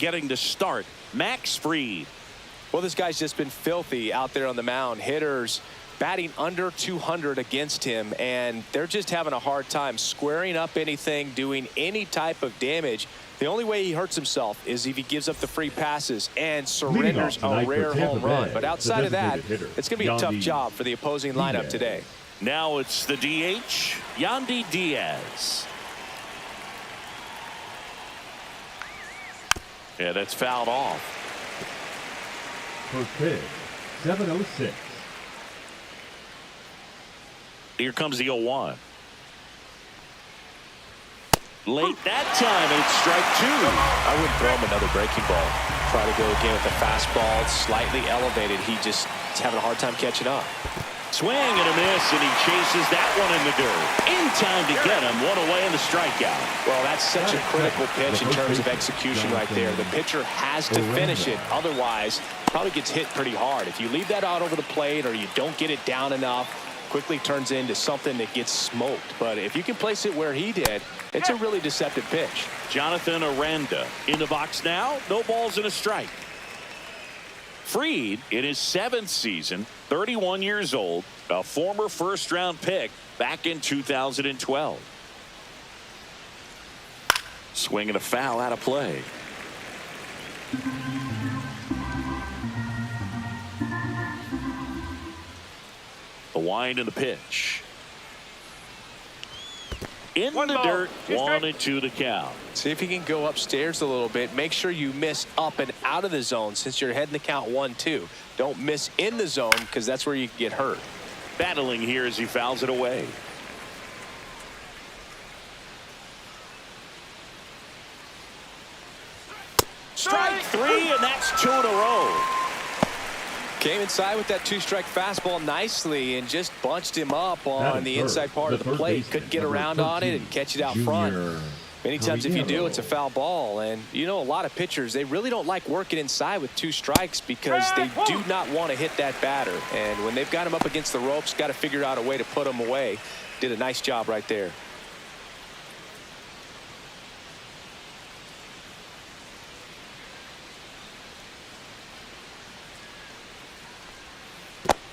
getting the start. Max Fried. Well, this guy's just been filthy out there on the mound. Hitters batting under 200 against him, and they're just having a hard time squaring up anything, doing any type of damage. The only way he hurts himself is if he gives up the free passes and surrenders a rare home run. But outside of that, it's going to be a tough job for the opposing lineup today. Now it's the DH, Yandy Diaz. Yeah, that's fouled off. First pitch, 7:06. Here comes the 0-1. Late that time, and it's strike two. I wouldn't throw him another breaking ball. Try to go again with the fastball, slightly elevated. He's having a hard time catching up. Swing and a miss, and he chases that one in the dirt. In time to get him, one away in the strikeout. Well, that's such a critical pitch in terms of execution right there. The pitcher has to finish it. Otherwise, probably gets hit pretty hard. If you leave that out over the plate or you don't get it down enough, quickly turns into something that gets smoked. But if you can place it where he did, it's a really deceptive pitch. Jonathan Aranda in the box now. No balls and a strike. Fried in his 7th season, 31 years old, a former first-round pick back in 2012. Swing and a foul out of play. The wind and the pitch. In the dirt, 1-2 the count. See if you can go upstairs a little bit. Make sure you miss up and out of the zone since you're heading the count 1-2. Don't miss in the zone because that's where you can get hurt. Battling here as he fouls it away. Strike three, and that's 2 in a row. Came inside with that 2-strike fastball nicely and just bunched him up on the inside part of the plate. Couldn't get around on it and catch it out front. Many times if you do, it's a foul ball. And you know, a lot of pitchers, they really don't like working inside with 2 strikes because they do not want to hit that batter. And when they've got him up against the ropes, got to figure out a way to put him away. Did a nice job right there.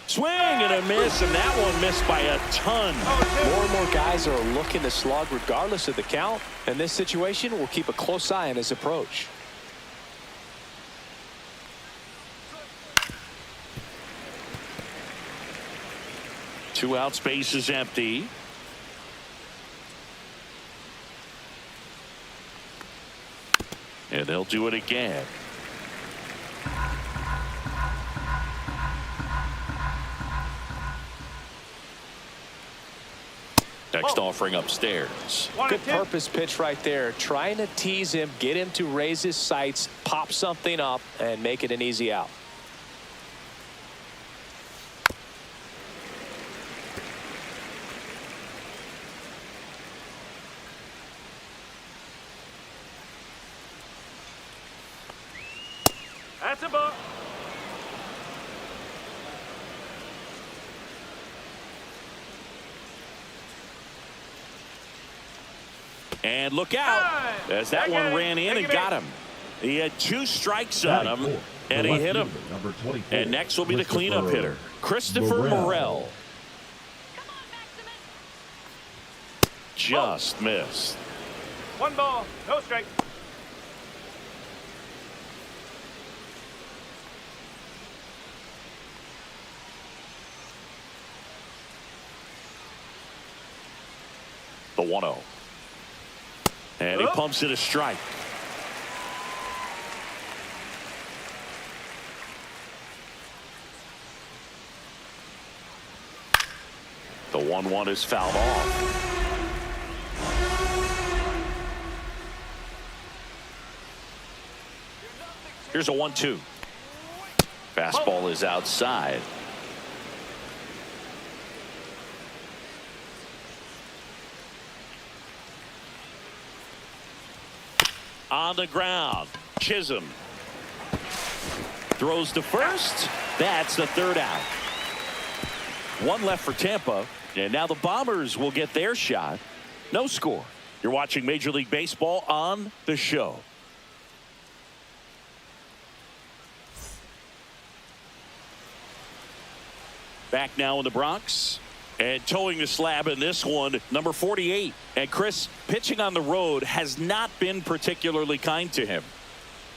Swing and a miss, and that one missed by a ton. More and more guys are looking to slug regardless of the count. In this situation, we'll keep a close eye on his approach. Two out, space is empty. And they'll do it again. Next offering upstairs. Good purpose pitch right there. Trying to tease him, get him to raise his sights, pop something up, and make it an easy out. That's a ball. And look out, as that one ran in and got him. He had 2 strikes on him, and he hit him. And next will be the cleanup hitter, Christopher Morel. Just missed. 1 ball, no strike. The 1-0. And he pumps it a strike. The 1-1 is fouled off. Here's a 1-2. Fastball is outside. On the ground, Chisholm throws to first. That's the 3rd out. 1 left for Tampa, and now the Bombers will get their shot. No score. You're watching Major League Baseball on The Show. Back now in the Bronx. And towing the slab in this one, number 48. And Chris, pitching on the road has not been particularly kind to him.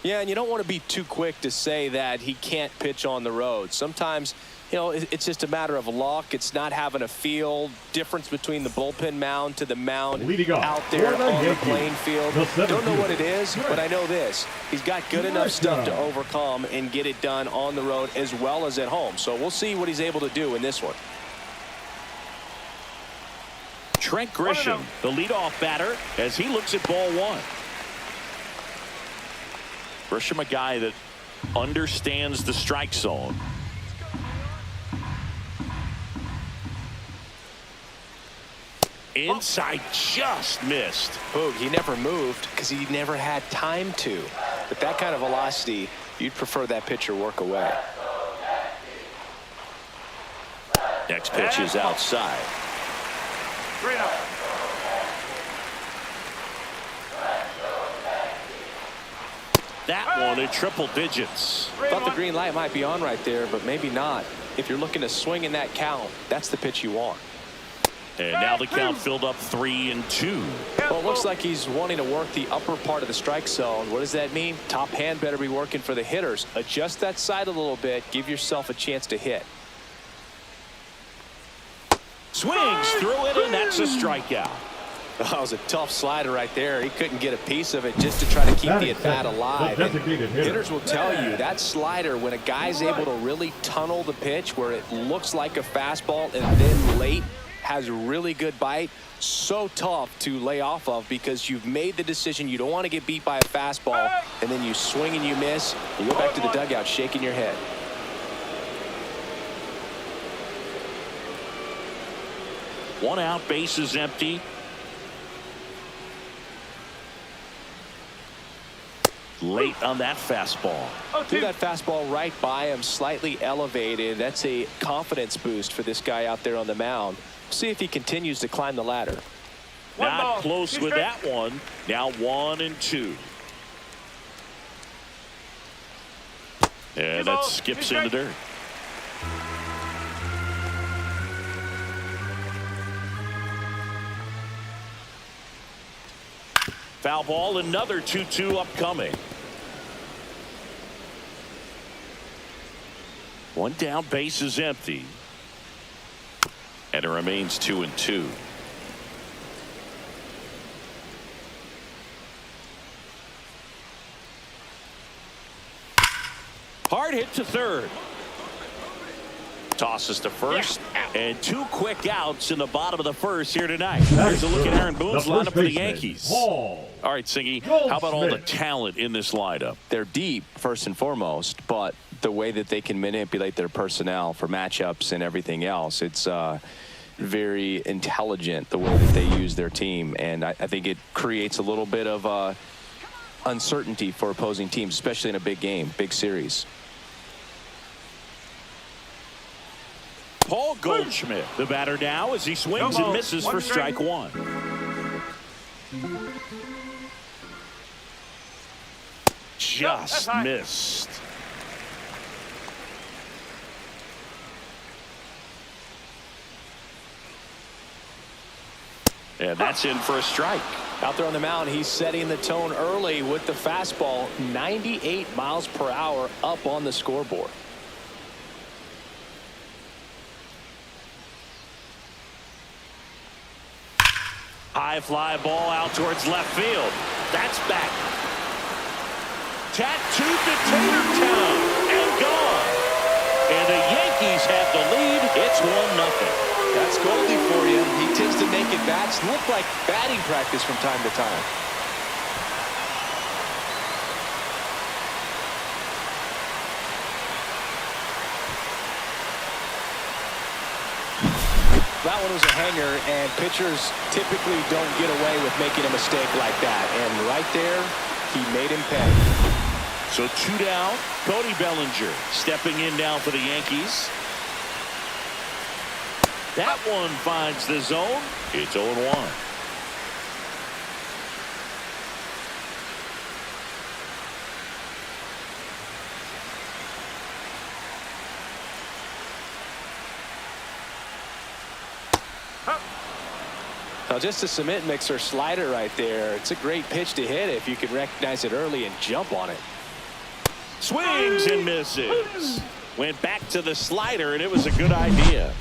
Yeah, and you don't want to be too quick to say that he can't pitch on the road. Sometimes, you know, it's just a matter of luck. It's not having a feel difference between the bullpen mound to the mound out there on the playing field. Don't know what it is, but I know this. He's got good enough stuff to overcome and get it done on the road as well as at home. So we'll see what he's able to do in this one. Trent Grisham, the leadoff batter, as he looks at ball one. Grisham, a guy that understands the strike zone. Inside, just missed. Boog, he never moved because he never had time to. With that kind of velocity, you'd prefer that pitcher work away. Next pitch is outside. 3-0. That one at triple digits. Thought the green light might be on right there, but maybe not. If you're looking to swing in that count, that's the pitch you want. And now the count filled up 3-2. Well, it looks like he's wanting to work the upper part of the strike zone. What does that mean? Top hand better be working for the hitters. Adjust that side a little bit. Give yourself a chance to hit. Swings through it, and that's a strikeout. That was a tough slider right there. He couldn't get a piece of it just to try to keep the at-bat alive. And hitters will tell you that slider, when a guy's able to really tunnel the pitch where it looks like a fastball and then late has really good bite, so tough to lay off of because you've made the decision you don't want to get beat by a fastball, and then you swing and you miss. You go back to the dugout shaking your head. One out, base is empty. Late on that fastball. Threw that fastball right by him, slightly elevated. That's a confidence boost for this guy out there on the mound. See if he continues to climb the ladder. Not close with that one. Now 1-2. And that skips in the dirt. Foul ball, another 2-2 upcoming. One down, base is empty. And it remains 2-2. Hard hit to third. Tosses to first, and 2 quick outs in the bottom of the first here tonight. Here's a look at Aaron Boone's lineup for the Yankees. All right, Singy, how about all the talent in this lineup? They're deep, first and foremost, but the way that they can manipulate their personnel for matchups and everything else, it's very intelligent the way that they use their team, and I think it creates a little bit of uncertainty for opposing teams, especially in a big game, big series. Paul Goldschmidt, the batter now, as he swings and misses for strike one. Just missed. And that's in for a strike. Out there on the mound, he's setting the tone early with the fastball, 98 miles per hour up on the scoreboard. High fly ball out towards left field. That's back. Tattooed to Tatertown and gone. And the Yankees have the lead. It's 1-0. That's Goldie for you. He tends to make it bats look like batting practice from time to time. That one was a hanger, and pitchers typically don't get away with making a mistake like that. And right there, he made him pay. So 2 down. Cody Bellinger stepping in now for the Yankees. That one finds the zone. It's 0-1. Now, just a cement mixer slider right there. It's a great pitch to hit if you can recognize it early and jump on it. Swings and misses. Went back to the slider, and it was a good idea.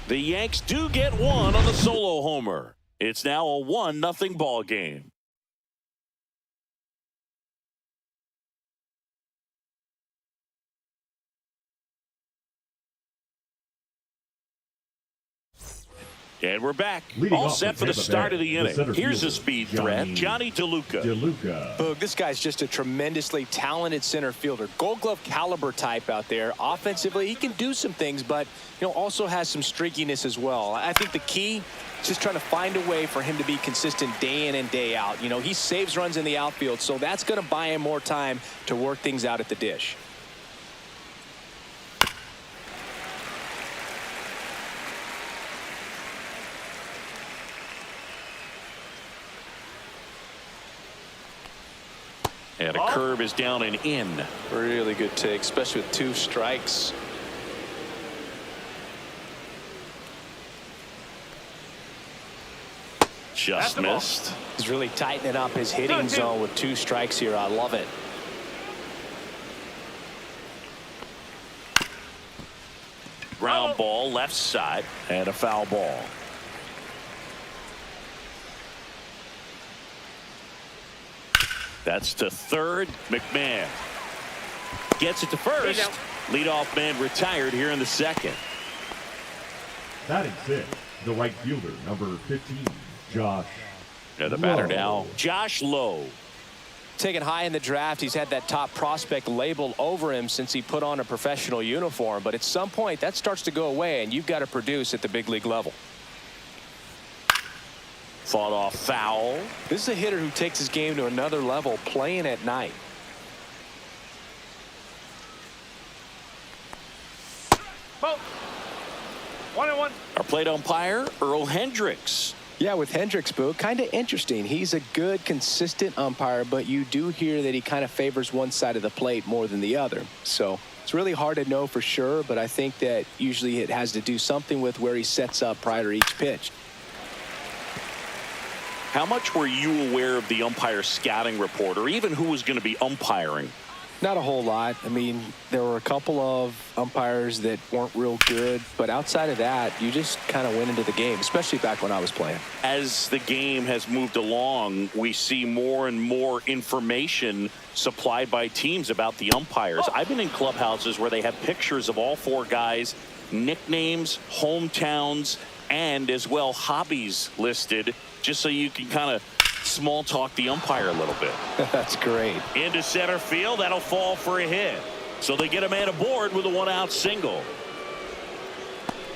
The Yanks do get one on the solo homer. It's now a 1-0 ball game. And we're back. All set for the start of the inning. Here's a speed threat, Johnny DeLuca. Boog, this guy's just a tremendously talented center fielder. Gold Glove caliber type out there. Offensively, he can do some things, but also has some streakiness as well. I think the key is just trying to find a way for him to be consistent day in and day out. He saves runs in the outfield, so that's going to buy him more time to work things out at the dish. And a curve is down and in. Really good take, especially with 2 strikes. Just missed. He's really tightening up his hitting zone with 2 strikes here. I love it. Ground ball left side and a foul ball. That's to third. McMahon gets it to first. Leadoff man retired here in the second. Batting 6, the right fielder, number 15, Josh. And the batter now, Josh Lowe. Taken high in the draft, he's had that top prospect label over him since he put on a professional uniform. But at some point, that starts to go away, and you've got to produce at the big league level. Fought off foul. This is a hitter who takes his game to another level playing at night. Ball. 1-1. Our plate umpire, Earl Hendricks. Yeah, with Hendricks, Boo, kind of interesting. He's a good, consistent umpire, but you do hear that he kind of favors one side of the plate more than the other. So it's really hard to know for sure, but I think that usually it has to do something with where he sets up prior to each pitch. How much were you aware of the umpire scouting report, or even who was going to be umpiring? Not a whole lot. I mean, there were a couple of umpires that weren't real good, but outside of that, you just kind of went into the game, especially back when I was playing. As the game has moved along, we see more and more information supplied by teams about the umpires. I've been in clubhouses where they have pictures of all 4 guys, nicknames, hometowns, and as well hobbies listed, just so you can kind of small talk the umpire a little bit. That's great. Into center field, that'll fall for a hit. So they get a man aboard with a 1-out single.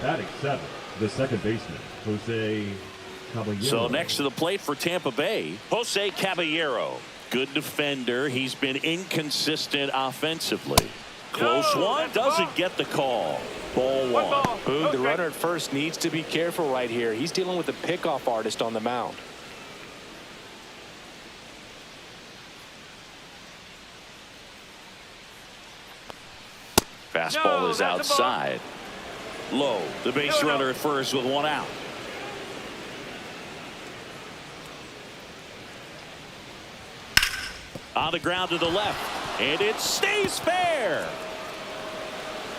Batting 7, the second baseman, Jose Caballero. So next to the plate for Tampa Bay, Jose Caballero. Good defender. He's been inconsistent offensively. Close one, doesn't get the call. Ball 1. Boom, the runner at first needs to be careful right here. He's dealing with a pickoff artist on the mound. Fastball is outside. Low, the base runner at first with 1 out. On the ground to the left, and it stays fair.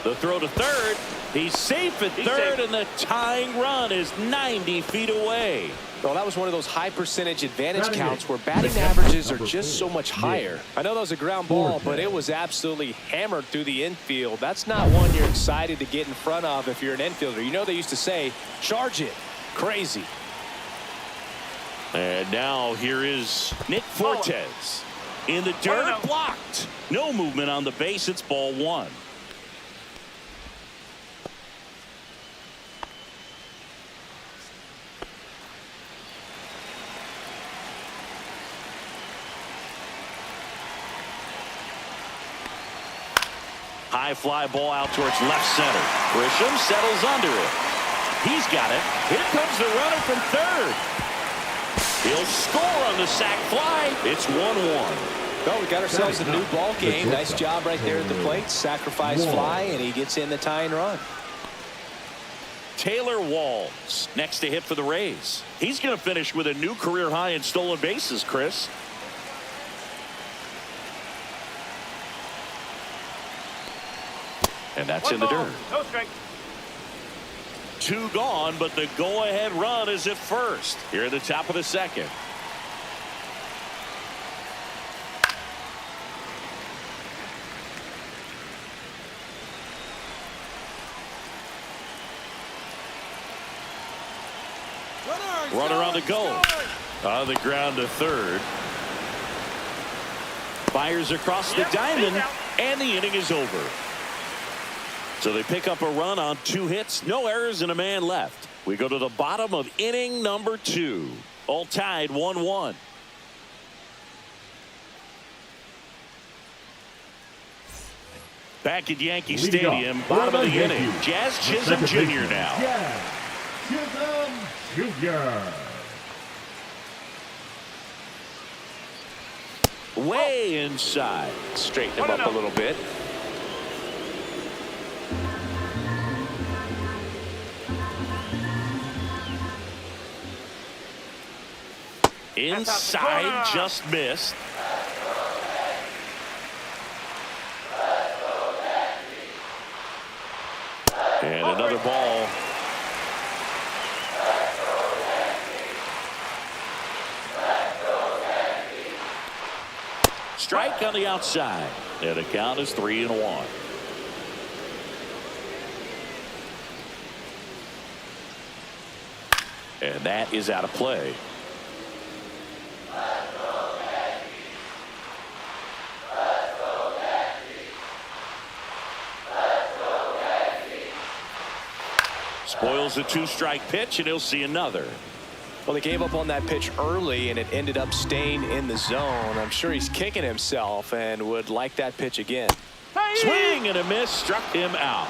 The throw to third. He's safe at third, and the tying run is 90 feet away. Well, that was one of those high percentage advantage counts where batting averages are just so much higher. I know that was a ground ball, but it was absolutely hammered through the infield. That's not one you're excited to get in front of if you're an infielder. You know they used to say, charge it. Crazy. And now here is Nick Fortes. In the dirt, blocked. No movement on the base. It's ball 1. High fly ball out towards left center. Grisham settles under it. He's got it. Here comes the runner from third. He'll score on the sac fly. It's 1-1. Well, we got ourselves a new ball game. Nice job right there at the plate. Sacrifice fly, and he gets in the tying run. Taylor Walls next to hit for the Rays. He's going to finish with a new career high in stolen bases, Chris. And that's in the dirt. No strike. 2 gone, but the go-ahead run is at first here at the top of the second. Runner on the goal. On the ground to third. Fires across the diamond, and the inning is over. So they pick up a run on 2 hits, no errors, and a man left. We go to the bottom of inning number 2. All tied 1-1. Back at Yankee Stadium, bottom of the inning. Jazz Chisholm Jr. now. Jazz Chisholm Jr. Way inside. Straighten him up a little bit. Inside, just missed. And another ball. Strike on the outside. And the count is 3-1. And that is out of play. Spoils a 2-strike pitch, and he'll see another. Well, they gave up on that pitch early, and it ended up staying in the zone. I'm sure he's kicking himself and would like that pitch again. Swing and a miss, struck him out.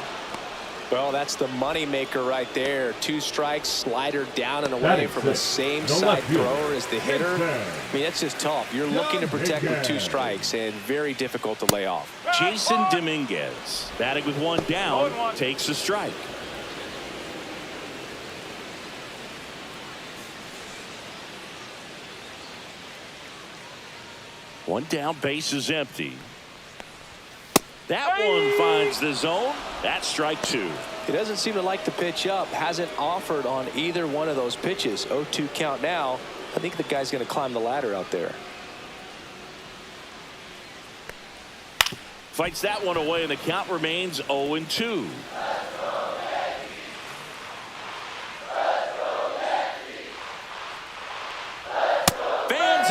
Well, that's the money maker right there. 2 strikes, slider down and away from the same side thrower as the hitter. I mean, that's just tough. You're looking to protect with 2 strikes, and very difficult to lay off. Jason Dominguez, batting with 1 down, takes a strike. One down, base is empty. That one finds the zone. That's strike 2. He doesn't seem to like the pitch up. Hasn't offered on either one of those pitches. 0-2 count now. I think the guy's going to climb the ladder out there. Fights that one away, and the count remains 0-2.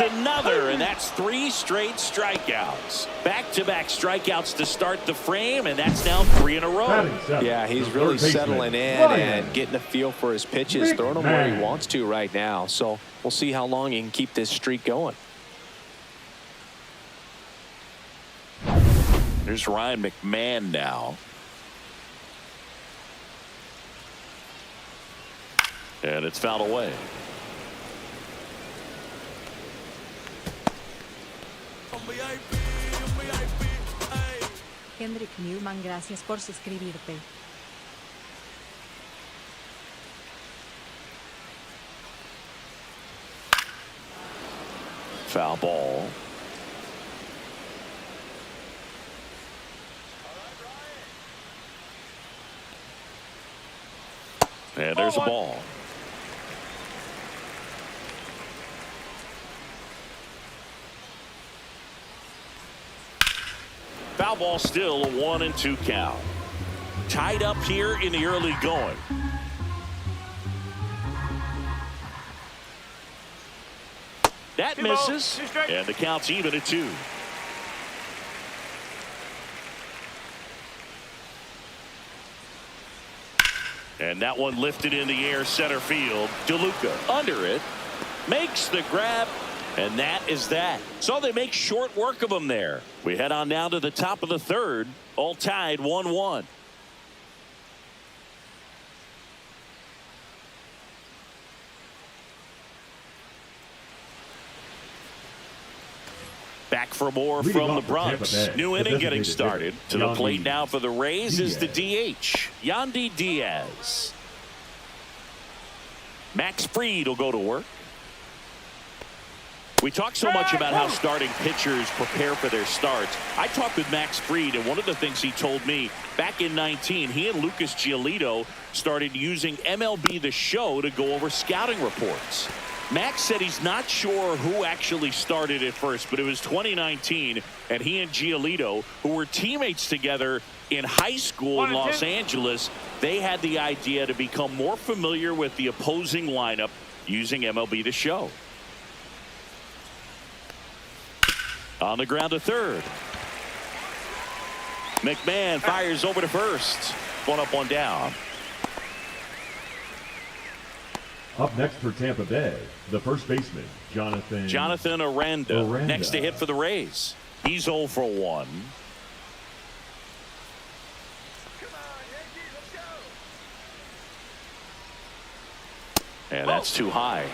Another, and that's 3 straight strikeouts. Back-to-back strikeouts to start the frame, and that's now 3 in a row. Yeah, he's really settling in and getting a feel for his pitches, throwing them where he wants to right now. So we'll see how long he can keep this streak going. Here's Ryan McMahon now. And it's fouled away. Henrik Newman, gracias por suscribirte. Foul ball. And there's a ball. Foul ball, still a 1-2 count. Tied up here in the early going. That misses, and the count's even at 2. And that one lifted in the air, center field. DeLuca under it, makes the grab, and that is that. So they make short work of him there. We head on down to the top of the third, all tied 1-1. Back for more from the Bronx. New inning getting started. To the plate now for the Rays is the DH, Yandy Diaz. Max Fried will go to work. We talk so much about how starting pitchers prepare for their starts. I talked with Max Fried, and one of the things he told me back in 19, he and Lucas Giolito started using MLB The Show to go over scouting reports. Max said he's not sure who actually started at first, but it was 2019, and he and Giolito, who were teammates together in high school in Los Angeles, they had the idea to become more familiar with the opposing lineup using MLB The Show. On the ground to third. McMahon fires over to first. One up, one down. Up next for Tampa Bay, the first baseman, Jonathan Aranda. Next to hit for the Rays. He's 0 for 1. And that's too high.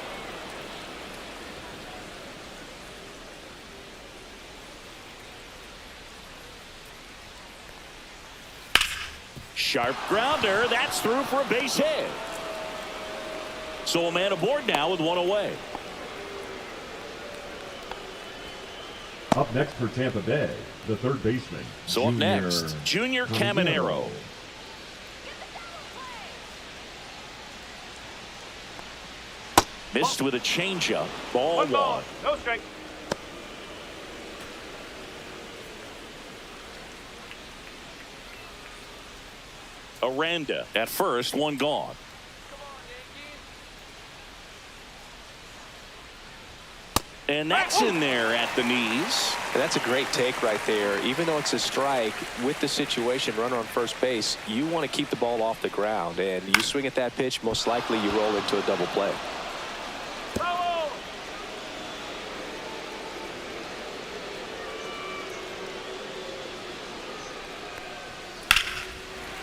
Sharp grounder. That's through for a base hit. So a man aboard now with one away. Up next for Tampa Bay, the third baseman. So up next, Junior Caballero. Missed with a changeup. Ball one. No strike. Aranda at first, one gone. And that's in there at the knees. And that's a great take right there. Even though it's a strike, with the situation, runner on first base, you want to keep the ball off the ground. And you swing at that pitch, most likely you roll into a double play.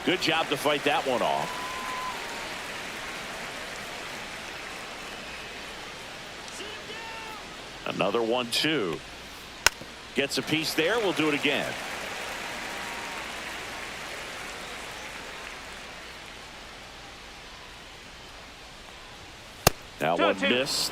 Good job to fight that one off. Another 1-2. Gets a piece there. We'll do it again. That one missed.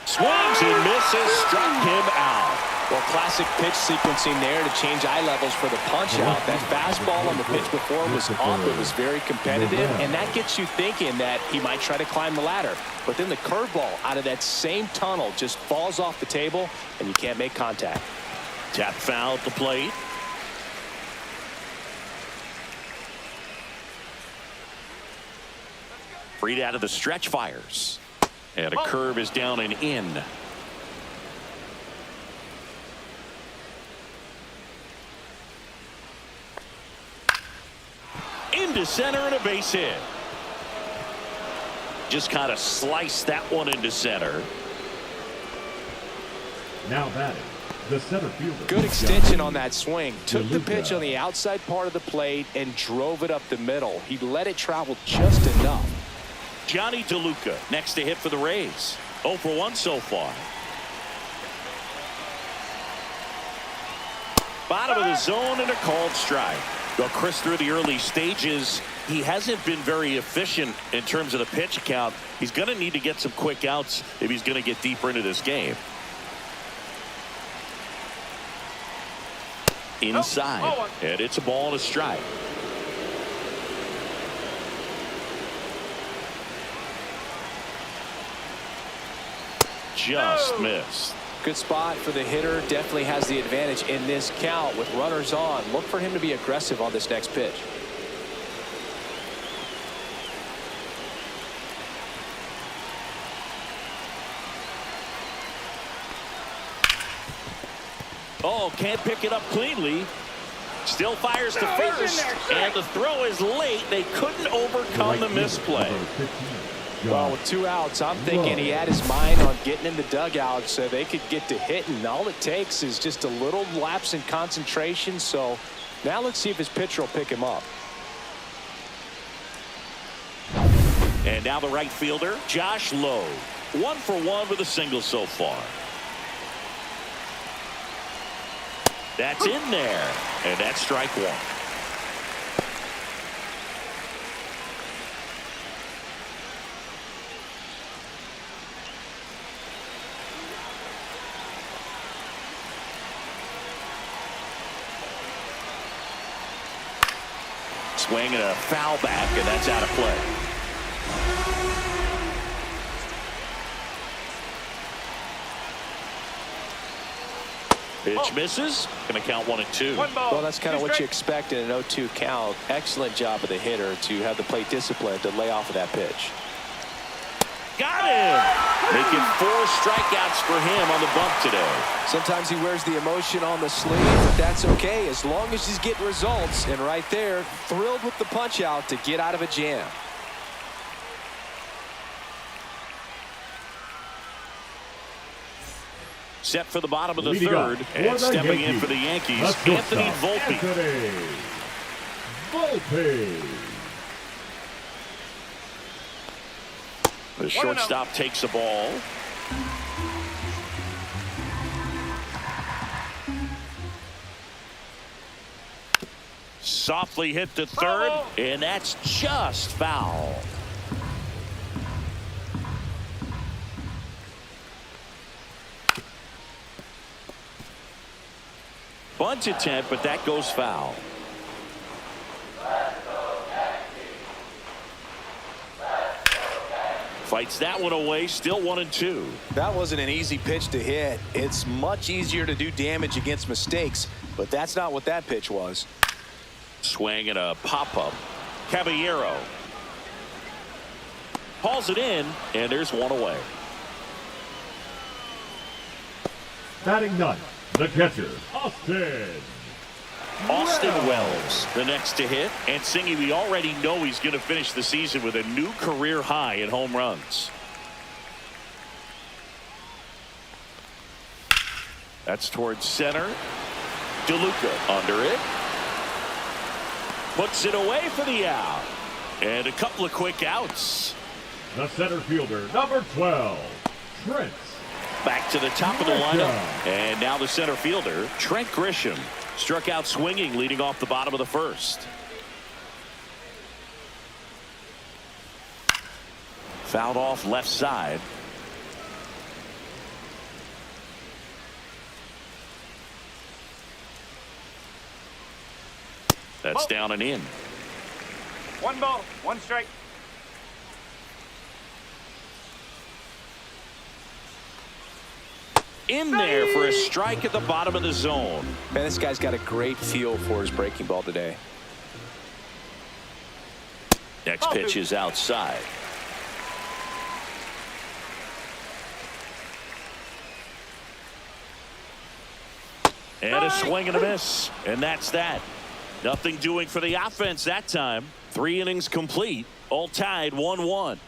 Swings and misses, struck him out. Well, classic pitch sequencing there to change eye levels for the punch out. That fastball on the pitch before was off. It was very competitive, and that gets you thinking that he might try to climb the ladder. But then the curveball out of that same tunnel just falls off the table, and you can't make contact. Tap foul at the plate. Fried out of the stretch, fires. And a curve is down and in. Into center and a base hit. Just kind of sliced that one into center. Now batting, the center fielder. Good extension on that swing. Took the pitch on the outside part of the plate and drove it up the middle. He let it travel just enough. Johnny DeLuca next to hit for the Rays. 0 for 1 so far. Bottom of the zone and a called strike. Well, Chris, through the early stages, he hasn't been very efficient in terms of the pitch count. He's going to need to get some quick outs if he's going to get deeper into this game. Inside, and it's a ball and a strike. Just missed. Good spot for the hitter. Definitely has the advantage in this count with runners on. Look for him to be aggressive on this next pitch. Oh, can't pick it up cleanly. Still fires to first, and the throw is late. They couldn't overcome the misplay. Well, with 2 outs, I'm thinking he had his mind on getting in the dugout so they could get to hitting. All it takes is just a little lapse in concentration. So now let's see if his pitcher will pick him up. And now the right fielder, Josh Lowe. 1 for 1 with a single so far. That's in there, and that's strike one. Swing and a foul back, and that's out of play. Pitch misses. Going to count 1-2. Well, that's kind of what you expect in an 0-2 count. Excellent job of the hitter to have the plate discipline to lay off of that pitch. Got him! Making 4 strikeouts for him on the bump today. Sometimes he wears the emotion on the sleeve, but that's okay as long as he's getting results. And right there, thrilled with the punch out to get out of a jam. Set for the bottom of the third, and stepping in for the Yankees, Anthony Volpe. The shortstop takes the ball. Softly hit the third, and that's just foul. Bunt attempt, but that goes foul. Fights that one away, still 1-2. That wasn't an easy pitch to hit. It's much easier to do damage against mistakes, but that's not what that pitch was. Swing and a pop-up. Caballero hauls it in, and there's one away. Batting ninth, the catcher, Austin Wells, the next to hit, and Singy, we already know he's going to finish the season with a new career high in home runs. That's towards center. DeLuca under it. Puts it away for the out. And a couple of quick outs. The center fielder, number 12, Trent. Back to the top of the lineup. And now the center fielder, Trent Grisham. Struck out swinging, leading off the bottom of the first. Fouled off left side. That's down and in. 1 ball, 1 strike. In there for a strike at the bottom of the zone. Man, this guy's got a great feel for his breaking ball today. Next pitch is outside. And a swing and a miss. And that's that. Nothing doing for the offense that time. 3 innings complete. All tied 1-1.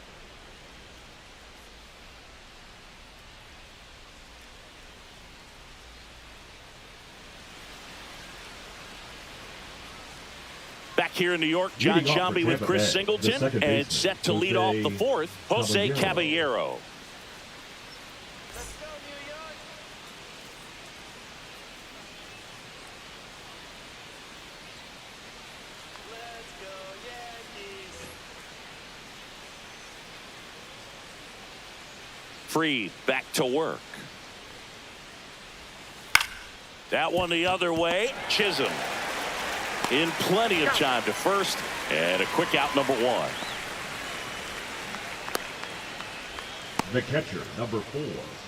Back here in New York, John Sciambi with Chris Singleton, and set to lead off the fourth, Jose Caballero. Let's go, New York. Let's go, Yankees. Freed back to work. That one the other way. Chisholm in plenty of time to first, and a quick out, number 1. The catcher, number 4,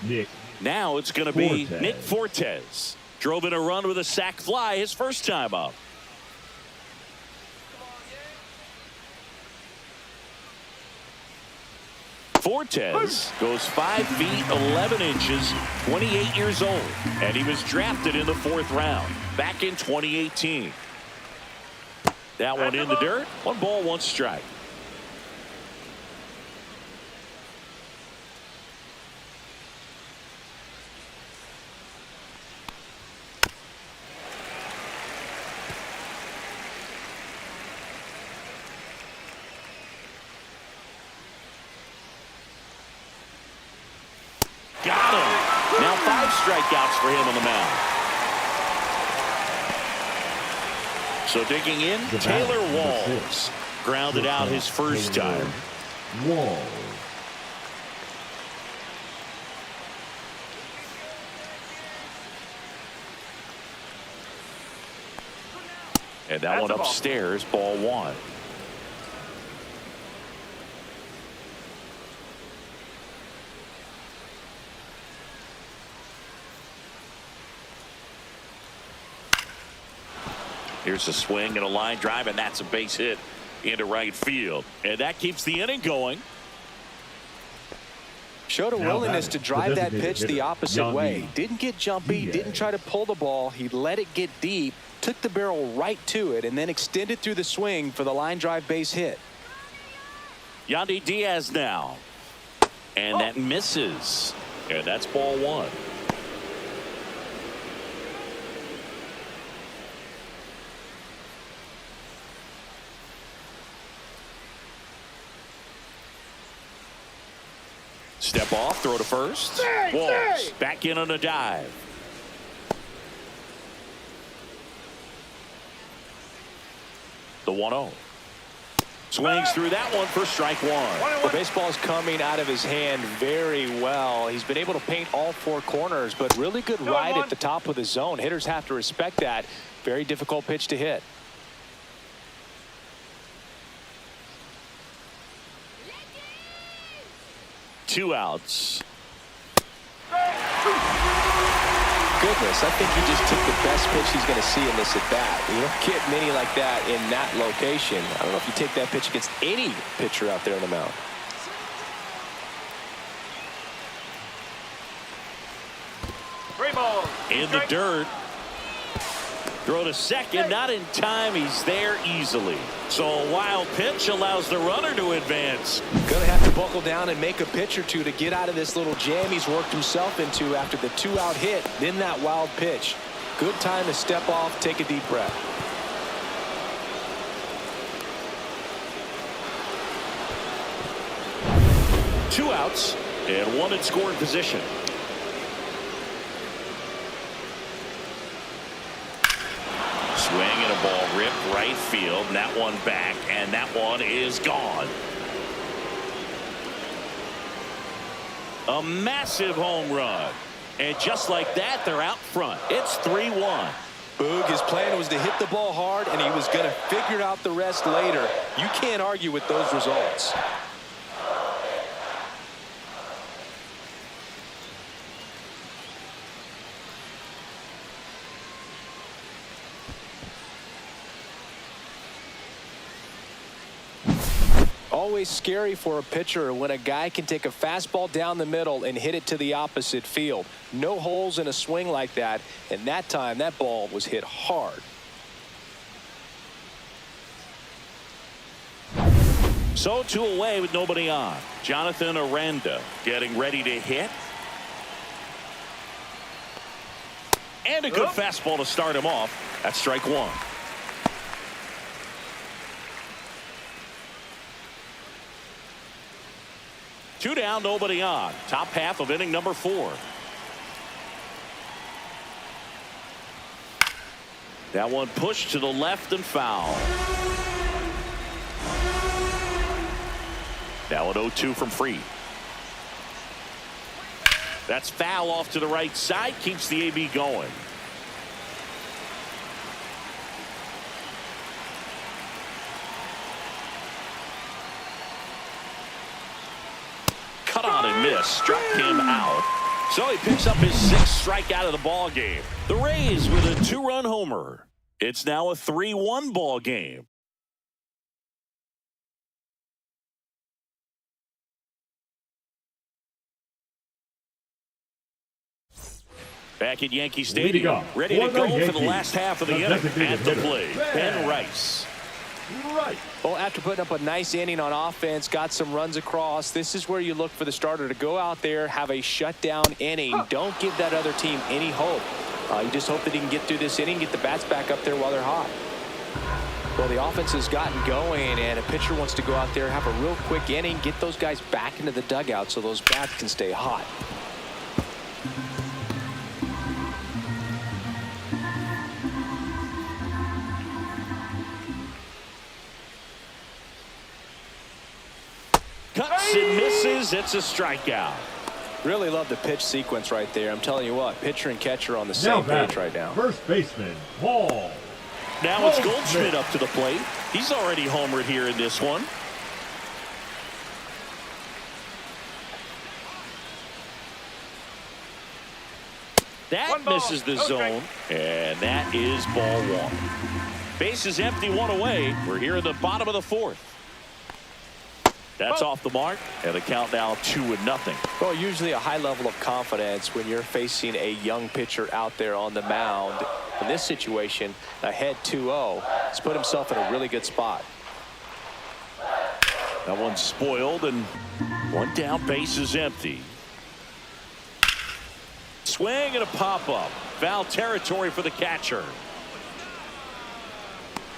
Nick. Now it's going to be Fortes. Nick Fortes. Drove in a run with a sac fly his first time up. Fortes goes 5 feet 11 inches, 28 years old, and he was drafted in the 4th round back in 2018. That one in the dirt. 1 ball, 1 strike. Got him. Now 5 strikeouts for him on the mound. So digging in, Taylor Walls. Grounded out his first time. Walls. And that one upstairs, ball one. Here's a swing and a line drive, and that's a base hit into right field. And that keeps the inning going. Showed a willingness to drive that pitch the opposite way. Didn't get jumpy, didn't try to pull the ball. He let it get deep, took the barrel right to it, and then extended through the swing for the line drive base hit. Yandy Diaz now. And that misses. And that's ball one. Step off, throw to first. Walls back in on a dive. The 1-0. Swings through that one for strike one. The baseball is coming out of his hand very well. He's been able to paint all four corners, but really good ride at the top of the zone. Hitters have to respect that. Very difficult pitch to hit. Two outs. Goodness, I think he just took the best pitch he's going to see in this at bat. You don't get many like that in that location. I don't know if you take that pitch against any pitcher out there on the mound. Three balls. In the dirt. Throw to second, not in time. He's there easily. So a wild pitch allows the runner to advance. Going to have to buckle down and make a pitch or two to get out of this little jam he's worked himself into after the two-out hit, then that wild pitch. Good time to step off, take a deep breath. Two outs and one in scoring position. Swing and a ball ripped right field, and that one back, and that one is gone. A massive home run, and just like that, they're out front. It's 3-1. Boog, his plan was to hit the ball hard, and he was going to figure out the rest later. You can't argue with those results. Always scary for a pitcher when a guy can take a fastball down the middle and hit it to the opposite field. No holes in a swing like that, and that time that ball was hit hard. So two away with nobody on. Jonathan Aranda getting ready to hit. And a good fastball to start him off. That's strike one. Two down, nobody on. Top half of inning number 4. That one pushed to the left and foul. Now an 0-2 from Freed. That's foul off to the right side. Keeps the AB going. Cut on and miss. Struck him out. So he picks up his 6th strikeout of the ball game. The Rays with a 2-run homer. It's now a 3-1 ball game. Back at Yankee Stadium, ready to go for the last half of the inning. At the plate, Ben Rice. Well, after putting up a nice inning on offense, got some runs across, this is where you look for the starter to go out there, have a shutdown inning. Don't give that other team any hope. You just hope that he can get through this inning, get the bats back up there while they're hot. Well, the offense has gotten going, and a pitcher wants to go out there, have a real quick inning, get those guys back into the dugout so those bats can stay hot. Cuts and misses. It's a strikeout. Really love the pitch sequence right there. I'm telling you what, pitcher and catcher on the same page right now. First baseman, Paul. Now it's Goldschmidt up to the plate. He's already homered here in this one. That misses the zone, and that is ball one. Base is empty, one away. We're here in the bottom of the fourth. That's off the mark, and the count now 2-0. Well, usually a high level of confidence when you're facing a young pitcher out there on the mound. In this situation, ahead 2-0. He's put himself in a really good spot. That one's spoiled, and one down, base is empty. Swing and a pop-up. Foul territory for the catcher.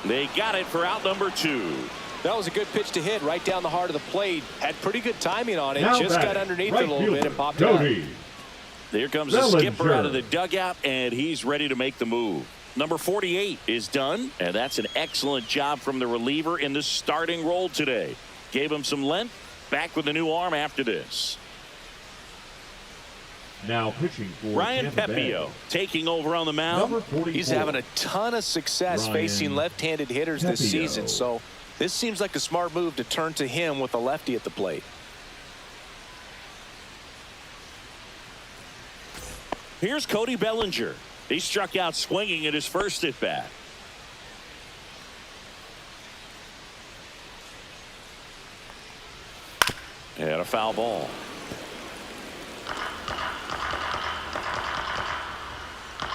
They got it for out number 2. That was a good pitch to hit right down the heart of the plate. Had pretty good timing on it. Now just got underneath it a little bit and popped Jody. out. There comes the skipper out of the dugout, and he's ready to make the move. Number 48 is done, and that's an excellent job from the reliever in the starting role today. Gave him some length. Back with a new arm after this. Now pitching for Ryan Tampa Bay. Pepio taking over on the mound. He's having a ton of success facing left-handed hitters this season, so this seems like a smart move to turn to him with a lefty at the plate. Here's Cody Bellinger. He struck out swinging at his first at bat. And a foul ball.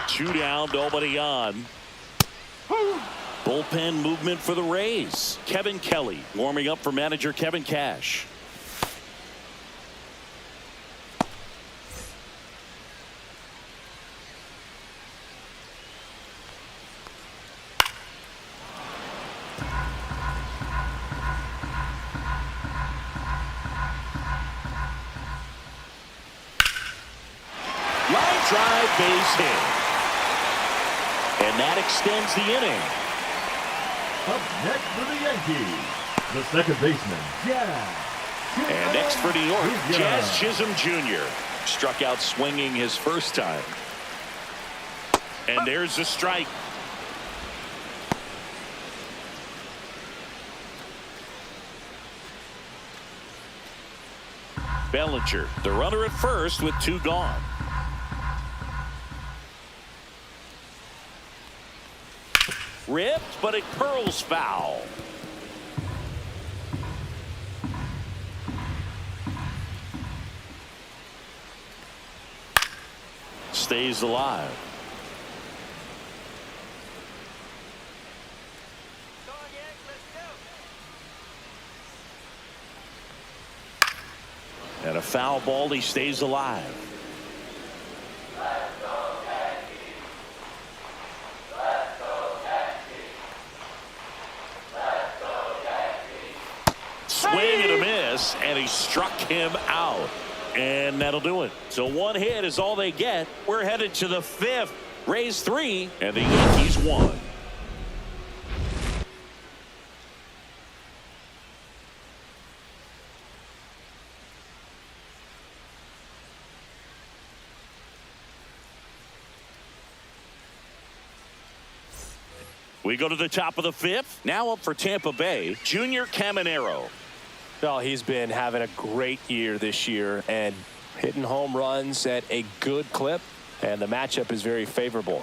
Two down, nobody on. Bullpen movement for the Rays. Kevin Kelly warming up for manager Kevin Cash. Line drive, base hit. And that extends the inning. Up next for the Yankees, the second baseman, Jazz. And next for New York, Jazz Chisholm Jr. Struck out swinging his first time. And there's a strike. Bellinger, the runner at first with 2 gone. Ripped, but it curls foul. Stays alive. And a foul ball, he stays alive. Swing and a miss, and he struck him out. And that'll do it. So 1 hit is all they get. We're headed to the 5th. Rays 3, and the Yankees 1. We go to the top of the 5th. Now up for Tampa Bay, Junior Caballero. Well, he's been having a great year this year and hitting home runs at a good clip, and the matchup is very favorable.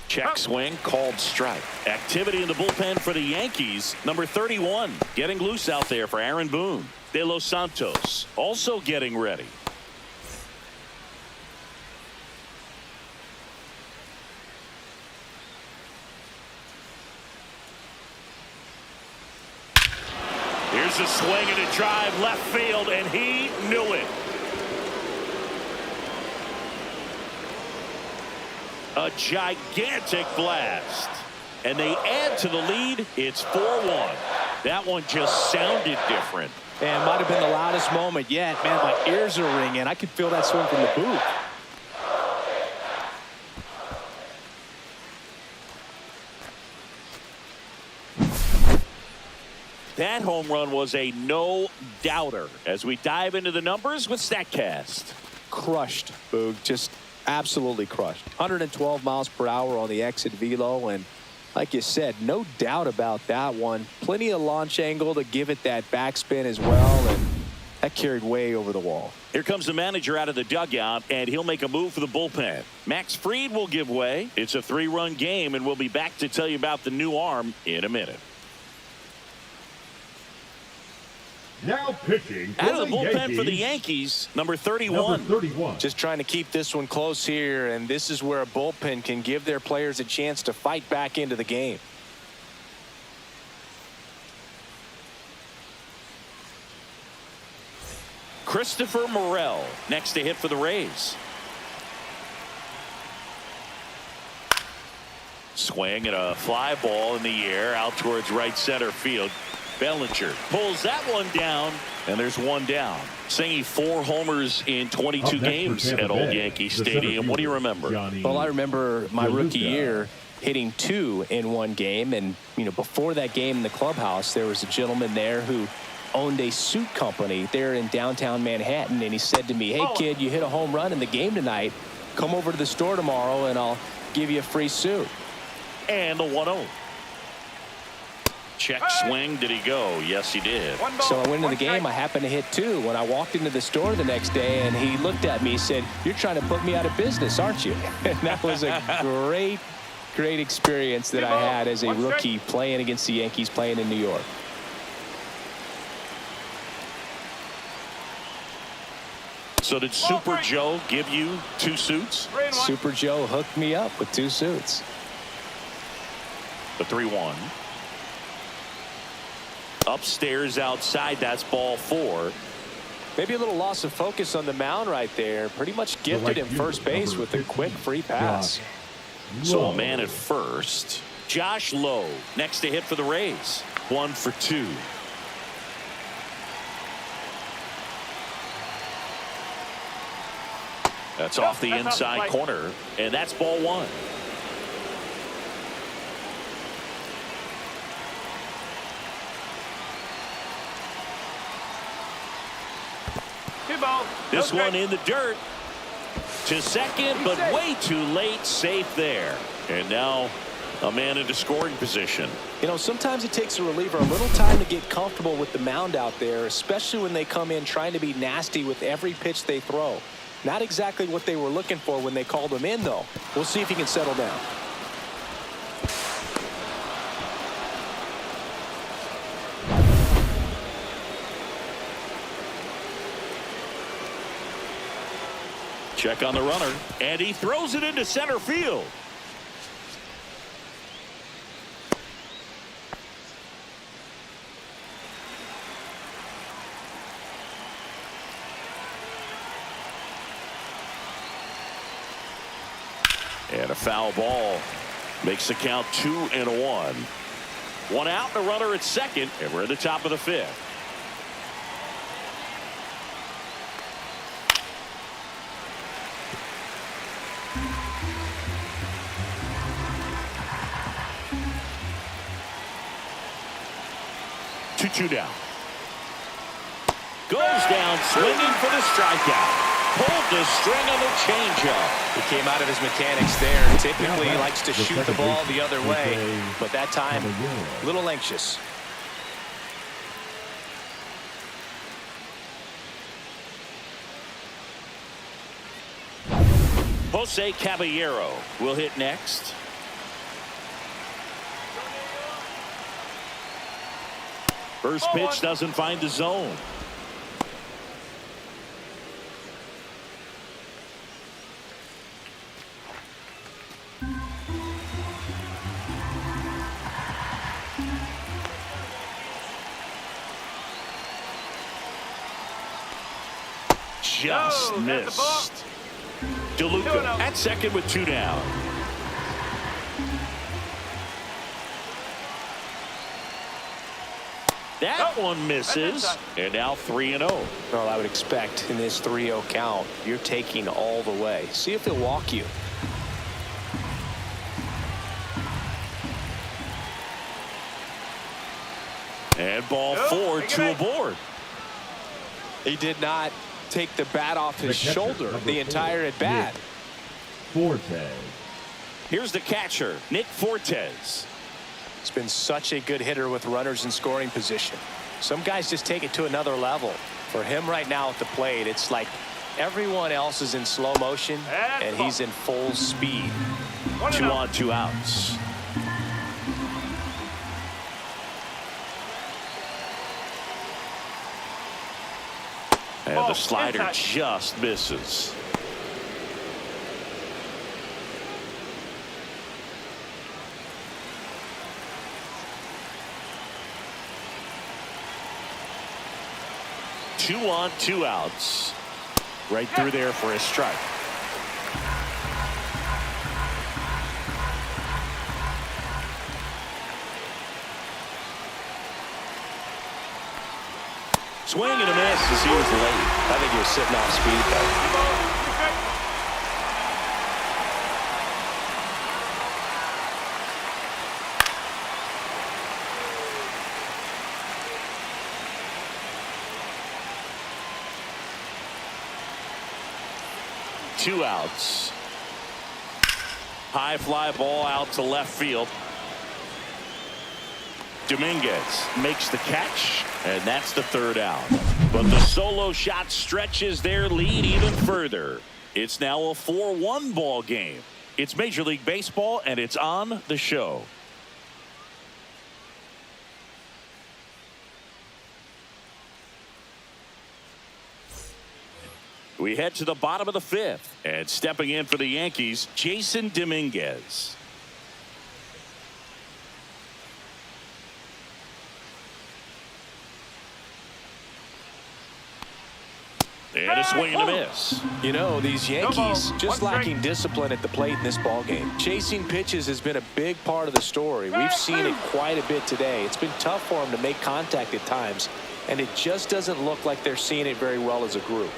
Check swing, called strike. Activity in the bullpen for the Yankees. Number 31 getting loose out there for Aaron Boone. De Los Santos also getting ready. Here's a swing and a drive left field, and he knew it. A gigantic blast. And they add to the lead. It's 4-1. That one just sounded different. And might have been the loudest moment yet. Man, my ears are ringing. I could feel that swing from the booth. That home run was a no-doubter. As we dive into the numbers with StatCast. Crushed, Boog. Just absolutely crushed. 112 miles per hour on the exit velo, and like you said, no doubt about that one. Plenty of launch angle to give it that backspin as well, and that carried way over the wall. Here comes the manager out of the dugout, and he'll make a move for the bullpen. Max Fried will give way. It's a 3-run game, and we'll be back to tell you about the new arm in a minute. Now pitching out of the bullpen for the Yankees, number 31. Just trying to keep this one close here, and this is where a bullpen can give their players a chance to fight back into the game. Christopher Morel next to hit for the Rays. Swing and a fly ball in the air out towards right center field. Bellinger pulls that one down, and there's one down. Singing 4 homers in 22 games at Old Yankee Stadium. What do you remember? Well, I remember my rookie year hitting 2 in one game, and before that game in the clubhouse, there was a gentleman there who owned a suit company there in downtown Manhattan, and he said to me, "Hey kid, you hit a home run in the game tonight. Come over to the store tomorrow and I'll give you a free suit." And the 1-0. Check swing. Did he go? Yes, he did. So I went into the game. I happened to hit 2 when I walked into the store the next day, and he looked at me and said, "You're trying to put me out of business, aren't you?" And that was a great experience that I had as a rookie playing against the Yankees, playing in New York. So did Super Joe give you 2 suits? Super Joe hooked me up with 2 suits. The 3-1. Upstairs outside, that's ball 4. Maybe a little loss of focus on the mound right there. Pretty much gifted him first base with a quick free pass. So a man at first. Josh Lowe next to hit for the Rays. 1 for 2. That's off the inside corner, and that's ball 1. This one in the dirt to second, but way too late. Safe there. And now a man into scoring position. Sometimes it takes a reliever a little time to get comfortable with the mound out there, especially when they come in trying to be nasty with every pitch they throw. Not exactly what they were looking for when they called him in, though. We'll see if he can settle down. Check on the runner, and he throws it into center field. And a foul ball makes the count 2-1. 1 out, and a runner at second, and we're at the top of the 5th. Two down. Goes down swinging for the strikeout. Pulled the string on the changeup. He came out of his mechanics there. Typically he likes to shoot the ball the other way, but that time a little anxious. Jose Caballero will hit next. First pitch doesn't find the zone. Just missed. DeLuca at second with 2 down. That one misses, and now 3-0. Well, I would expect in this 3-0 count, you're taking all the way. See if he'll walk you. And ball 4, 2 aboard. He did not take the bat off his shoulder the entire at bat. Forte. Here's the catcher, Nick Fortes. He's been such a good hitter with runners in scoring position. Some guys just take it to another level. For him right now at the plate, it's like everyone else is in slow motion and he's in full speed. 2 on, 2 outs. And the slider just misses. Two on, 2 outs. Right through there for a strike. Swing and a miss as he was late. I think he was sitting off speed though. 2 outs. High fly ball out to left field. Dominguez makes the catch, and that's the 3rd out. But the solo shot stretches their lead even further. It's now a 4-1 ball game. It's Major League Baseball, and it's on the show. We head to the bottom of the 5th, and stepping in for the Yankees, Jason Dominguez. And a swing and a miss. You know, these Yankees just lacking discipline at the plate in this ball game. Chasing pitches has been a big part of the story. We've seen it quite a bit today. It's been tough for them to make contact at times, and it just doesn't look like they're seeing it very well as a group.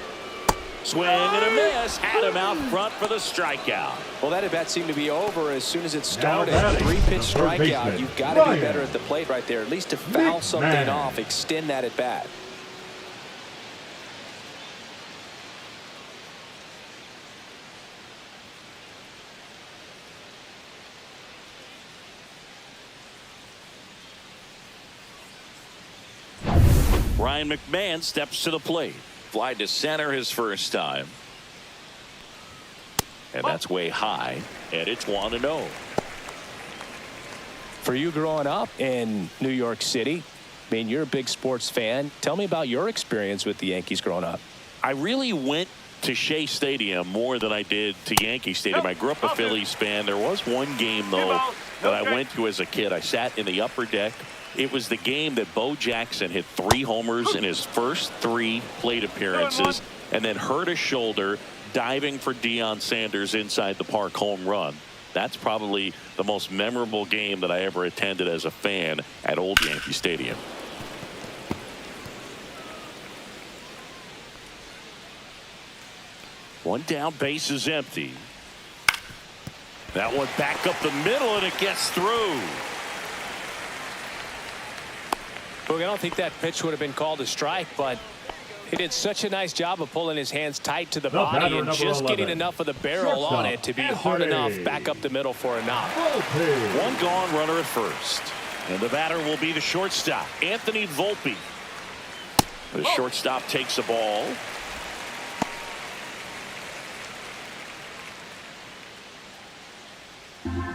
Swing and a miss. Had him out front for the strikeout. Well, that at bat seemed to be over as soon as it started. 3-pitch strikeout. You've got to be better at the plate right there, at least to foul something off, extend that at bat. Ryan McMahon steps to the plate. Fly to center his first time. And that's way high. And it's 1-0. For you growing up in New York City, I mean, you're a big sports fan. Tell me about your experience with the Yankees growing up. I really went to Shea Stadium more than I did to Yankee Stadium. I grew up a Phillies fan. There was one game, though, that I went to as a kid. I sat in the upper deck. It was the game that Bo Jackson hit 3 homers in his first 3 plate appearances and then hurt his shoulder diving for Deion Sanders inside the park home run. That's probably the most memorable game that I ever attended as a fan at Old Yankee Stadium. One down, base is empty. That one back up the middle, and it gets through. Look, I don't think that pitch would have been called a strike, but he did such a nice job of pulling his hands tight to the body and just getting enough of the barrel on it to be hard enough back up the middle for a knock. One gone, runner at first. And the batter will be the shortstop, Anthony Volpe. The shortstop takes the ball.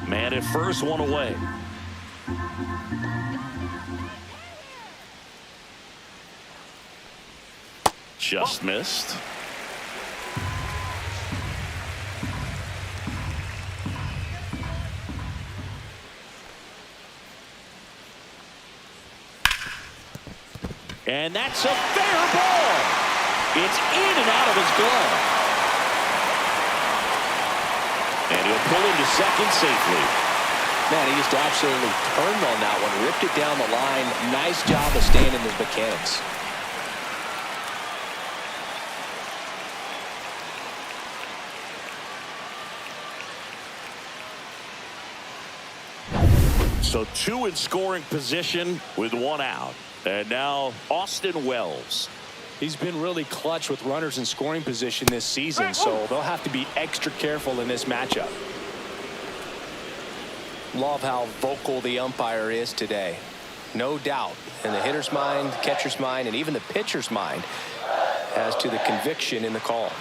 Man at first, one away. Just missed. And that's a fair ball. It's in and out of his glove. And he'll pull into second safely. Man, he just absolutely turned on that one, ripped it down the line. Nice job of staying in his mechanics. So 2 in scoring position with 1 out. And now Austin Wells. He's been really clutch with runners in scoring position this season, so they'll have to be extra careful in this matchup. Love how vocal the umpire is today. No doubt in the hitter's mind, catcher's mind, and even the pitcher's mind as to the conviction in the call.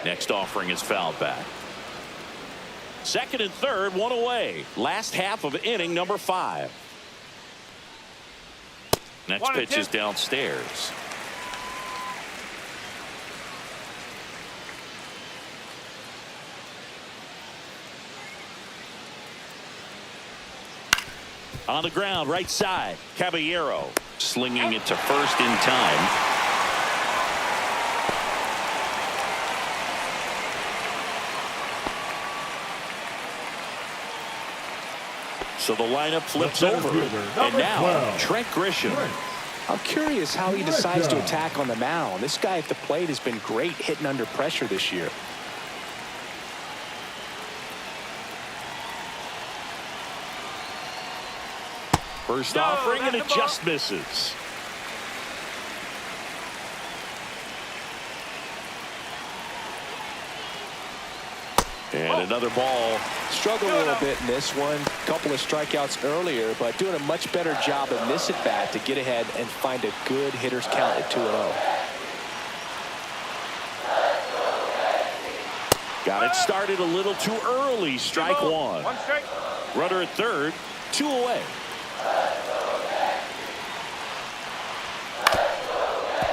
Next offering is fouled back. Second and third, one away. Last half of inning number 5. Next pitch is downstairs. On the ground, right side. Caballero slinging it to first in time. So the lineup flips over. And now, Trent Grisham. I'm curious how he decides to attack on the mound. This guy at the plate has been great hitting under pressure this year. First offering, and it just misses. And another ball. Struggled a little bit in this one. Couple of strikeouts earlier, but doing a much better job in this at bat to get ahead and find a good hitter's count at 2-0. Got it started a little too early. Strike one. Runner at third, 2 away.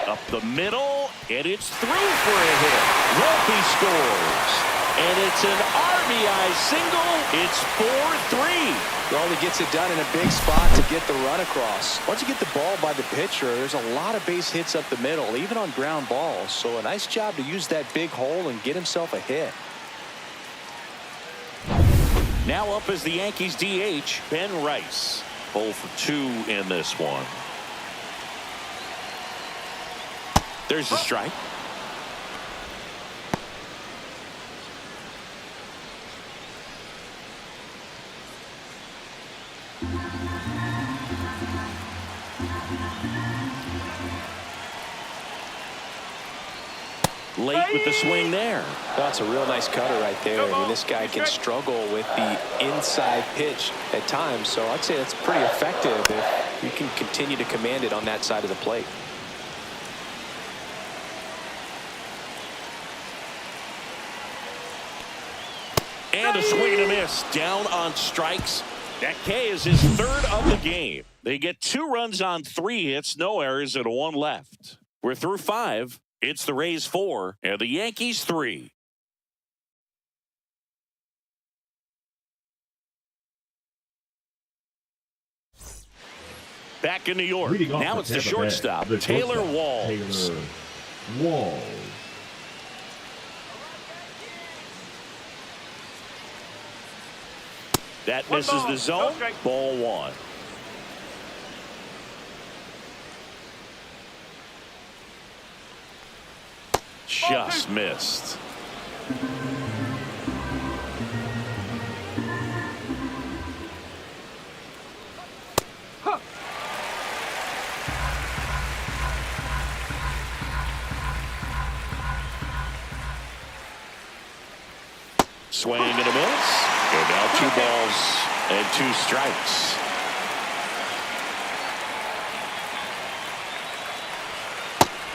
Up the middle, and it's through for a hit. Wolpe scores. And it's an RBI single. It's 4-3. Well, he gets it done in a big spot to get the run across. Once you get the ball by the pitcher, there's a lot of base hits up the middle, even on ground balls. So a nice job to use that big hole and get himself a hit. Now up as the Yankees DH, Ben Rice. 0 for 2 in this one. There's the strike. Late with the swing there. That's a real nice cutter right there. I mean, this guy can struggle with the inside pitch at times, so I'd say that's pretty effective if you can continue to command it on that side of the plate. And a swing and a miss. Down on strikes. That K is his third of the game. They get 2 runs on 3 hits, no errors, and 1 left. We're through 5. It's the Rays 4 and the Yankees 3. Back in New York. Now it's the shortstop, Taylor Walls. That misses the zone. Ball 1. Just missed. Swing and a miss. And now 2 balls and 2 strikes.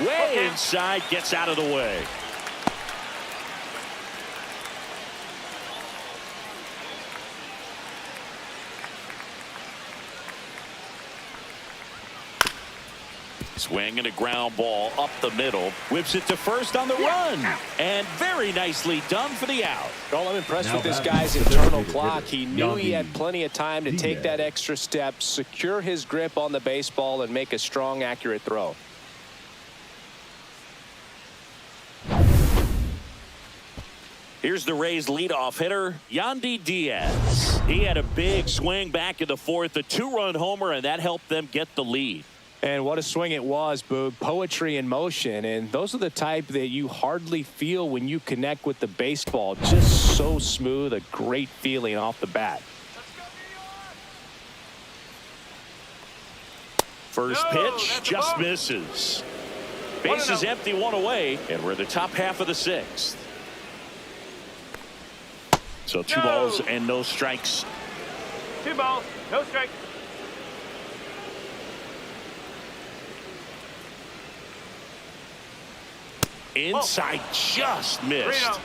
Way inside, gets out of the way. Swing and a ground ball up the middle. Whips it to first on the run. And very nicely done for the out. Well, I'm impressed with this guy's internal clock. He knew he had plenty of time to take that extra step, secure his grip on the baseball, and make a strong, accurate throw. Here's the Rays leadoff hitter, Yandy Diaz. He had a big swing back in the 4th, a 2-run homer, and that helped them get the lead. And what a swing it was, Boog. Poetry in motion. And those are the type that you hardly feel when you connect with the baseball. Just so smooth, a great feeling off the bat. First pitch just misses. Bases empty, one away, and we're in the top half of the sixth. So 2 balls and no strikes. 2 balls, no strikes. Inside, just missed.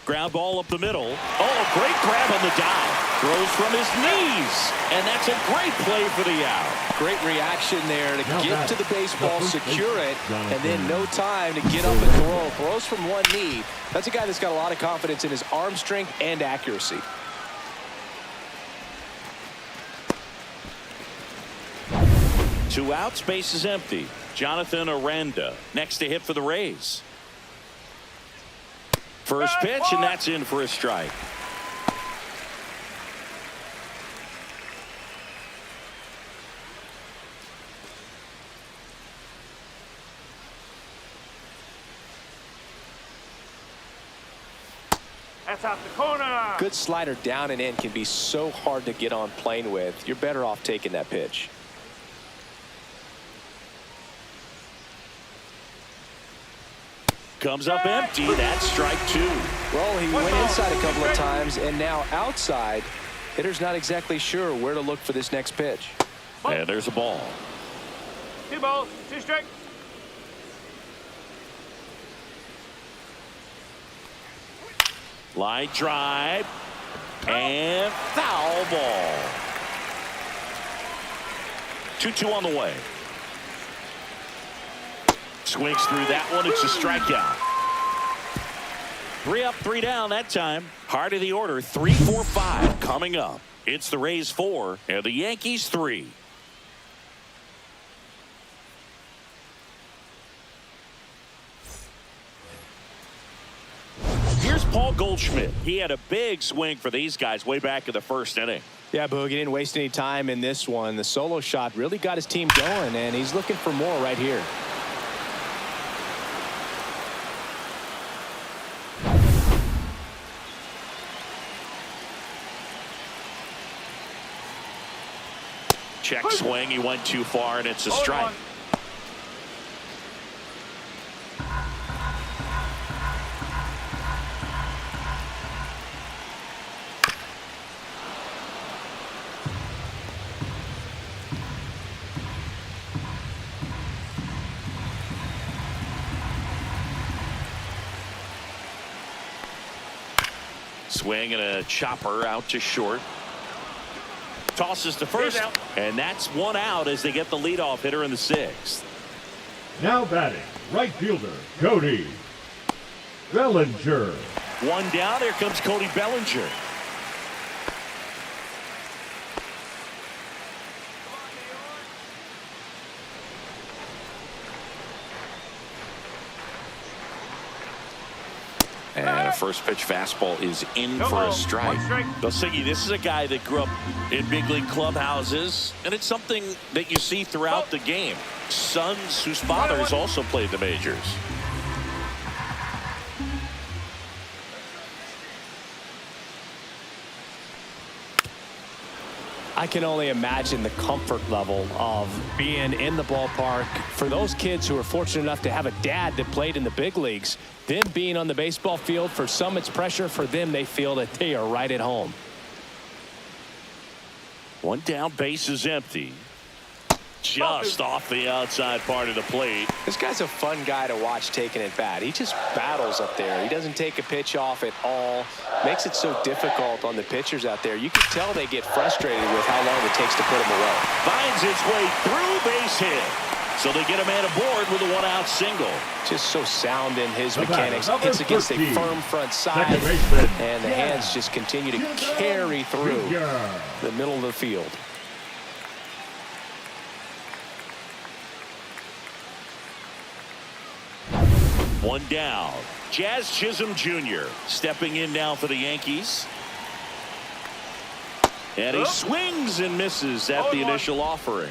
Ground ball up the middle. Oh, a great grab on the dive. Throws from his knees. And that's a great play for the out. Great reaction there to get to the baseball, secure it, and then no time to get up and throw. Throws from one knee. That's a guy that's got a lot of confidence in his arm strength and accuracy. Two outs, base is empty. Jonathan Aranda next to hit for the Rays. First pitch, and that's in for a strike. That's out the corner. Good slider down and in can be so hard to get on plane with. You're better off taking that pitch. Comes up empty. That's strike 2. Well, he went inside a couple of times, and now outside. Hitter's not exactly sure where to look for this next pitch. And there's a ball. 2 balls, 2 strikes. Line drive. And foul ball. 2-2 on the way. Swings through that one. It's a strikeout. 3 up, 3 down that time. Heart of the order, 3, 4, 5 coming up. It's the Rays 4 and the Yankees 3. Here's Paul Goldschmidt. He had a big swing for these guys way back in the first inning. Yeah, Boog, he didn't waste any time in this one. The solo shot really got his team going, and he's looking for more right here. Check swing. He went too far, and it's a strike. Swing and a chopper out to short. Tosses to first, and that's 1 out as they get the leadoff hitter in the 6th. Now batting, right fielder, Cody Bellinger. 1 down, here comes Cody Bellinger. And a first pitch fastball is in for a strike. Dosigi, this is a guy that grew up in big league clubhouses, and it's something that you see throughout the game. Sons whose fathers also played the majors. I can only imagine the comfort level of being in the ballpark for those kids who are fortunate enough to have a dad that played in the big leagues. Them being on the baseball field, for some it's pressure. For them, they feel that they are right at home. 1 down, base is empty. Just off the outside part of the plate. This guy's a fun guy to watch taking at bat. He just battles up there. He doesn't take a pitch off at all. Makes it so difficult on the pitchers out there. You can tell they get frustrated with how long it takes to put him away. Finds its way through, base hit. So they get a man aboard with a 1-out single. Just so sound in his mechanics. Hits against a firm front side, and the hands just continue to carry through the middle of the field. One down. Jazz Chisholm Jr. stepping in now for the Yankees. And he swings and misses at the initial offering.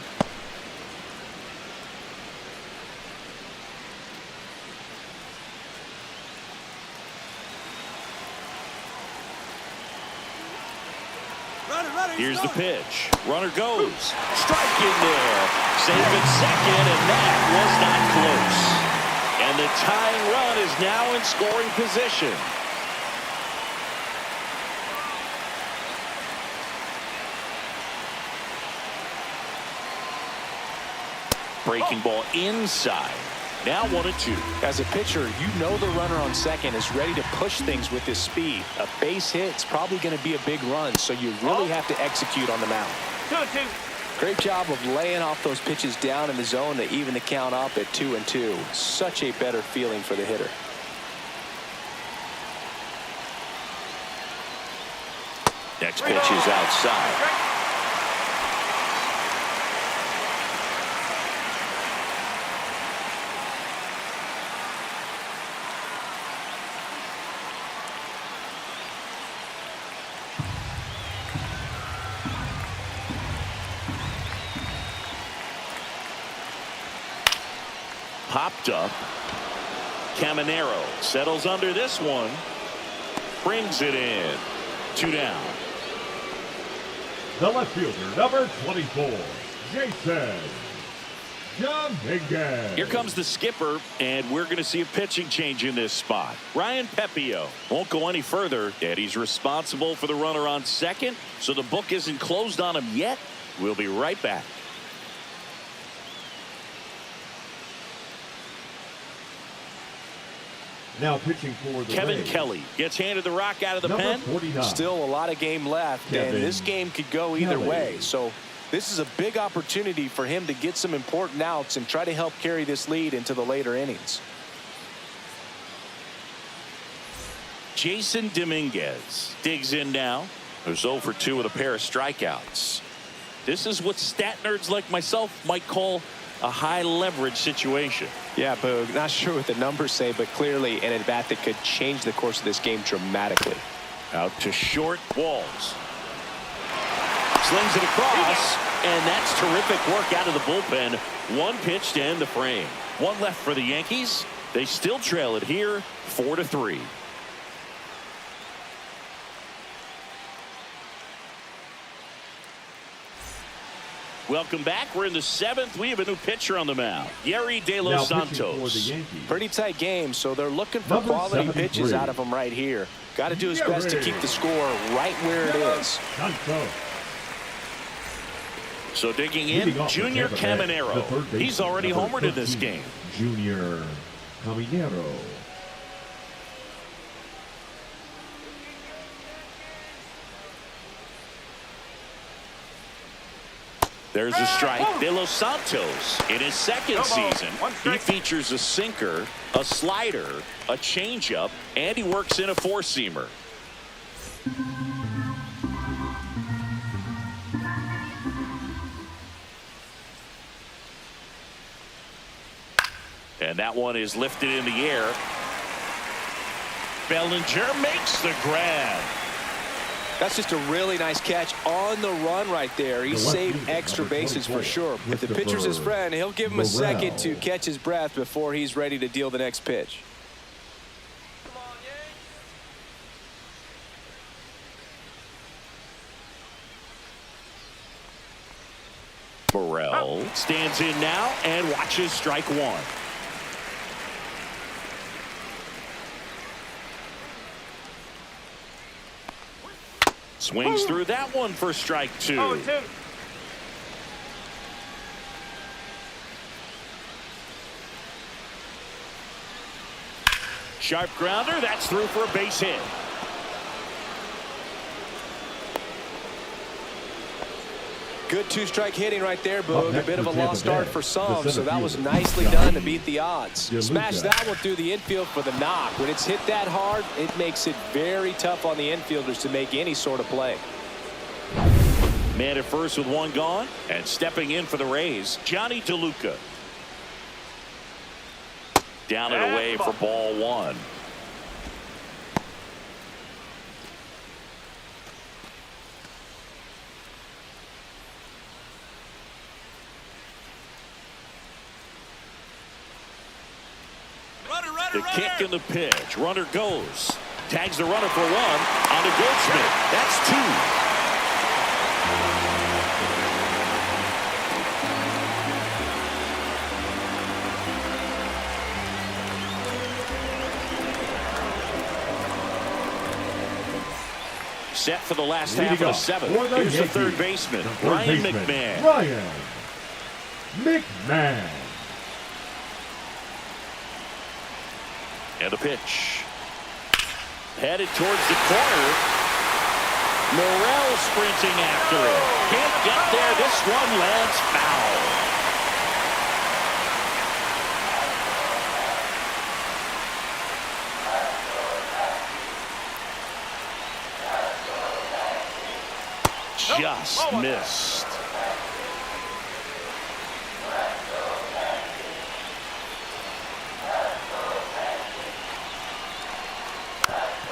Here's the pitch. Runner goes. Strike in there. Save at second, and that was not close. And the tying run is now in scoring position. Breaking ball inside. Now 1-2. As a pitcher, you know the runner on second is ready to push things with his speed. A base hit's probably going to be a big run, so you really have to execute on the mound. 2-2. Great job of laying off those pitches down in the zone to even the count up at 2-2. Such a better feeling for the hitter. Next pitch is outside. Popped up. Caballero settles under this one. Brings it in. 2 down. The left fielder, number 24, Jason Dominguez. Here comes the skipper, and we're going to see a pitching change in this spot. Ryan Pepio won't go any further, and he's responsible for the runner on second, so the book isn't closed on him yet. We'll be right back. Now pitching for the Kevin Rays. Kelly gets handed the rock out of the Number pen. 49. Still a lot of game left, and this game could go either way. So this is a big opportunity for him to get some important outs and try to help carry this lead into the later innings. Jason Dominguez digs in now. There's 0 for 2 with a pair of strikeouts. This is what stat nerds like myself might call a high leverage situation. Yeah, Boog, not sure what the numbers say, but clearly an at-bat that could change the course of this game dramatically. Out to short. Walls. Slings it across, and that's terrific work out of the bullpen. One pitch to end the frame. One left for the Yankees. They still trail it here, 4-3. Welcome back. We're in the 7th. We have a new pitcher on the mound, Yerry De Los Santos. Pretty tight game, so they're looking for quality pitches out of him right here. Got to do his best to keep the score right where it is. So digging in, Junior Caballero. He's already homered in this game. Junior Caballero. There's a strike. De Los Santos in his second season. He features a sinker, a slider, a changeup, and he works in a four-seamer. And that one is lifted in the air. Bellinger makes the grab. That's just a really nice catch on the run right there. He saved extra bases for sure. If the pitcher's his friend, he'll give him a second to catch his breath before he's ready to deal the next pitch. Morel stands in now and watches strike one. Swings through that one for strike two. 0-2. Sharp grounder. That's through for a base hit. Good two-strike hitting right there, Boog. A bit of a lost start for some, so that was nicely done to beat the odds. Smash that one through the infield for the knock. When it's hit that hard, it makes it very tough on the infielders to make any sort of play. Man at first with one gone, and stepping in for the Rays, Johnny DeLuca. Down and away for ball one. The kick and the pitch. Runner goes. Tags the runner for one. On to Goldschmidt. That's two. set for the last half of the seventh. Here's the third baseman, Ryan McMahon. Ryan McMahon. And a pitch. Headed towards the corner. Morel sprinting after it. Can't get there. This one lands foul. Just missed.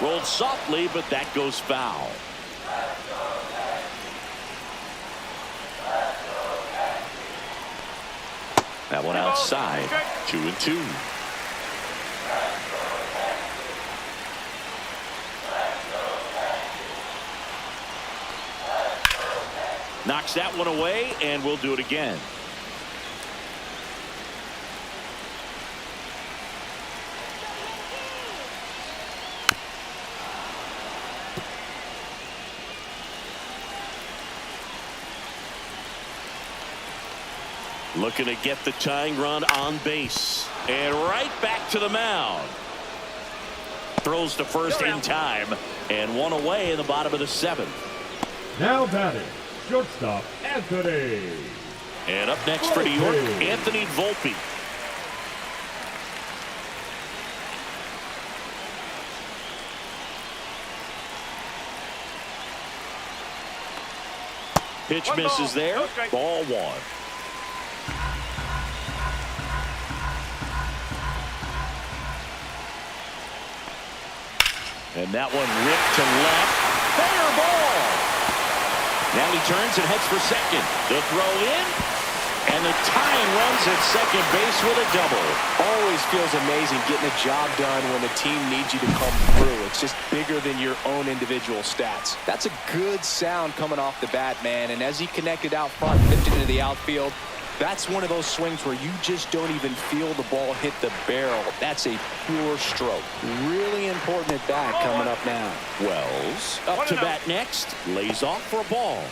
Rolled softly, but that goes foul. That one outside. 2-2. Knocks that one away, and we'll do it again. Looking to get the tying run on base. And right back to the mound. Throws to first in time. And one away in the bottom of the seventh. Now batting, shortstop, Anthony. And up next for New York, Anthony Volpe. Pitch misses there. Ball one. And that one ripped to left. Fair ball. Now he turns and heads for second. The throw in. And the tying runs at second base with a double. Always feels amazing getting a job done when the team needs you to come through. It's just bigger than your own individual stats. That's a good sound coming off the bat, man. And as he connected out front, lifted into the outfield, that's one of those swings where you just don't even feel the ball hit the barrel. That's a pure stroke. Really important at bat coming up now. Wells up to bat next. Lays off for a ball.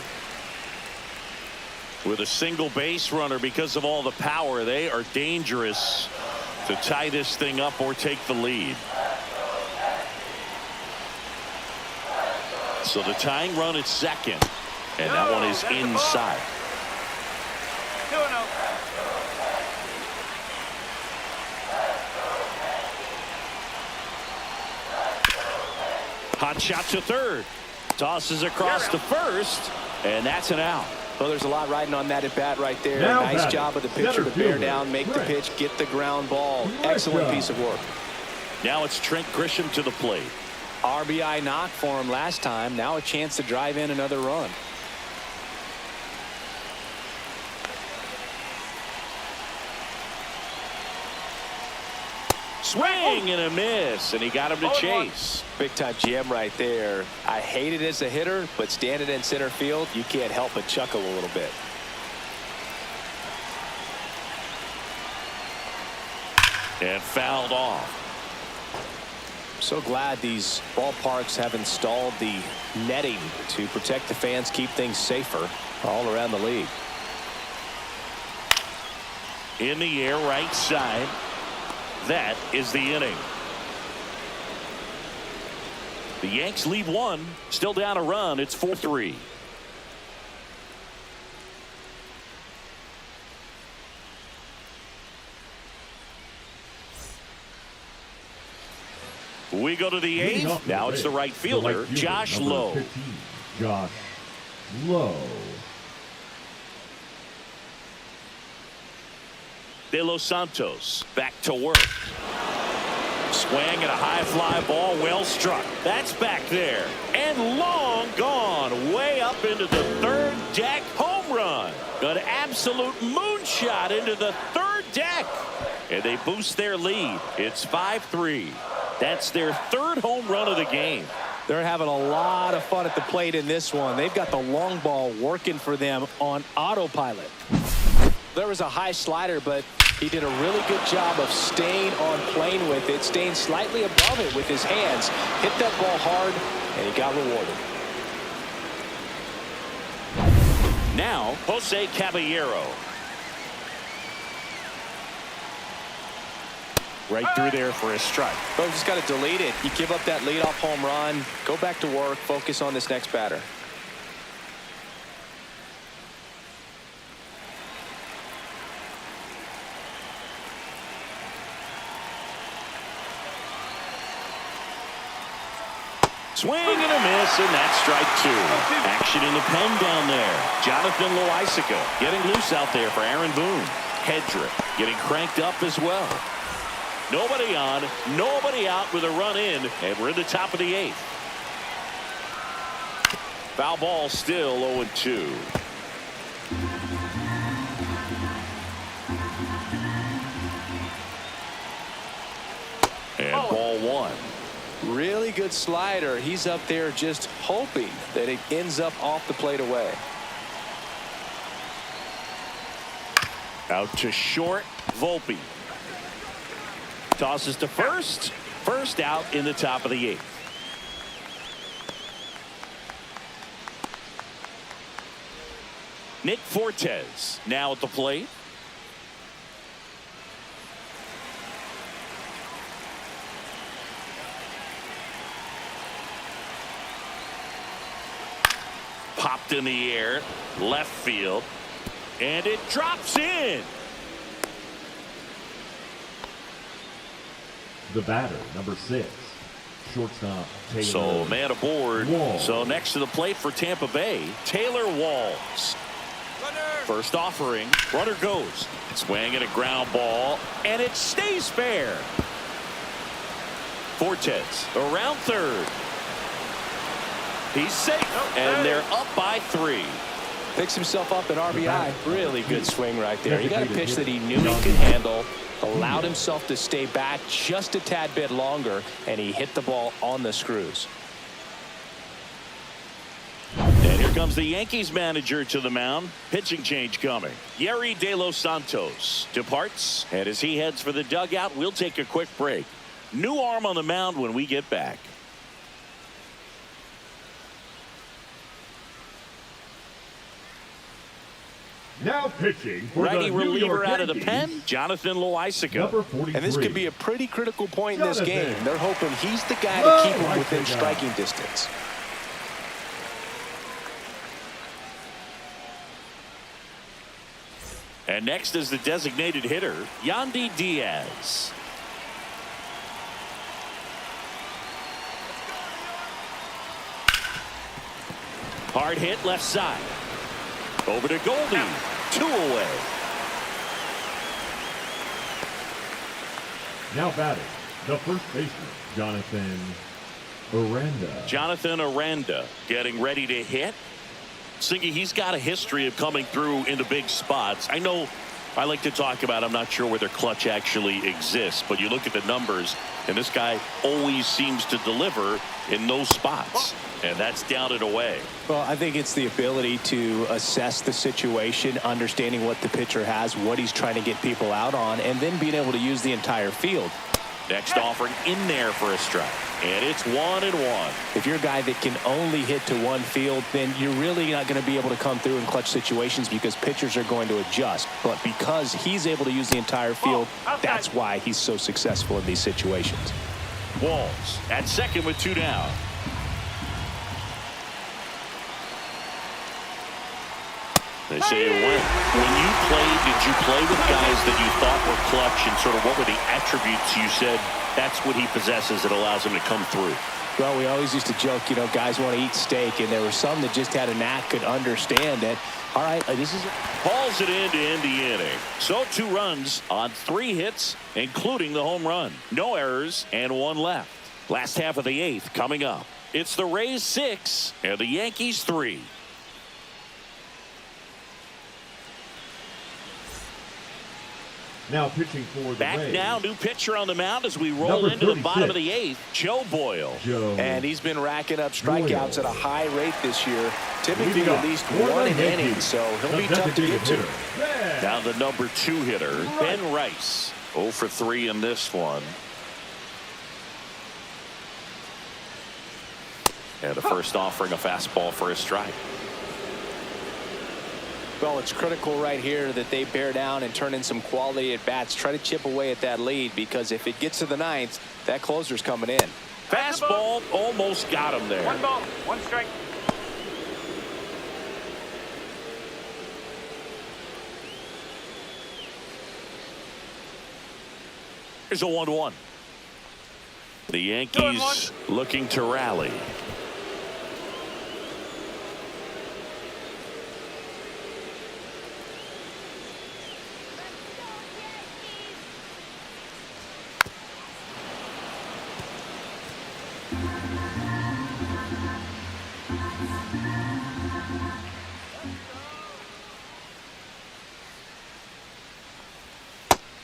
With a single base runner, because of all the power, they are dangerous to tie this thing up or take the lead. So the tying run at second. And that one is inside. 2-0. Hot shot to third. Tosses across to first. And that's an out. Well, there's a lot riding on that at bat right there. Now nice batting, job of the pitcher to bear down, make the pitch, get the ground ball. Excellent piece of work. Now it's Trent Grisham to the plate. RBI knock for him last time. Now a chance to drive in another run. Swing and a miss, and he got him to chase. Big time GM right there. I hate it as a hitter, but standing in center field, you can't help but chuckle a little bit. And fouled off. So glad these ballparks have installed the netting to protect the fans, keep things safer all around the league. In the air, right side. That is the inning. The Yanks lead one. Still down a run. It's 4-3. We go to the eighth. Now it's the right fielder, Josh Lowe. 15, Josh Lowe. De Los Santos back to work. Swing and a high fly ball, well struck. That's back there. And long gone. Way up into the third deck. Home run. An absolute moonshot into the third deck. And they boost their lead. It's 5-3. That's their third home run of the game. They're having a lot of fun at the plate in this one. They've got the long ball working for them on autopilot. There was a high slider, but he did a really good job of staying on plane with it, staying slightly above it with his hands. Hit that ball hard, and he got rewarded. Now, Jose Caballero. Right through there for a strike. Well, just got to delete it. You give up that leadoff home run. Go back to work. Focus on this next batter. Swing and a miss, and that's strike two. Action in the pen down there. Jonathan Loaisiga getting loose out there for Aaron Boone. Hedrick getting cranked up as well. Nobody on, nobody out with a run in, and we're in the top of the 8th. Foul ball still 0-2. And ball 1. Really good slider. He's up there just hoping that it ends up off the plate away. Out to short, Volpe. Tosses to first. First out in the top of the 8th. Nick Fortes now at the plate. Popped in the air, left field, and it drops in. The batter, number 6, shortstop Taylor. So man aboard. Walls. So next to the plate for Tampa Bay, Taylor Walls. First offering, runner goes. Swing and a ground ball, and it stays fair. Fortes around third. He's safe, and they're up by 3. Picks himself up an RBI. Really good swing right there. He got a pitch that he knew he could handle, allowed himself to stay back just a tad bit longer, and he hit the ball on the screws. And here comes the Yankees manager to the mound. Pitching change coming. Yerry De Los Santos departs, and as he heads for the dugout, we'll take a quick break. New arm on the mound when we get back. Now pitching for Righty the New reliever York out of the Yankees, pen, Jonathan Loaisiga. number 43. And this could be a pretty critical point in this Jonathan. game. They're hoping he's the guy to keep him within striking distance. And next is the designated hitter, Yandy Diaz. Hard hit left side. Over to Goldie. 2 away. Now batting, the first baseman, Jonathan Aranda. Jonathan Aranda getting ready to hit. Singy, he's got a history of coming through into big spots. I know I like to talk about, I'm not sure whether clutch actually exists, but you look at the numbers, and this guy always seems to deliver in those spots. And that's down and away. Well, I think it's the ability to assess the situation, understanding what the pitcher has, what he's trying to get people out on, and then being able to use the entire field. Next offering in there for a strike. And it's 1-1. If you're a guy that can only hit to one field, then you're really not going to be able to come through in clutch situations because pitchers are going to adjust. But because he's able to use the entire field, that's why he's so successful in these situations. Walls at second with 2 down. They say when you played, did you play with guys that you thought were clutch, and sort of what were the attributes you said that's what he possesses that allows him to come through? Well, we always used to joke, you know, guys want to eat steak, and there were some that just had a knack, could understand it. All right, this is it. Hauls it in to end the inning. So 2 runs on 3 hits, including the home run. No errors and 1 left. Last half of the 8th coming up. It's the Rays 6 and the Yankees 3. Now pitching for the Back Rays. now, new pitcher on the mound as we roll Number into the bottom of 36. the 8th, Joe Boyle. And he's been racking up strikeouts at a high rate this year, typically Leading at up least for 1 the an inning, Yankees, so he'll the be tough to get to. hitter, Red. Now the number 2 hitter, Ben Rice. 0 for 3 in this one. And the first offering a fastball for a strike. Well, it's critical right here that they bear down and turn in some quality at bats. Try to chip away at that lead, because if it gets to the ninth, that closer's coming in. Fastball almost got him there. 1 ball, 1 strike. Here's a 1-1. The Yankees looking to rally.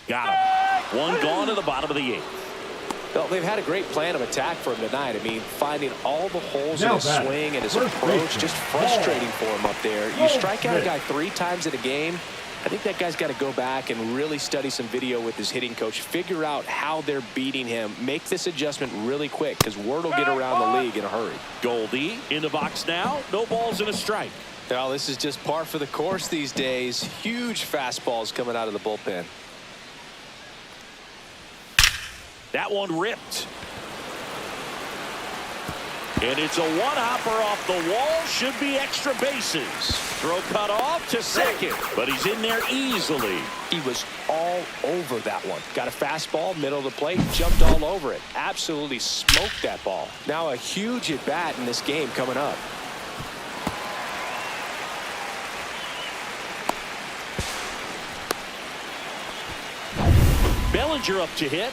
Got him. One gone to the bottom of the 8th. Well, they've had a great plan of attack for him tonight. I mean, finding all the holes in his swing and his approach, just frustrating for him up there. You strike out a guy 3 times in a game, I think that guy's got to go back and really study some video with his hitting coach, figure out how they're beating him, make this adjustment really quick, because word will get around the league in a hurry. Goldie in the box now. No balls and a strike. Now, this is just par for the course these days. Huge fastballs coming out of the bullpen. That one ripped. And it's a one-hopper off the wall. Should be extra bases. Throw cut off to second, but he's in there easily. He was all over that one. Got a fastball, middle of the plate, jumped all over it. Absolutely smoked that ball. Now a huge at-bat in this game coming up. Bellinger up to hit.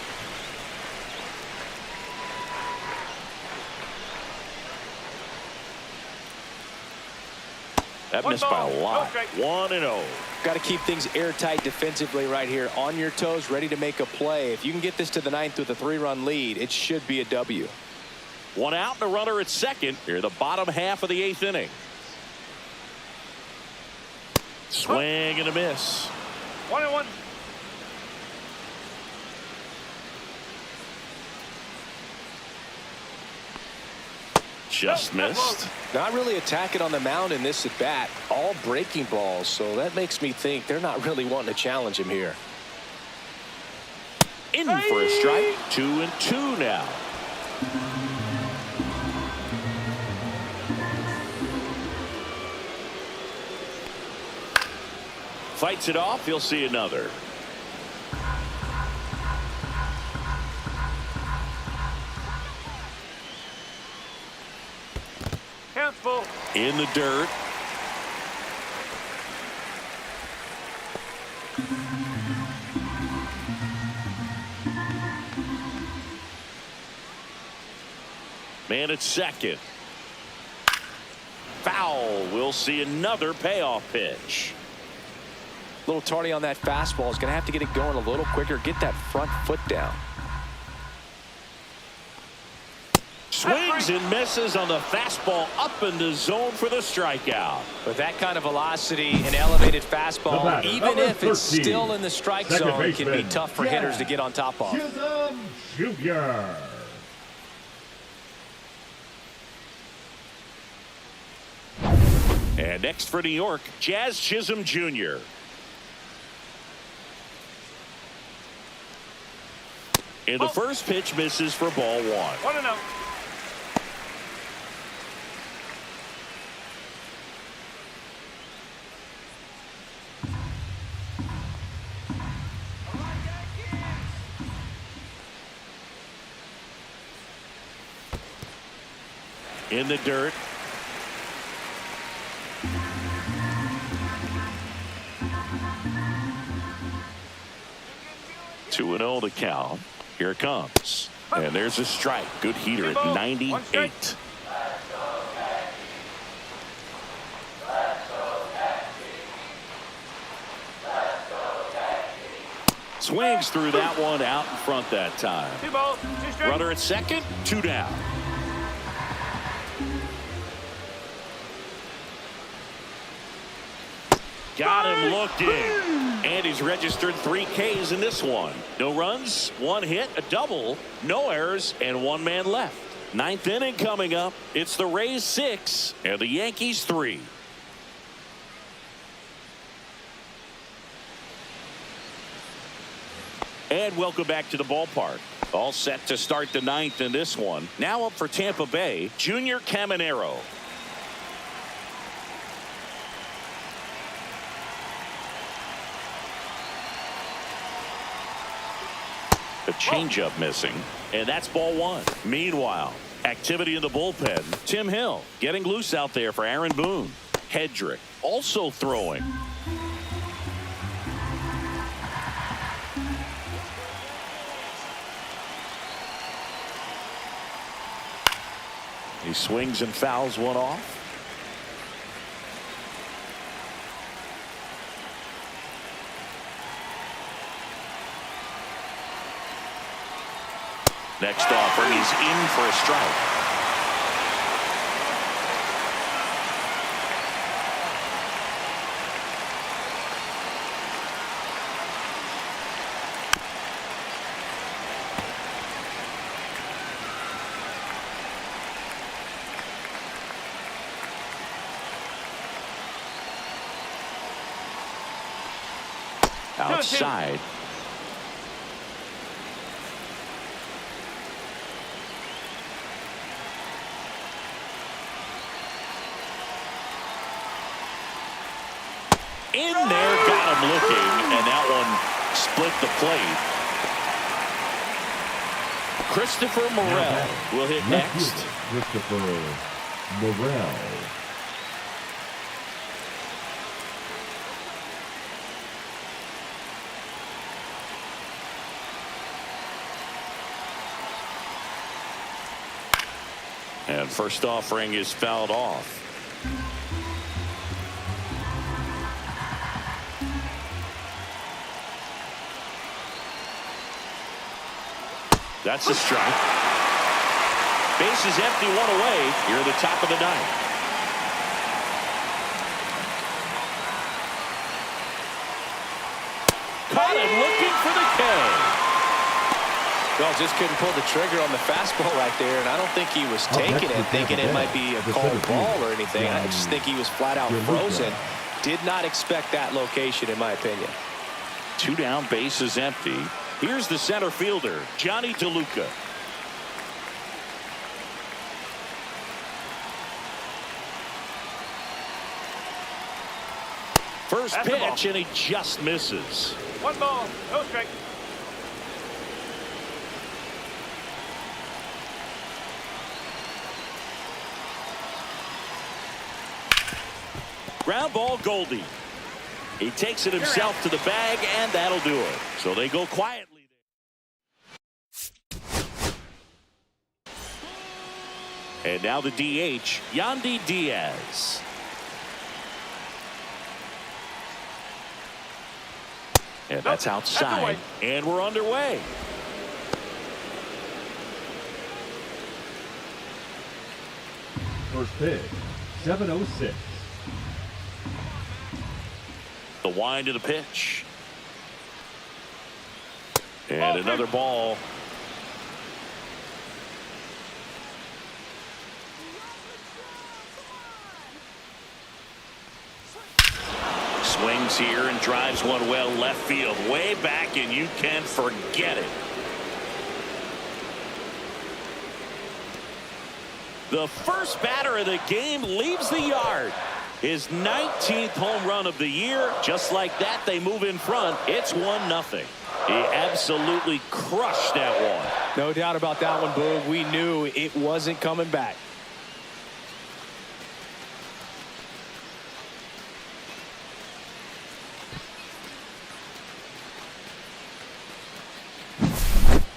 That missed by a lot. 1-0. Got to keep things airtight defensively right here. On your toes, ready to make a play. If you can get this to the ninth with a 3-run lead, it should be a W. One out and a runner at second. Here, the bottom half of the 8th inning. Swing and a miss. 1-1. Just missed. Not really attacking on the mound in this at bat. All breaking balls, so that makes me think they're not really wanting to challenge him here. In for a strike. 2-2 now. Fights it off. He'll see another. In the dirt. Man at second. Foul. We'll see another payoff pitch. A little tardy on that fastball. Is going to have to get it going a little quicker. Get that front foot down. Swings and misses on the fastball up in the zone for the strikeout. With that kind of velocity, an elevated fastball, even if it's still in the strike zone, can be tough for hitters to get on top of. Jr. And next for New York, Jazz Chisholm Jr. And the first pitch misses for ball 1. 1-0. In the dirt. Two and 0 to count. Here it comes. And there's a strike. Good heater at 98. Swings through that one out in front that time. 2 balls, 2 strikes. Runner at second, 2 down. Got him looking. And he's registered 3 Ks in this one. No runs, 1 hit, a double, no errors, and 1 man left. 9th inning coming up. It's the Rays 6 and the Yankees 3. And welcome back to the ballpark. All set to start the ninth in this one. Now up for Tampa Bay, Junior Caminero. A changeup missing, and that's ball one. Meanwhile, activity in the bullpen. Tim Hill getting loose out there for Aaron Boone. Hedrick also throwing. He swings and fouls one off. Next offering, he's in for a strike. Outside. In there, got him looking, and that one split the plate. Christopher Morel will hit next. Christopher Morel. And first offering is fouled off. That's a strike. Bases empty, one away. Here at the top of the ninth. Caught him looking for the K. Well, just couldn't pull the trigger on the fastball right there, and I don't think he was taking it, thinking it might be a called ball or anything. I just think he was flat out frozen. Did not expect that location, in my opinion. Two down, bases empty. Here's the center fielder, Johnny DeLuca. First pitch, and he just misses. 1 ball, no strike. Ground ball, Goldie. He takes it himself to the bag, and that'll do it. So they go quietly there. And now the DH, Yandy Diaz. And that's outside. And we're underway. First pitch, 7:06. The wind of the pitch. And another ball. Swings here and drives one well left field. Way back, and you can forget it. The first batter of the game leaves the yard. His 19th home run of the year. Just like that, they move in front. It's 1-0. He absolutely crushed that one. No doubt about that one, Boog. We knew it wasn't coming back.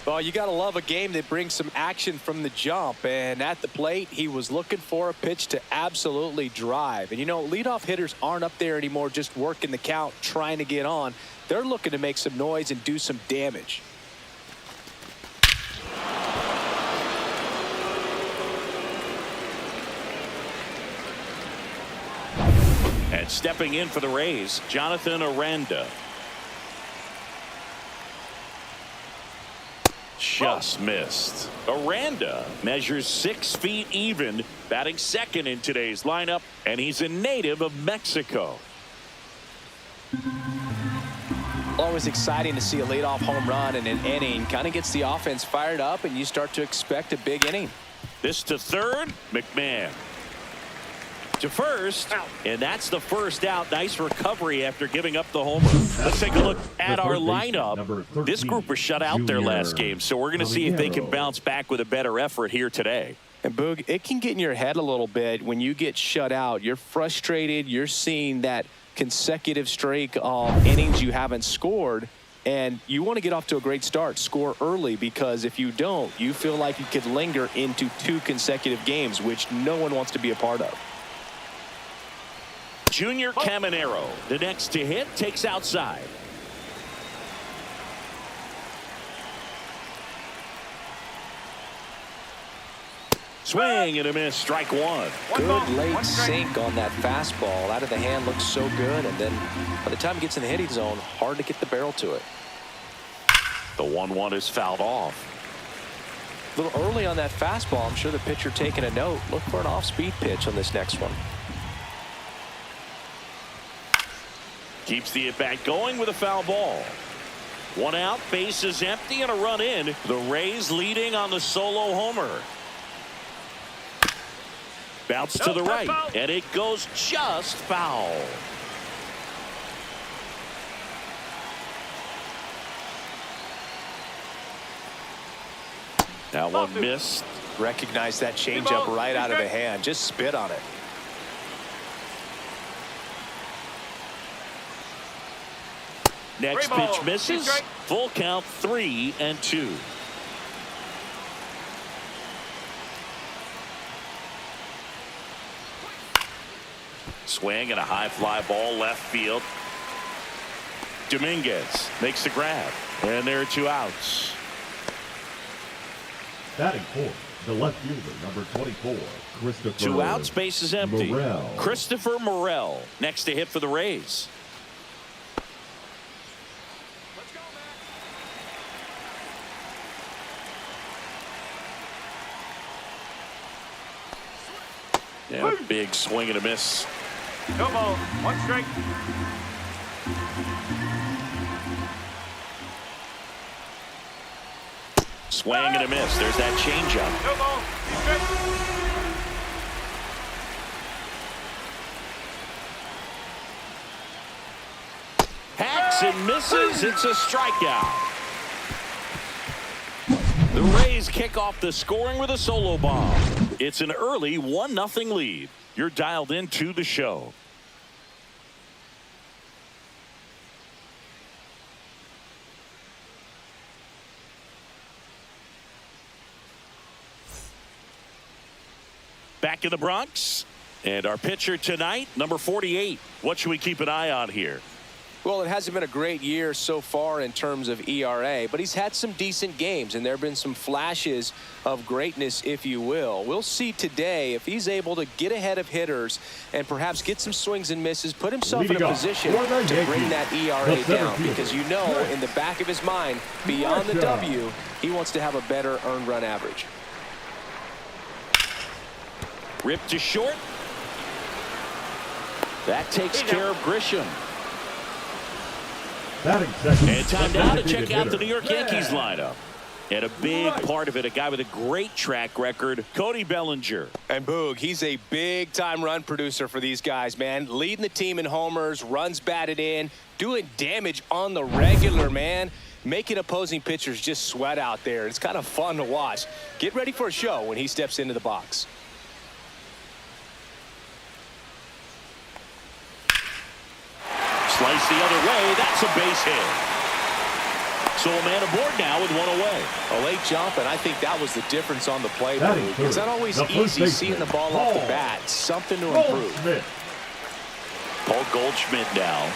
Well, you got to love a game that brings some action from the jump. And at the plate, he was looking for a pitch to absolutely drive. And, you know, leadoff hitters aren't up there anymore just working the count, trying to get on. They're looking to make some noise and do some damage. And stepping in for the Rays, Jonathan Aranda. Just missed. Aranda measures 6 feet even, batting second in today's lineup, and he's a native of Mexico. Always exciting to see a leadoff home run in an inning. Kind of gets the offense fired up, and you start to expect a big inning. This to third, McMahon. To first, and that's the first out. Nice recovery after giving up the homer. Let's take a look at our lineup. This group was shut out their last game, so we're going to see if they can bounce back with a better effort here today. And Boog, it can get in your head a little bit when you get shut out. You're frustrated. You're seeing that consecutive streak of innings you haven't scored, and you want to get off to a great start, score early, because if you don't, you feel like you could linger into 2 consecutive games, which no one wants to be a part of. Junior Caminero, the next to hit, takes outside. Swing and a miss, strike one. Good late sink on that fastball. Out of the hand, looks so good, and then by the time it gets in the hitting zone, hard to get the barrel to it. The 1-1 is fouled off. A little early on that fastball. I'm sure the pitcher taking a note. Look for an off-speed pitch on this next one. Keeps the at-bat going with a foul ball. 1 out, base is empty, and a run in. The Rays leading on the solo homer. Bounce to the right, and it goes just foul. That one missed. Recognize that changeup right out of the hand. Just spit on it. Next pitch misses. Full count, 3-2. Swing and a high fly ball left field. Dominguez makes the grab, and there are 2 outs. Batting fourth, the left fielder, number 24, Christopher. 2 outs, base is empty. Morel. Christopher Morel next to hit for the Rays. Yeah, big swing and a miss. No ball, 1 strike. Swing and a miss. There's that changeup. No ball, 2 strikes. Hacks and misses. It's a strikeout. The Rays kick off the scoring with a solo bomb. It's an early 1-0 lead. You're dialed into the show. Back in the Bronx, and our pitcher tonight, number 48. What should we keep an eye on here? Well, it hasn't been a great year so far in terms of ERA, but he's had some decent games, and there have been some flashes of greatness, if you will. We'll see today if he's able to get ahead of hitters and perhaps get some swings and misses, put himself in a position to bring that ERA down, because you know in the back of his mind, beyond the W, he wants to have a better earned run average. Ripped to short. That takes care of Grisham. And time now to check out the New York Yankees lineup. And a big part of it, a guy with a great track record, Cody Bellinger. And Boog, he's a big-time run producer for these guys, man. Leading the team in homers, runs batted in, doing damage on the regular, man. Making opposing pitchers just sweat out there. It's kind of fun to watch. Get ready for a show when he steps into the box. Slice the other way. That's a base hit. So a man aboard now with 1 away. A late jump, and I think that was the difference on the play. It's not always easy seeing the ball off the bat. Something to improve. Paul Goldschmidt now.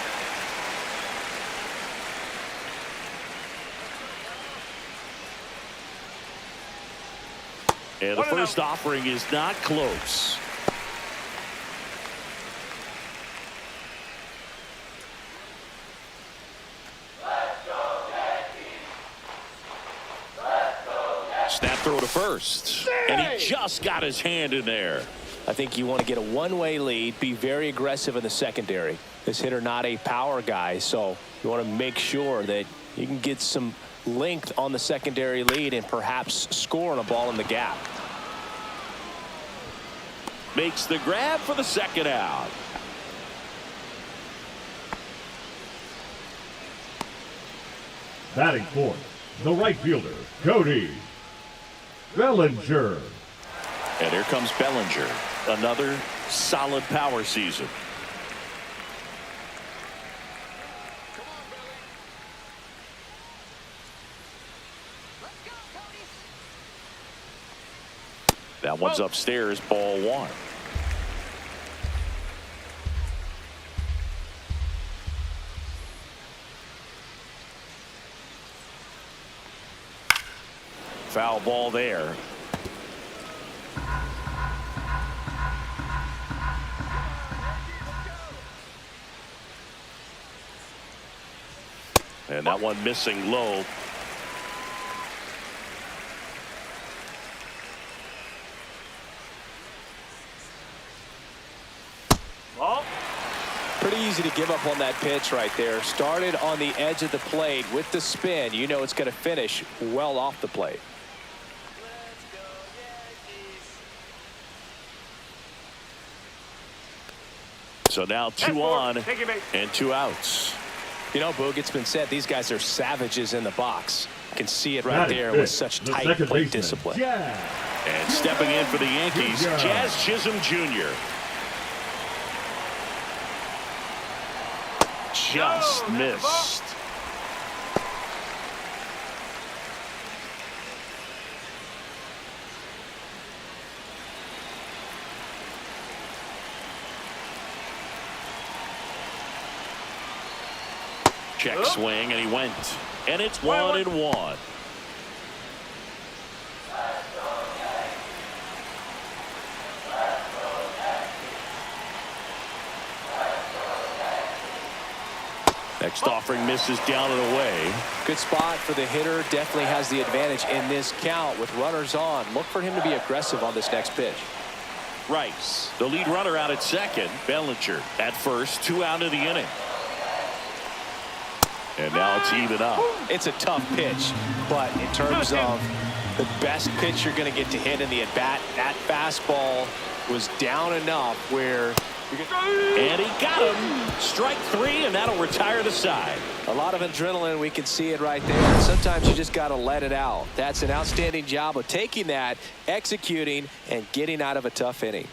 And the first offering is not close. Snap throw to first. And he just got his hand in there. I think you want to get a one-way lead, be very aggressive in the secondary. This hitter not a power guy, so You want to make sure that you can get some length on the secondary lead and perhaps score on a ball in the gap. Makes the grab for the second out. Batting fourth, the right fielder, Cody Bellinger. And here comes Bellinger. Another solid power season. That one's upstairs, ball one. Foul ball there. And that one missing low. Pretty easy to give up on that pitch right there. Started on the edge of the plate with the spin. You know it's going to finish well off the plate. So now 2 on and 2 outs. You know, Boog, it's been said these guys are savages in the box. You can see it right there with such tight plate discipline. And stepping in for the Yankees, Jazz Chisholm Jr. Just missed. Check swing, and he went. And it's 1-1. Next offering misses down and away. Good spot for the hitter. Definitely has the advantage in this count with runners on. Look for him to be aggressive on this next pitch. Rice, the lead runner out at second. Bellinger at first, 2 out of the inning. And now it's even up. It's a tough pitch, but in terms of the best pitch you're going to get to hit in the at-bat, that fastball was down enough where and he got him. Strike 3, and that'll retire the side. A lot of adrenaline. We can see it right there. Sometimes you just got to let it out. That's an outstanding job of taking that, executing, and getting out of a tough inning.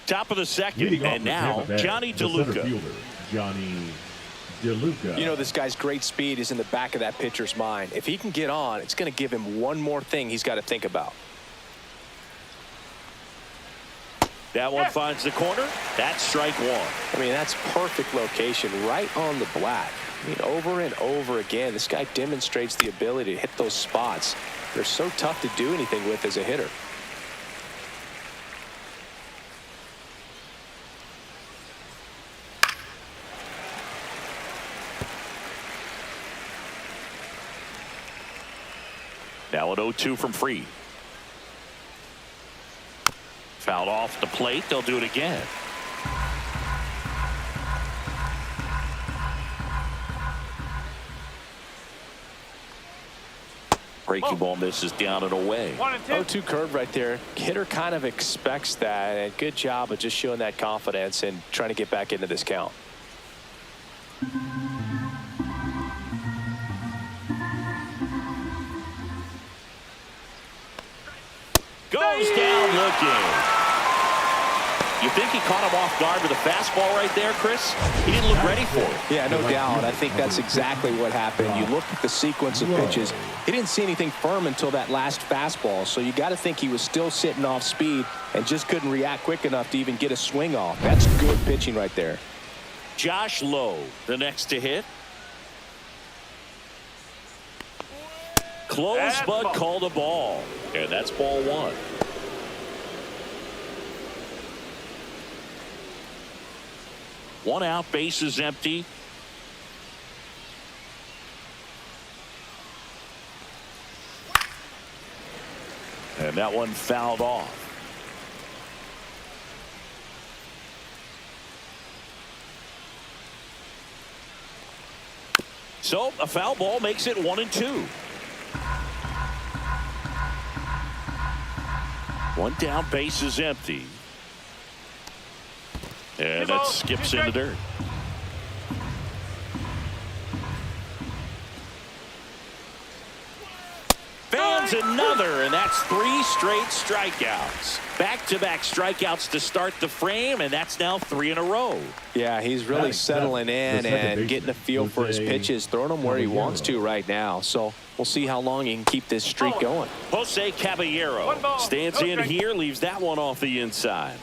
Top of the second, and now Johnny DeLuca. You know, this guy's great speed is in the back of that pitcher's mind. If he can get on, it's going to give him one more thing he's got to think about. That one finds the corner. That's strike 1. I mean, that's perfect location right on the black. I mean, over and over again, this guy demonstrates the ability to hit those spots. They're so tough to do anything with as a hitter. Now an 0-2 from Free. Fouled off the plate. They'll do it again. Breaking ball misses down and away. 0-2 curve right there. Hitter kind of expects that. And good job of just showing that confidence and trying to get back into this count. Goes down looking. You think he caught him off guard with a fastball right there, Chris? He didn't look ready for it. Yeah, no doubt. I think that's exactly what happened. You look at the sequence of pitches. He didn't see anything firm until that last fastball. So you got to think he was still sitting off speed and just couldn't react quick enough to even get a swing off. That's good pitching right there. Josh Lowe, the next to hit. Close, but called a ball. And that's ball 1. One out, base is empty. And that one fouled off. So a foul ball makes it 1-2. One down, base is empty. And that skips in the dirt. Fans another, and that's 3 straight strikeouts. Back-to-back strikeouts to start the frame, and that's now 3 in a row. Yeah, he's really settling in and getting a feel for his pitches, throwing them where he wants to right now. So we'll see how long he can keep this streak going. Jose Caballero stands in here, leaves that one off the inside.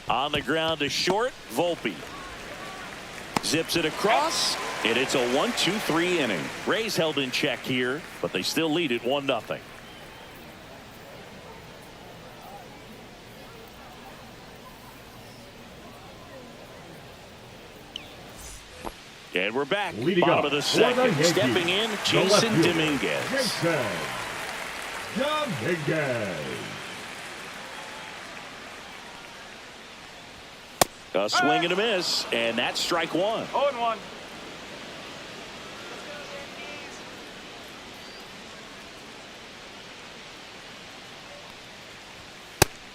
On the ground to short, Volpe. Zips it across, and it's a 1-2-3 inning. Rays held in check here, but they still lead it 1-0. And we're back. Bottom of the second. Stepping in, Jason Dominguez. A swing and a miss, and that's strike 1. 0-1.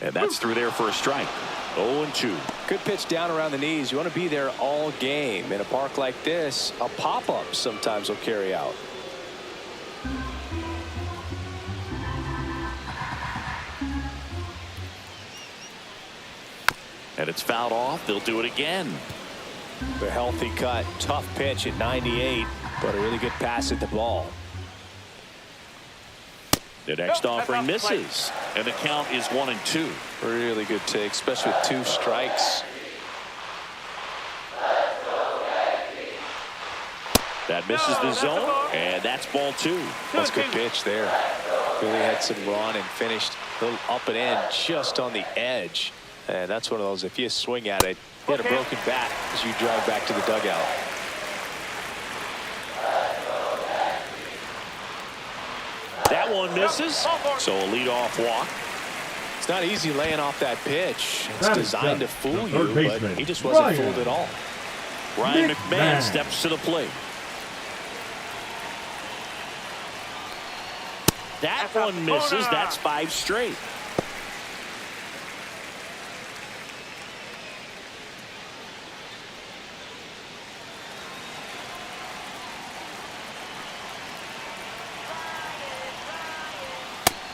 And that's through there for a strike. 0-2. Good pitch down around the knees. You want to be there all game. In a park like this, a pop-up sometimes will carry out. And it's fouled off. They'll do it again. The healthy cut. Tough pitch at 98, but a really good pass at the ball. The next offering misses, and the count is 1-2. Really good take, especially with 2 strikes. That misses the zone, and that's ball 2. That's a good pitch there. Really had some run and finished a little up and in just on the edge. And that's one of those, if you swing at it, hit a broken bat as you drive back to the dugout. That one misses, so a leadoff walk. It's not easy laying off that pitch. It's designed to fool you, but he just wasn't fooled at all. Ryan McMahon steps to the plate. That one misses. That's 5 straight.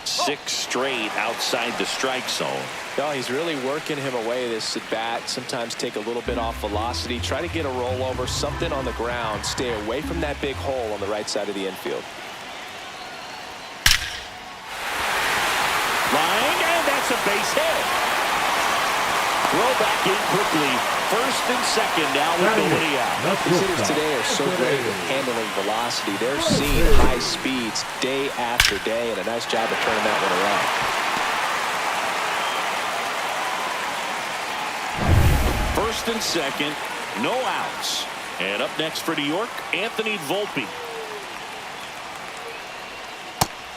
Six straight outside the strike zone. No, he's really working him away this at bat. Sometimes take a little bit off velocity. Try to get a rollover, something on the ground. Stay away from that big hole on the right side of the infield. Line, and that's a base hit. Throw back in quickly. First and second now with nobody out. These hitters today are so great at handling velocity. They're seeing high speeds day after day, and a nice job of turning that one around. First and second, no outs. And up next for New York, Anthony Volpe.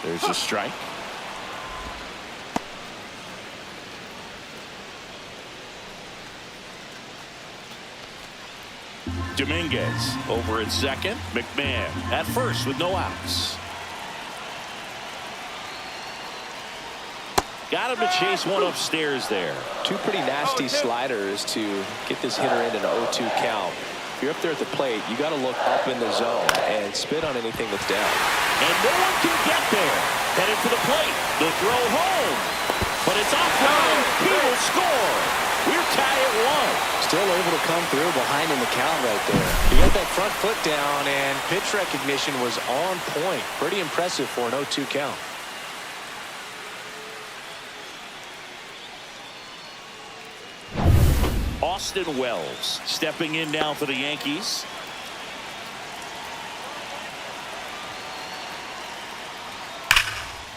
There's a strike. Dominguez over at second. McMahon at first with no outs. Got him to chase one upstairs there. 2 pretty nasty sliders to get this hitter in an 0-2 count. If you're up there at the plate, you got to look up in the zone and spit on anything that's down. And no one can get there. Headed to the plate. The throw home. But it's offline. He will score. We're tied at 1. Still able to come through behind in the count right there. He got that front foot down, and pitch recognition was on point. Pretty impressive for an 0-2 count. Austin Wells stepping in now for the Yankees.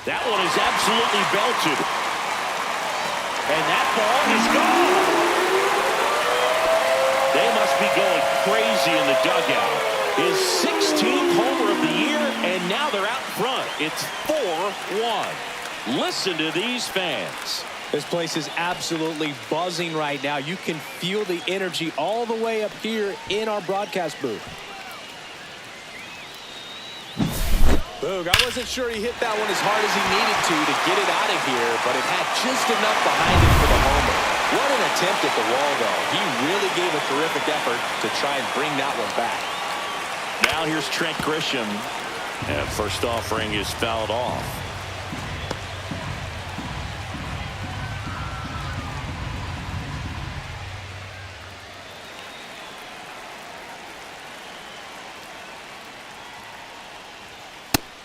That one is absolutely belted. And that ball is gone. They must be going crazy in the dugout. His 16th homer of the year, and now they're out front. It's 4-1. Listen to these fans. This place is absolutely buzzing right now. You can feel the energy all the way up here in our broadcast booth. Boog, I wasn't sure he hit that one as hard as he needed to get it out of here, but it had just enough behind it for the homer. What an attempt at the wall, though. He really gave a terrific effort to try and bring that one back. Now here's Trent Grisham, and first offering is fouled off.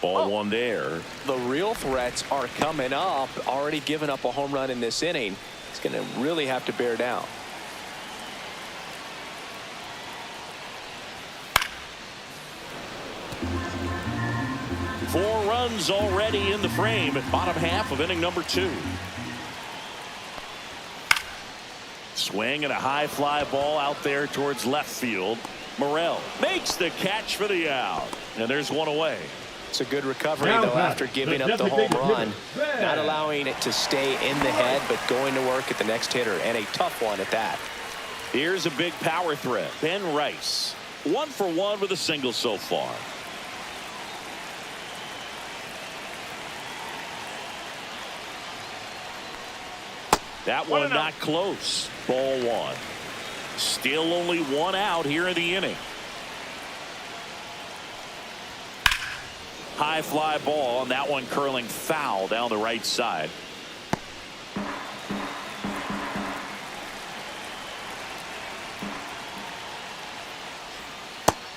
Ball one there. The real threats are coming up. Already given up a home run in this inning. He's going to really have to bear down. Four runs already in the frame at bottom half of inning number 2. Swing and a high fly ball out there towards left field. Morel makes the catch for the out. And there's one away. It's a good recovery, though, after giving up the home run. Not allowing it to stay in the head, but going to work at the next hitter, and a tough one at that. Here's a big power threat. Ben Rice, 1 for 1 with a single so far. That one not close. Ball 1. Still only 1 out here in the inning. High fly ball, and that one curling foul down the right side.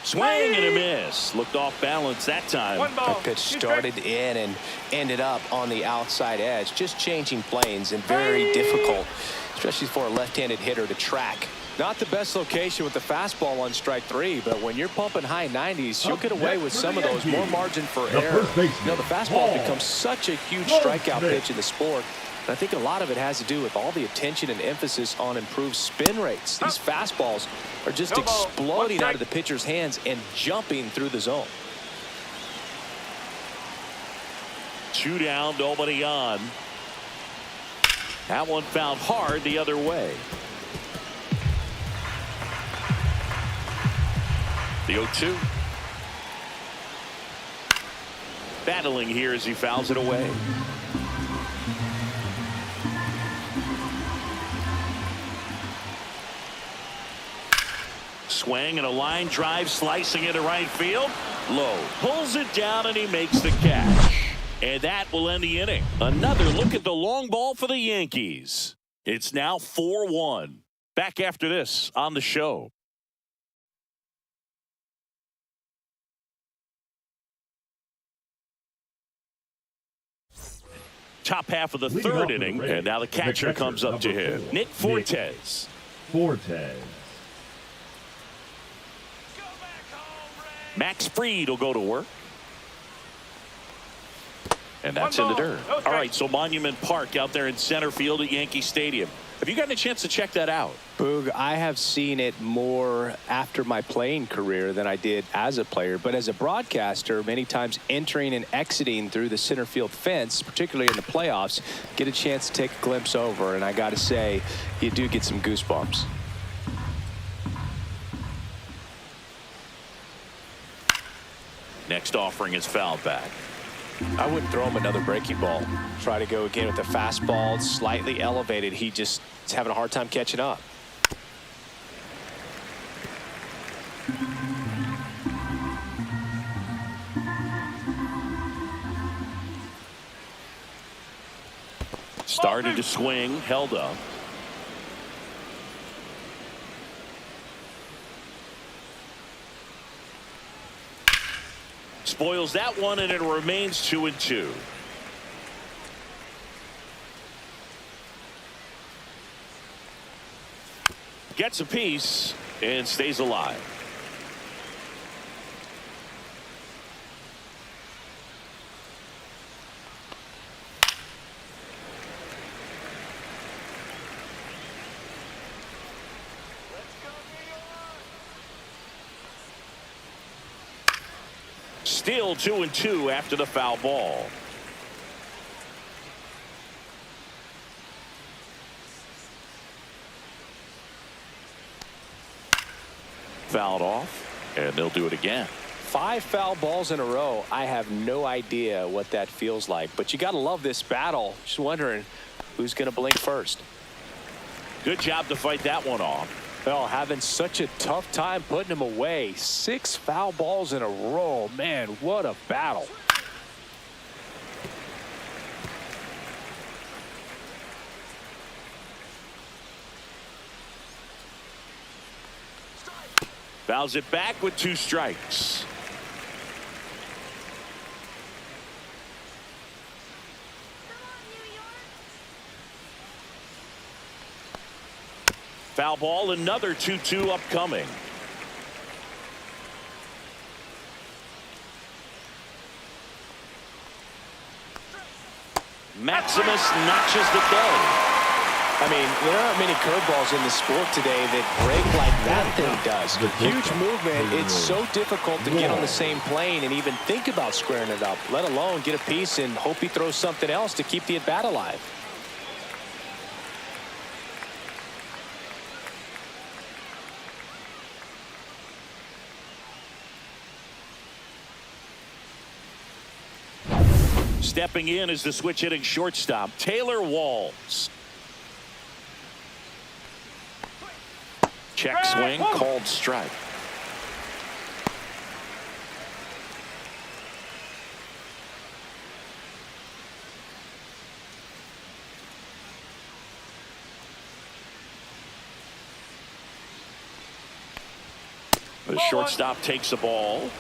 Swing and a miss. Looked off balance that time. That pitch started in and ended up on the outside edge. Just changing planes and very difficult, especially for a left-handed hitter to track. Not the best location with the fastball on strike 3, but when you're pumping high 90s, you'll get away with some of those. More margin for error. You know, the fastball becomes such a huge strikeout pitch in the sport. And I think a lot of it has to do with all the attention and emphasis on improved spin rates. These fastballs are just exploding out of the pitcher's hands and jumping through the zone. 2 down, nobody on. That one fouled hard the other way. The 0-2. Battling here as he fouls it away. Swing and a line drive slicing into right field. Low. Pulls it down and he makes the catch. And that will end the inning. Another look at the long ball for the Yankees. It's now 4-1. Back after this on the show. Top half of the third inning, and now the catcher comes up to him. Nick Fortes. Max Fried will go to work. And that's in the dirt. All right, so Monument Park out there in center field at Yankee Stadium. Have you gotten a chance to check that out? Boog, I have seen it more after my playing career than I did as a player. But as a broadcaster, many times entering and exiting through the center field fence, particularly in the playoffs, get a chance to take a glimpse over. And I got to say, you do get some goosebumps. Next offering is fouled back. I wouldn't throw him another breaking ball. Try to go again with the fastball. It's slightly elevated. He just is having a hard time catching up. Started to swing, held up. Spoils that one, and it remains 2-2. Gets a piece and stays alive. Still 2-2 after the foul ball. Fouled off, and they'll do it again. 5 foul balls in a row. I have no idea what that feels like, but you got to love this battle. Just wondering who's going to blink first. Good job to fight that one off. Well, having such a tough time putting him away. 6 foul balls in a row. Man, what a battle. Fouls it back with 2 strikes. Foul ball, another 2-2 upcoming. Maximus notches the dough. I mean, there aren't many curveballs in the sport today that break like that thing does. Huge movement. It's so difficult to get on the same plane and even think about squaring it up, let alone get a piece and hope he throws something else to keep the at-bat alive. Stepping in is the switch hitting shortstop, Taylor Walls. Check swing, called strike. The shortstop takes the ball.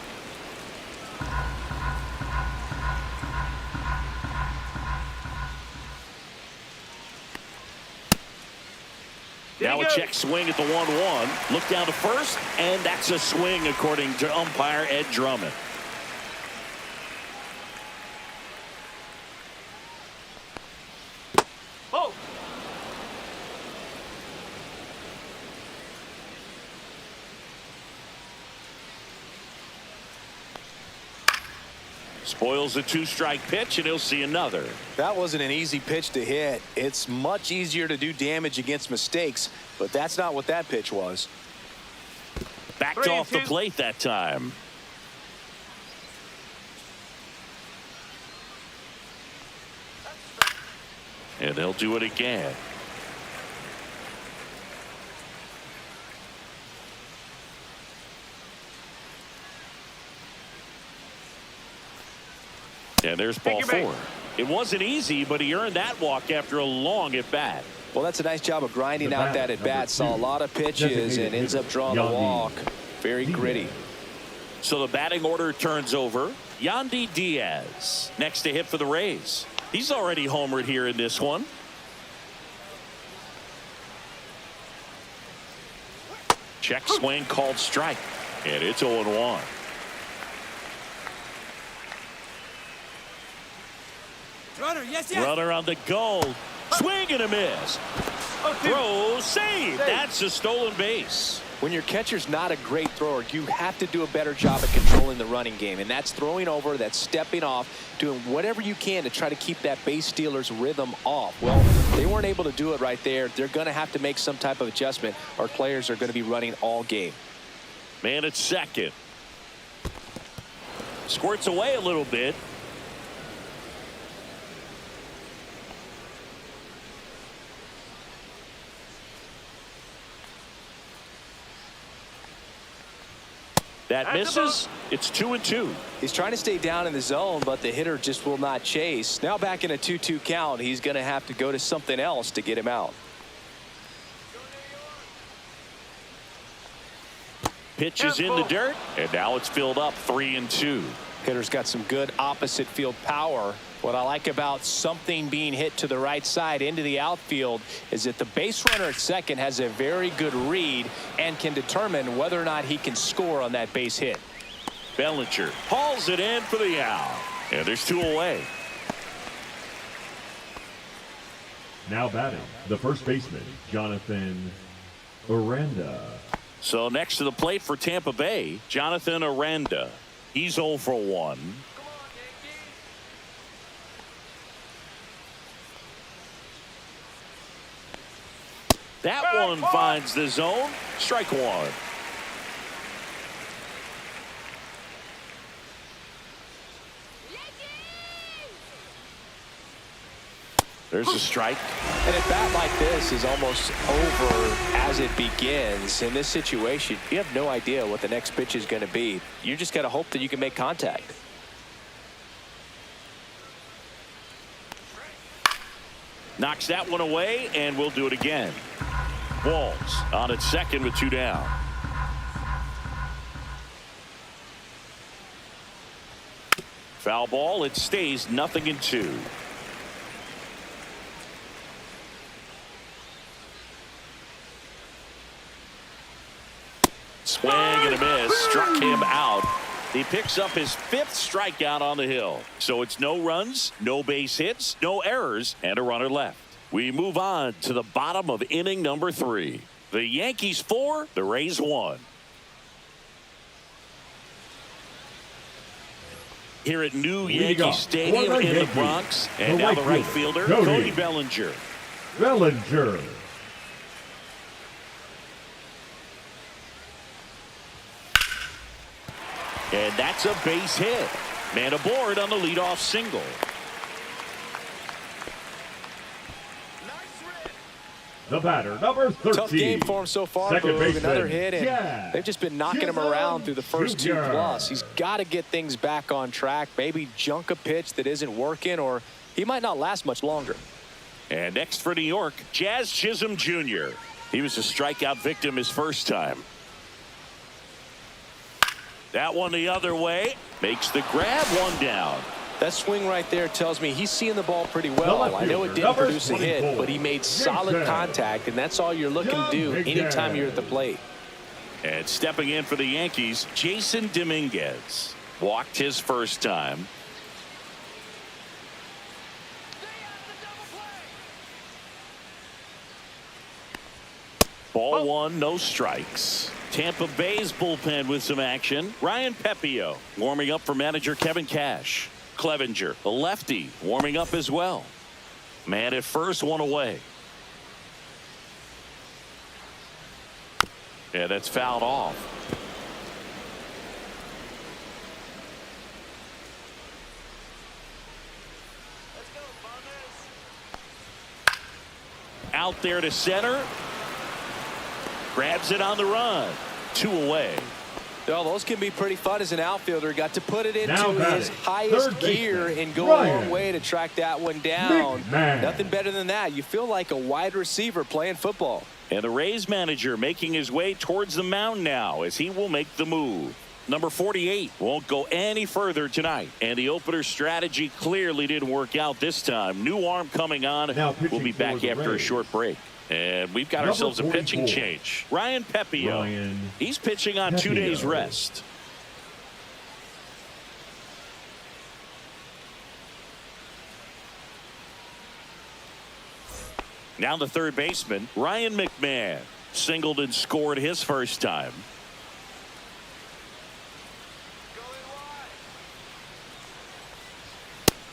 Now a check swing at the 1-1. Look down to first, and that's a swing according to umpire Ed Drummond. Oh. Spoils a 2-strike pitch, and he'll see another. That wasn't an easy pitch to hit. It's much easier to do damage against mistakes, but that's not what that pitch was. Backed off the plate that time. And they'll do it again. And there's ball 4. It wasn't easy, but he earned that walk after a long at-bat. Well, that's a nice job of grinding out that at-bat. Saw a lot of pitches and ends up drawing a walk. Very gritty. So the batting order turns over. Yandy Diaz next to hit for the Rays. He's already homered here in this one. Check swing, called strike. And it's 0-1. Runner, yes, yes. Runner on the goal. Swing and a miss. Throw, save. That's a stolen base. When your catcher's not a great thrower, you have to do a better job at controlling the running game. And that's throwing over, that's stepping off, doing whatever you can to try to keep that base stealer's rhythm off. Well, they weren't able to do it right there. They're going to have to make some type of adjustment. Our players are going to be running all game. Man at second. Squirts away a little bit. That misses. It's 2-2. He's trying to stay down in the zone, but the hitter just will not chase. Now back in a 2-2 count, he's going to have to go to something else to get him out. Pitch is in the dirt, and now it's filled up 3-2. Hitter's got some good opposite field power. What I like about something being hit to the right side into the outfield is that the base runner at second has a very good read and can determine whether or not he can score on that base hit. Bellinger hauls it in for the out. And there's 2 away. Now batting, the first baseman, Jonathan Aranda. So next to the plate for Tampa Bay, Jonathan Aranda. He's 0 for 1. That one finds the zone. Strike one. There's a strike. And a bat like this is almost over as it begins. In this situation, you have no idea what the next pitch is going to be. You just got to hope that you can make contact. Knocks that one away, and we'll do it again. Walls on at second with 2 down. Foul ball. It stays 0-2. Swing and a miss. Struck him out. He picks up his 5th strikeout on the hill. So it's no runs, no base hits, no errors, and a runner left. We move on to the bottom of inning number 3. The Yankees 4, the Rays 1. Here at New Yankee Stadium in the Bronx. And now the right fielder, Cody Bellinger. Bellinger. And that's a base hit. Man aboard on the leadoff single. The batter, number 13. Tough game for him so far, Boog. Another hit, and they've just been knocking him around through the first 2+. He's got to get things back on track, maybe junk a pitch that isn't working, or he might not last much longer. And next for New York, Jazz Chisholm Jr. He was a strikeout victim his first time. That one the other way. Makes the grab, 1 down. That swing right there tells me he's seeing the ball pretty well. I know it didn't produce a hit, but he made solid contact, and that's all you're looking to do anytime you're at the plate. And stepping in for the Yankees, Jason Dominguez. Walked his first time. Ball 1, no strikes. Tampa Bay's bullpen with some action. Ryan Pepio warming up for manager Kevin Cash. Clevenger, the lefty, warming up as well. Man at first, 1 away. Yeah, that's fouled off. Out there to center. Grabs it on the run. 2 away. Well, those can be pretty fun as an outfielder. Got to put it into his highest gear and go a long way to track that one down. Nothing better than that. You feel like a wide receiver playing football. And the Rays manager making his way towards the mound now as he will make the move. Number 48 won't go any further tonight. And the opener strategy clearly didn't work out this time. New arm coming on. We'll be back after a short break. And we've got ourselves a pitching change. Ryan Pepio. He's pitching on 2 days rest. Now the third baseman, Ryan McMahon. Singled and scored his first time.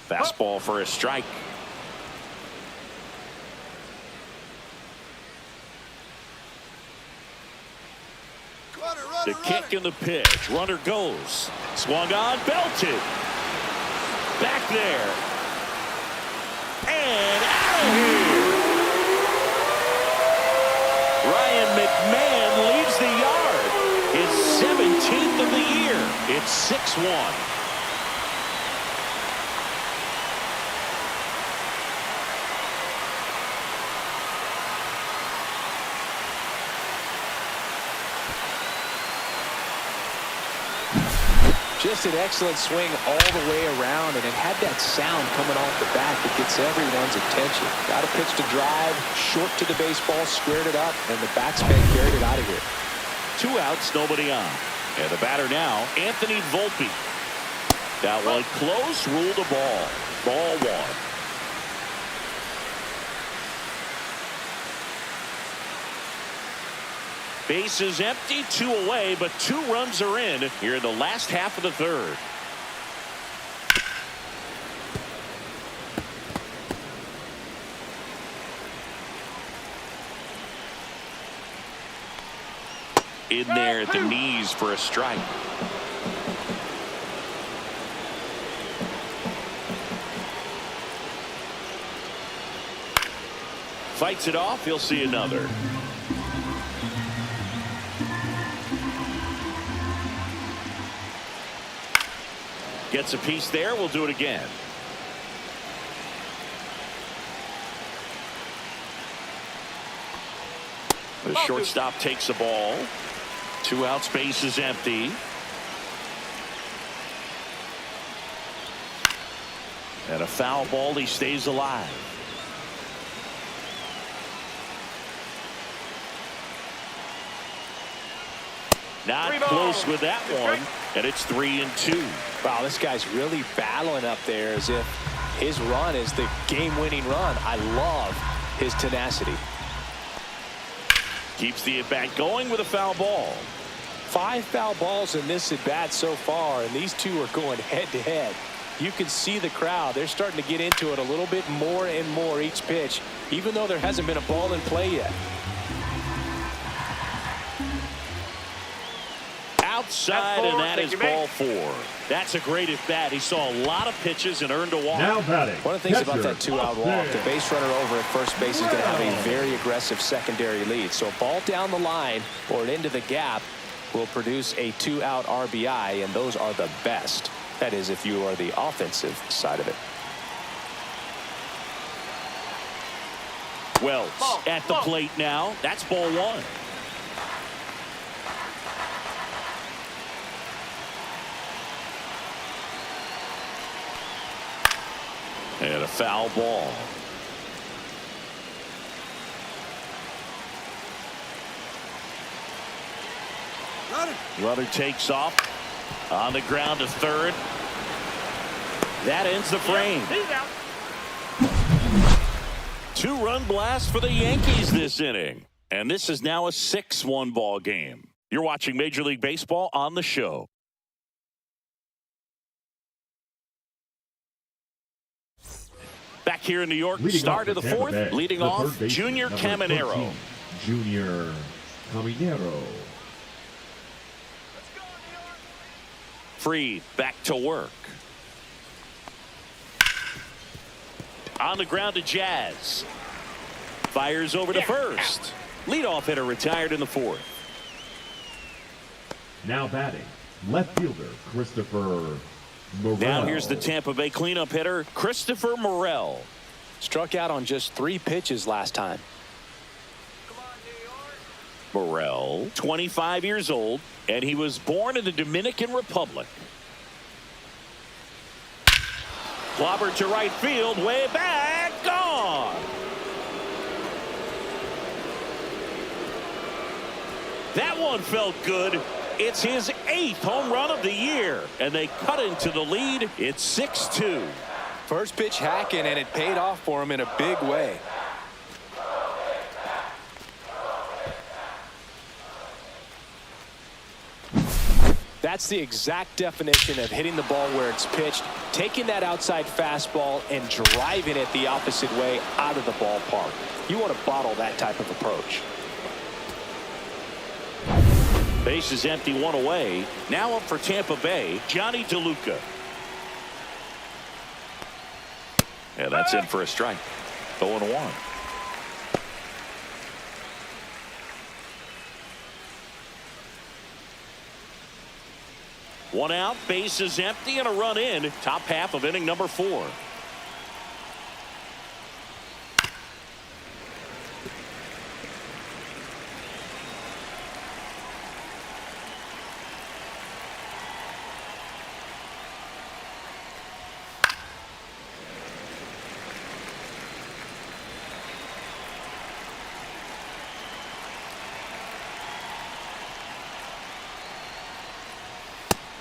Fastball for a strike. The kick and the pitch. Runner goes. Swung on, belted. Back there. And out of here. Ryan McMahon leaves the yard. His 17th of the year. It's 6-1. Just an excellent swing all the way around, and it had that sound coming off the bat that gets everyone's attention. Got a pitch to drive, short to the baseball, squared it up, and the batsman carried it out of here. 2 outs, nobody on. And the batter now, Anthony Volpe. That one close, ruled a ball. Ball 1. Bases empty, 2 away, but 2 runs are in here in the last half of the third. In there at the knees for a strike. Fights it off. He'll see another. Gets a piece there. We'll do it again. The shortstop takes the ball. 2 outs, base is empty. And a foul ball. He stays alive. Not close with that one, and it's 3-2. Wow, this guy's really battling up there as if his run is the game-winning run. I love his tenacity. Keeps the at-bat going with a foul ball. 5 foul balls in this at-bat so far, and these two are going head-to-head. You can see the crowd. They're starting to get into it a little bit more and more each pitch, even though there hasn't been a ball in play yet. Outside, and that is ball 4. That's a great at-bat. He saw a lot of pitches and earned a walk. Now batting. One of the things about that 2-out walk, the base runner over at first base is going to have a very aggressive secondary lead. So a ball down the line or into the gap will produce a 2-out RBI, and those are the best. That is, if you are the offensive side of it. Wells at the plate now. That's ball 1. And a foul ball. Runner takes off on the ground to third. That ends the frame. 2-run blast for the Yankees this inning. And this is now a 6-1 ball game. You're watching Major League Baseball on the show. Back here in New York, start of the 4th, leading off, Junior Caballero. Junior Caballero. Free, back to work. On the ground to Jazz. Fires over to first. Leadoff hitter retired in the 4th. Now batting, left fielder Christopher Morel. Now here's the Tampa Bay cleanup hitter, Christopher Morel. Struck out on just 3 pitches last time. Morel, 25 years old, and he was born in the Dominican Republic. Clobber to right field, way back, gone. That one felt good. It's his 8th home run of the year, and they cut into the lead. It's 6-2. First pitch hacking, and it paid off for him in a big way. That's the exact definition of hitting the ball where it's pitched, taking that outside fastball and driving it the opposite way out of the ballpark. You want to bottle that type of approach. Base is empty, 1 away. Now up for Tampa Bay, Johnny DeLuca. Yeah, that's in for a strike. 0-1. One out, base is empty, and a run in. Top half of inning number 4.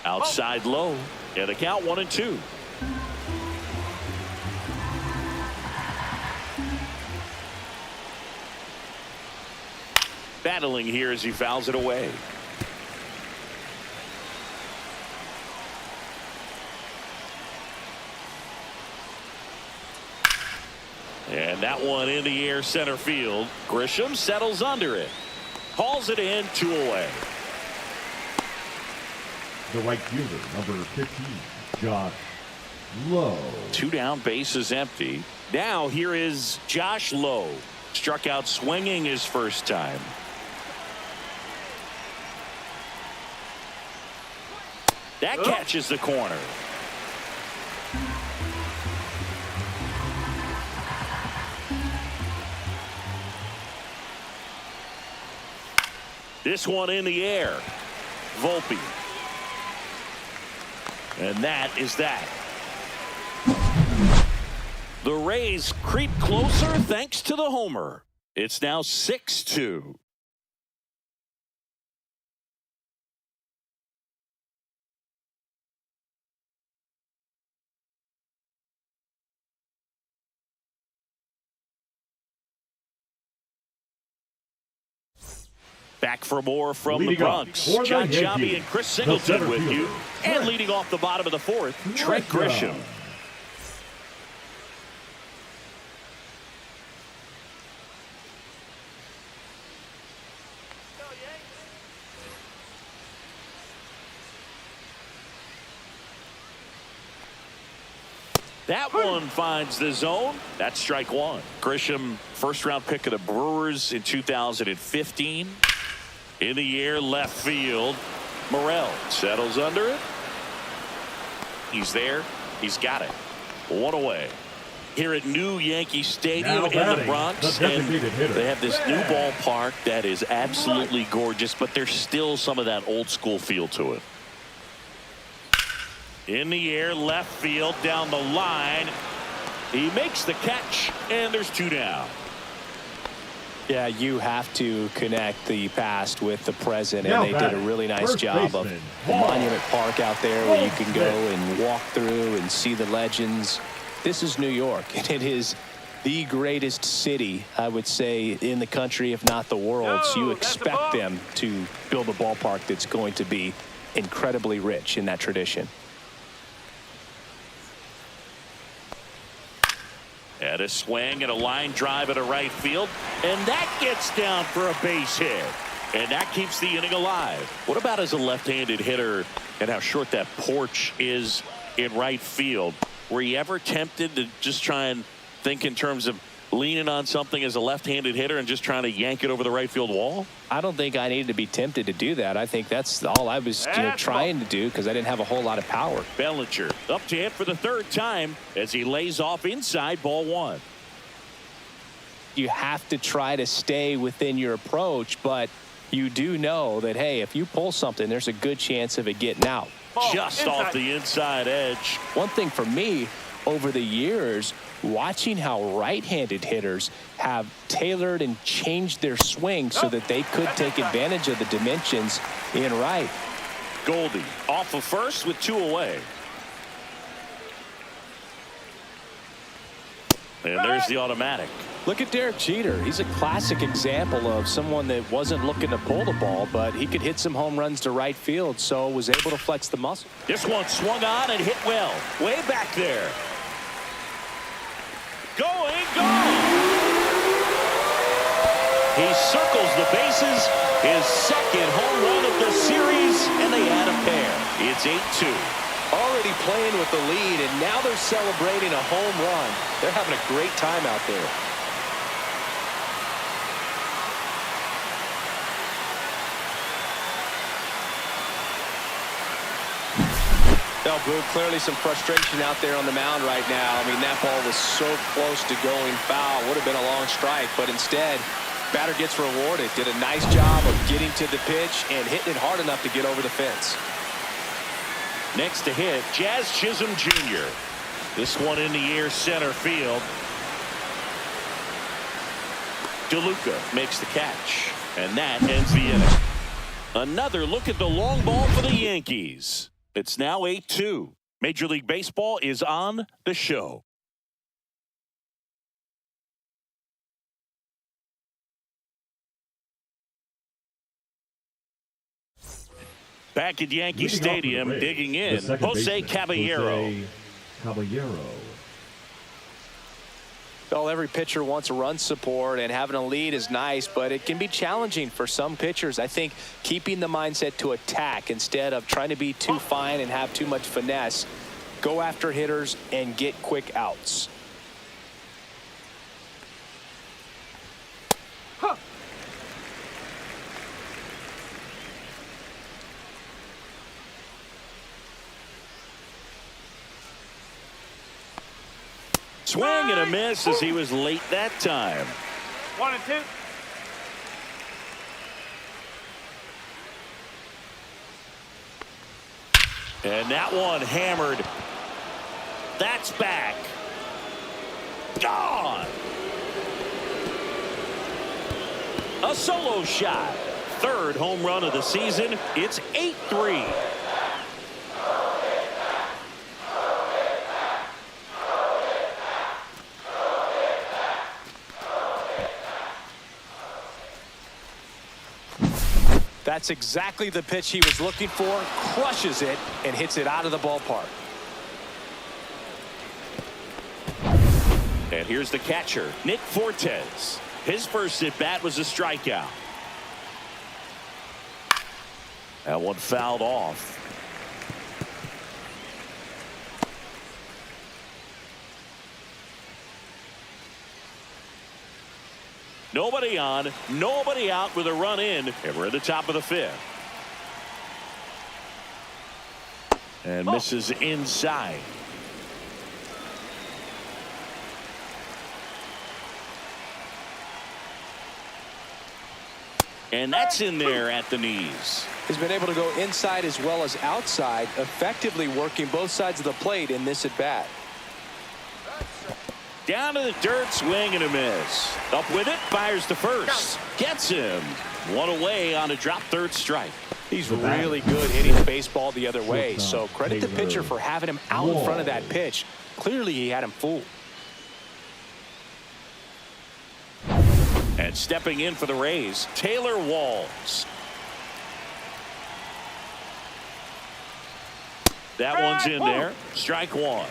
Outside low, and the count 1-2. battling here as he fouls it away. And that one in the air center field. Grisham settles under it. Hauls it in, 2 away. The right fielder, number 15, Josh Lowe. 2 down, bases empty. Now here is Josh Lowe. Struck out swinging his first time. That catches the corner. This one in the air. Volpe. And that is that. The Rays creep closer thanks to the homer. It's now 6-2. Back for more from the Bronx. John Jobby and Chris Singleton with you. And leading off the bottom of the 4th, Trent Grisham. That one finds the zone. That's strike 1. Grisham, first-round pick of the Brewers in 2015. In the air, left field. Morel settles under it. He's there. He's got it. 1 away. Here at New Yankee Stadium in the Bronx. And they have this new ballpark that is absolutely gorgeous, but there's still some of that old-school feel to it. In the air, left field, down the line. He makes the catch, and there's 2 down. Yeah, you have to connect the past with the present, and they did a really nice job of the Monument Park out there where you can go and walk through and see the legends. This is New York, and it is the greatest city, I would say, in the country, if not the world. So you expect them to build a ballpark that's going to be incredibly rich in that tradition. And a swing and a line drive at a right field. And that gets down for a base hit. And that keeps the inning alive. What about as a left-handed hitter and how short that porch is in right field? Were you ever tempted to just try and think in terms of leaning on something as a left-handed hitter and just trying to yank it over the right field wall? I don't think I needed to be tempted to do that. I think that's all I was trying to do because I didn't have a whole lot of power. Bellinger up to hit for the 3rd time as he lays off inside, ball 1. You have to try to stay within your approach, but you do know that, hey, if you pull something, there's a good chance of it getting out. Just off the inside edge. One thing for me over the years, watching how right-handed hitters have tailored and changed their swing so that they could take advantage of the dimensions in right. Goldie off of first with 2 away. And there's the automatic. Look at Derek Jeter. He's a classic example of someone that wasn't looking to pull the ball, but he could hit some home runs to right field, so was able to flex the muscle. This one swung on and hit well. Way back there. Going, gone. He circles the bases. His 2nd home run of the series, and they add a pair. It's 8-2. Already playing with the lead, and now they're celebrating a home run. They're having a great time out there. Well, Boone, clearly some frustration out there on the mound right now. I mean, that ball was so close to going foul. Would have been a long strike, but instead, batter gets rewarded. Did a nice job of getting to the pitch and hitting it hard enough to get over the fence. Next to hit, Jazz Chisholm Jr. This one in the air center field. DeLuca makes the catch, and that ends the inning. Another look at the long ball for the Yankees. It's now 8-2. Major League Baseball is on the show. Back at Yankee Stadium, digging in, Jose Caballero. Well, every pitcher wants a run support, and having a lead is nice, but it can be challenging for some pitchers. I think keeping the mindset to attack instead of trying to be too fine and have too much finesse, go after hitters and get quick outs. Swing and a miss as he was late that time. 1 and 2. And that one hammered. That's back. Gone. A solo shot. Third home run of the season. It's 8-3. That's exactly the pitch he was looking for. Crushes it and hits it out of the ballpark. And here's the catcher, Nick Fortes. His first at bat was a strikeout. That one fouled off. Nobody on, nobody out with a run in, and we're at the top of the 5th. And misses inside. And that's in there at the knees. He's been able to go inside as well as outside, effectively working both sides of the plate in this at bat. Down to the dirt, swing and a miss. Up with it, fires to first. Gets him. One away on a drop third strike. He's really good hitting the baseball the other way, so credit the pitcher for having him out in front of that pitch. Clearly he had him fooled. And stepping in for the Rays, Taylor Walls. That one's in there. Strike one.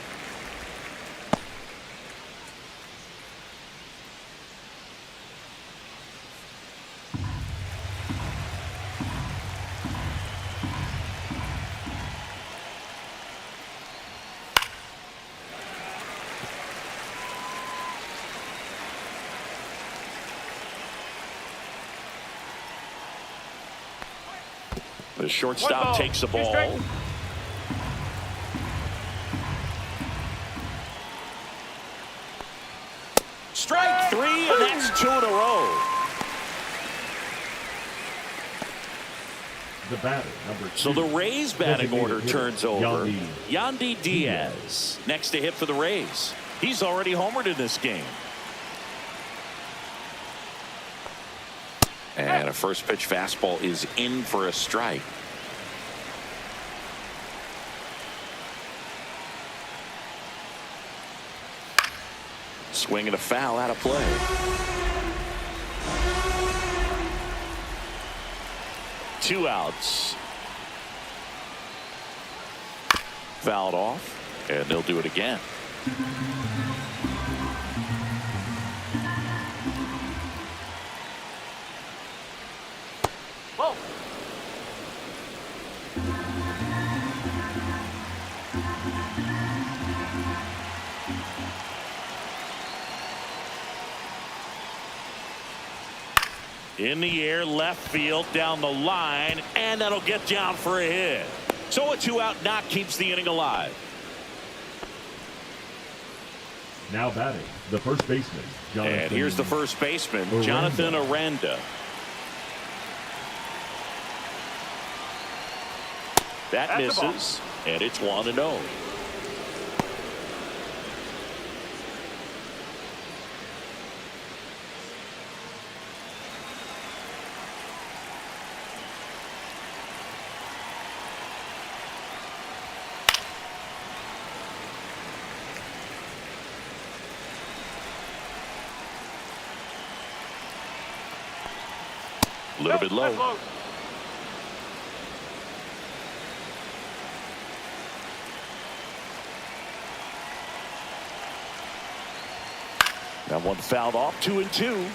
The shortstop takes the ball. Strike 3, and that's 2 in a row. The batter, number 2. So the Rays batting order turns over. Yandy Yandy Diaz next to hit for the Rays. He's already homered in this game. And a first pitch fastball is in for a strike. Swing and a foul out of play. Two outs. Fouled off, and they'll do it again. In the air, left field, down the line, and that'll get down for a hit. So a 2-out knock keeps the inning alive. Now batting, the first baseman, Jonathan. And here's the first baseman, Jonathan Aranda. That misses, and it's 1-0. A little bit low. That one fouled off, 2-2.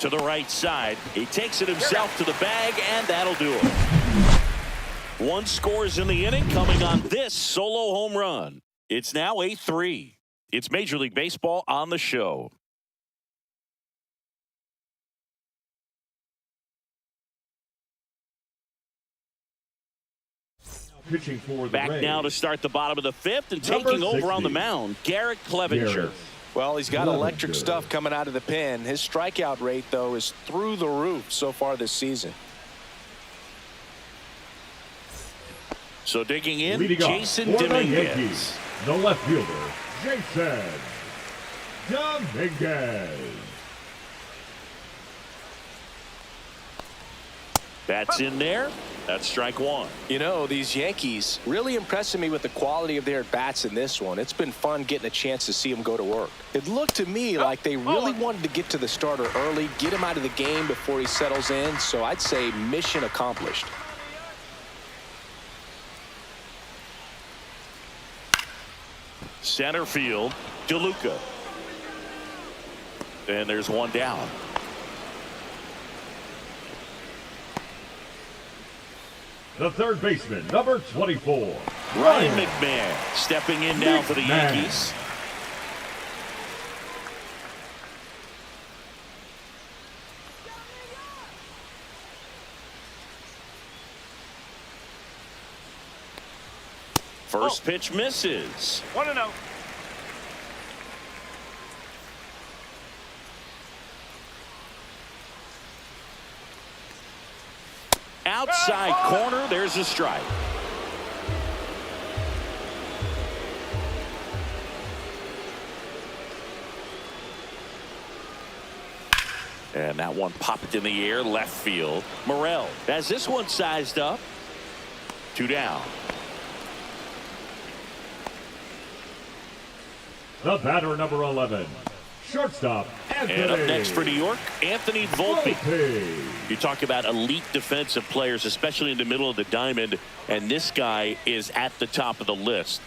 To the right side. He takes it himself to the bag, and that'll do it. One scores in the inning, coming on this solo home run. It's now 8-3. It's Major League Baseball on the show. Pitching for the Back Rays. now to start the bottom of the fifth, and taking over on the mound, Garrett Clevenger. Well, he's got electric stuff coming out of the pen. His strikeout rate, though, is through the roof so far this season. So digging in, Leading Jason off for the Dominguez. Yankees, the left fielder, Jason Dominguez. That's in there. That's strike one. You know, these Yankees really impressing me with the quality of their at-bats in this one. It's been fun getting a chance to see them go to work. It looked to me like they really wanted to get to the starter early, get him out of the game before he settles in. So I'd say mission accomplished. Center field, DeLuca. And there's one down. The third baseman, number 24, Ryan McMahon stepping in now for the Yankees. First pitch misses. 1-0. Outside corner, there's a strike. And that one popped in the air, left field. Morel has this one sized up. 2 down. The batter, number 11, shortstop, Anthony. And up next for New York, Anthony Volpe. Volpe. You talk about elite defensive players, especially in the middle of the diamond, and this guy is at the top of the list.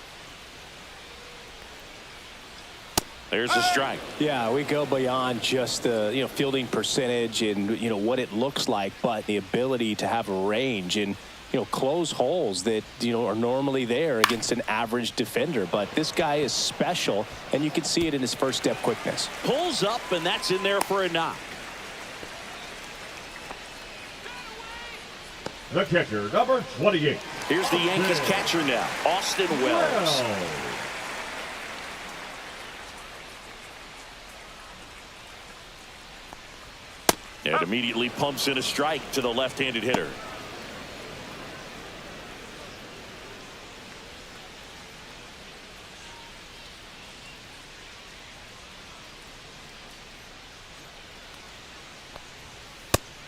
There's a strike. Yeah, we go beyond just the fielding percentage and what it looks like, but the ability to have a range and close holes that are normally there against an average defender. But this guy is special, and you can see it in his first step quickness. Pulls up, and that's in there for a knock. The catcher, number 28. Here's the Yankees catcher now, Austin Wells. And immediately pumps in a strike to the left-handed hitter.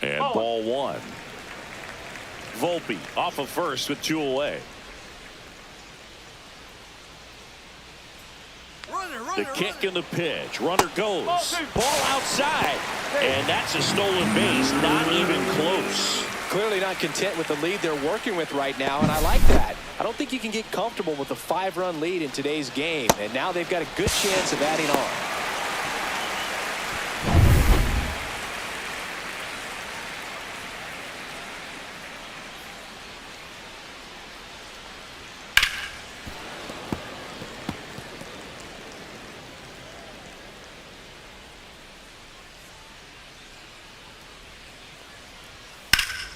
And ball one. Volpe off of first with 2 away. The kick and the pitch. Runner goes. Ball outside. And that's a stolen base. Not even close. Clearly not content with the lead they're working with right now, and I like that. I don't think you can get comfortable with a 5-run lead in today's game, and now they've got a good chance of adding on.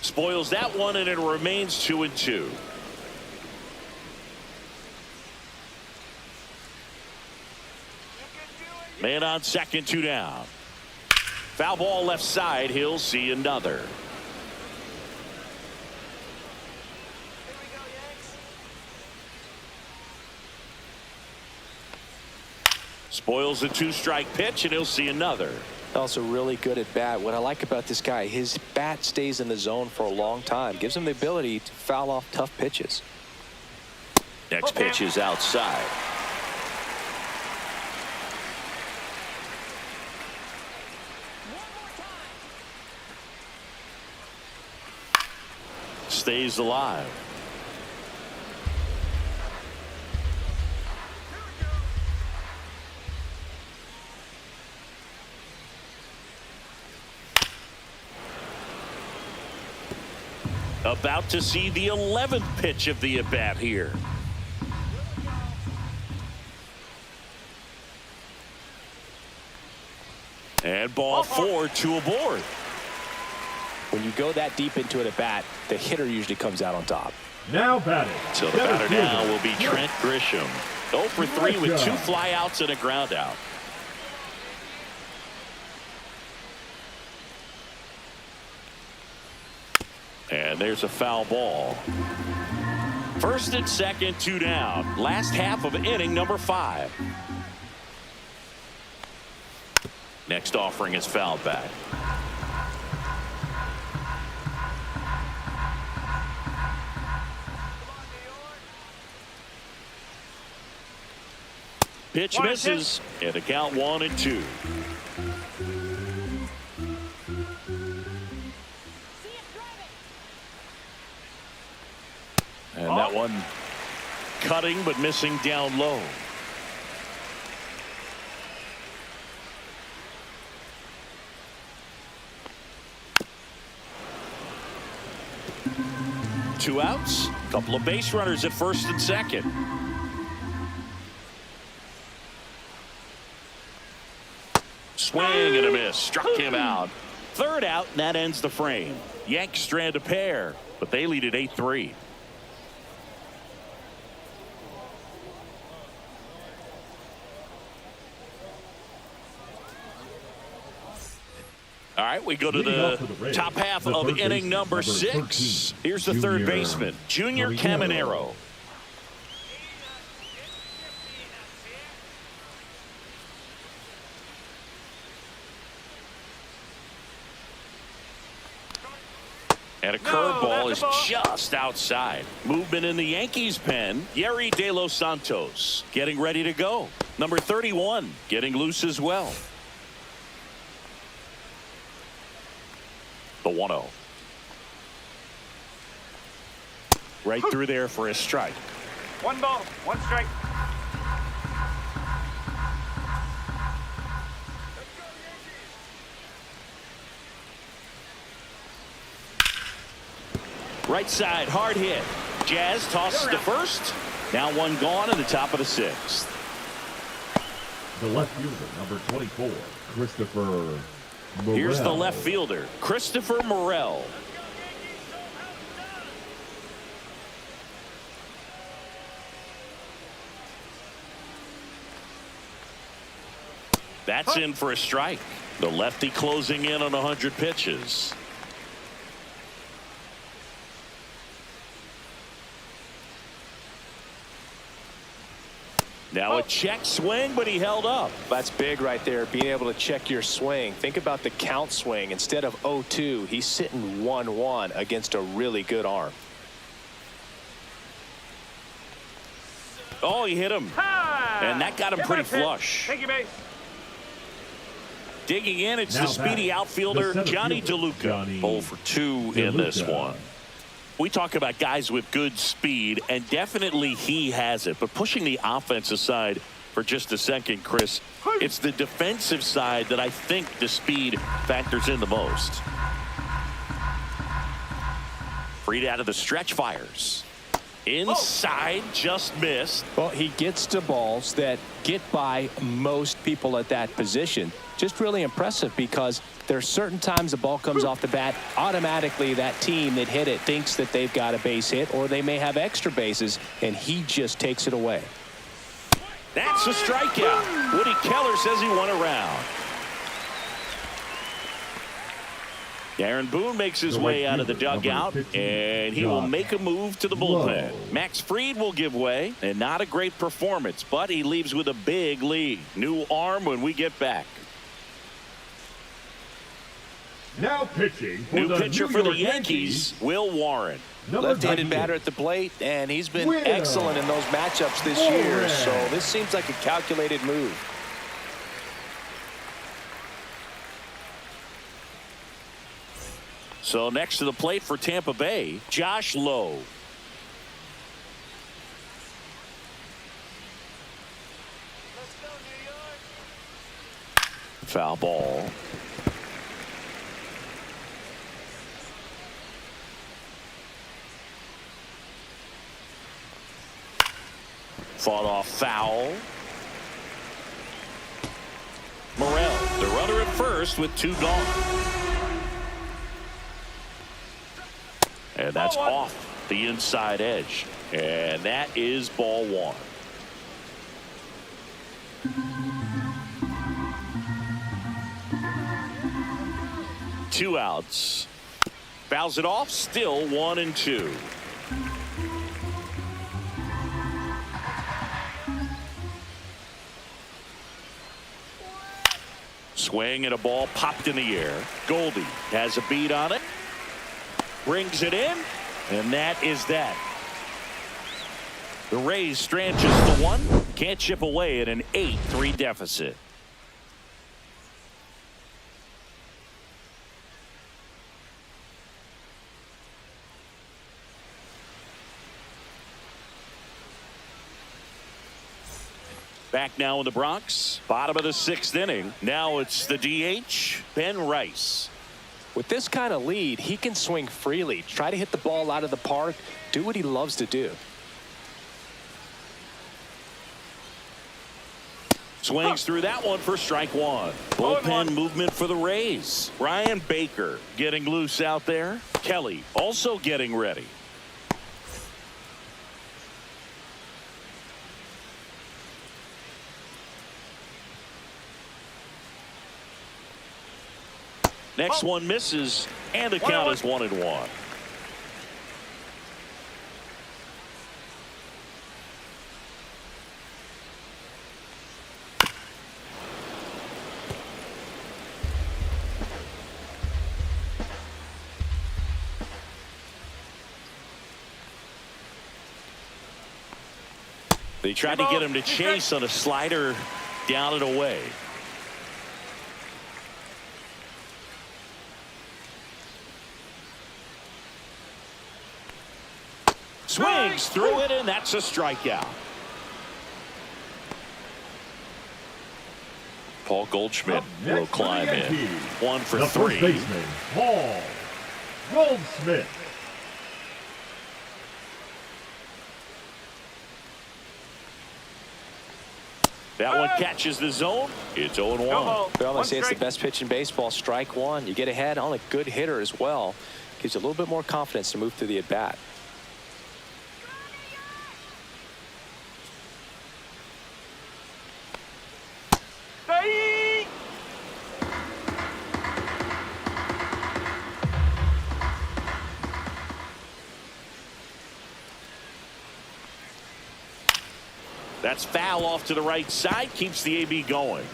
Spoils that one, and it remains 2-2. Man on second, 2 down. Foul ball left side. He'll see another. Spoils the 2-strike pitch, and he'll see another. Also really good at bat. What I like about this guy, his bat stays in the zone for a long time. Gives him the ability to foul off tough pitches. Next pitch is outside. stays alive. About to see the 11th pitch of the at-bat here. And ball 4, 2 aboard. When you go that deep into it at bat, the hitter usually comes out on top. Now batting. So the batter now will be Trent Grisham. 0 for 3 with 2 flyouts and a ground out. And there's a foul ball. First and second, 2 down. Last half of inning number 5. Next offering is fouled back. Pitch misses, and the count 1-2. And that one cutting but missing down low. Two outs, couple of base runners at first and second. Swing and a miss, struck him out. Third out, and that ends the frame. Yanks strand a pair, but they lead at 8-3. All right, we go to the top half of inning number 6. Here's the third baseman, Junior Caballero. And a curveball is just outside. Movement in the Yankees pen. Yerry De Los Santos getting ready to go. Number 31 getting loose as well. The 1-0. Right through there for a strike. 1 ball, 1 strike. Right side, hard hit. Jazz tosses to first. Now one gone in the top of the 6th. The left fielder, number 24, Christopher Morel. Here's the left fielder, Christopher Morel. That's in for a strike. The lefty closing in on 100 pitches. Now a check swing, but he held up. That's big right there, being able to check your swing. Think about the count swing. Instead of 0-2, he's sitting 1-1 against a really good arm. Oh, he hit him. And that got him pretty flush. Take your base. Digging in, it's the speedy outfielder, Johnny DeLuca. 0 for 2 in this one. We talk about guys with good speed, and definitely he has it. But pushing the offense aside for just a second, Chris, it's the defensive side that I think the speed factors in the most. Freed out of the stretch, fires. Inside, just missed. Well, he gets to balls that get by most people at that position. Just really impressive, because there are certain times the ball comes off the bat, automatically that team that hit it thinks that they've got a base hit, or they may have extra bases, and he just takes it away. That's a strikeout. Woody Keller says he won a round. Aaron Boone makes his way out of the dugout, and he will make a move to the bullpen. Max Fried will give way, and not a great performance, but he leaves with a big lead. New arm when we get back. Now pitching for New the pitcher for the Yankees, Will Warren. Left-handed batter at the plate, and he's been excellent in those matchups this year, so this seems like a calculated move. So next to the plate for Tampa Bay, Josh Lowe. Foul ball. Fought off foul. Morel, the runner at first with 2 gone. And that's off the inside edge. And that is ball 1. Two outs. Fouls it off. Still 1-2. Swing and a ball popped in the air. Goldie has a beat on it. Brings it in. And that is that. The Rays strand just the 1. Can't chip away at an 8-3 deficit. Back now in the Bronx. Bottom of the 6th inning. Now it's the DH, Ben Rice. With this kind of lead, he can swing freely. Try to hit the ball out of the park. Do what he loves to do. Swings through that one for strike 1. Bullpen movement for the Rays. Brian Baker getting loose out there. Kelly also getting ready. Next one misses, and the count is 1-1. They tried to get him to chase on a slider down and away. Swings through it, and that's a strikeout. Paul Goldschmidt will climb in. 1 for 3. First baseman, Paul Goldschmidt. That one catches the zone. It's 0-1. They almost say it's the best pitch in baseball. Strike 1. You get ahead on a good hitter as well. Gives you a little bit more confidence to move through the at-bat. That's foul off to the right side. Keeps the AB going.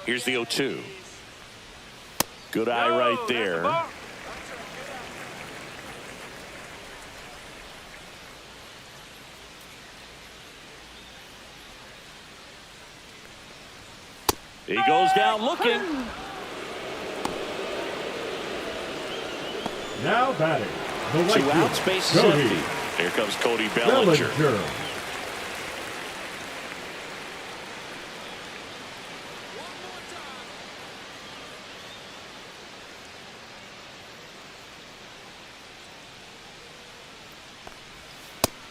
Here's the 0-2. Good eye right there. He goes down looking. Now batting, the right 2 outs, fielder, base is Cody empty. Here comes Cody Bellinger.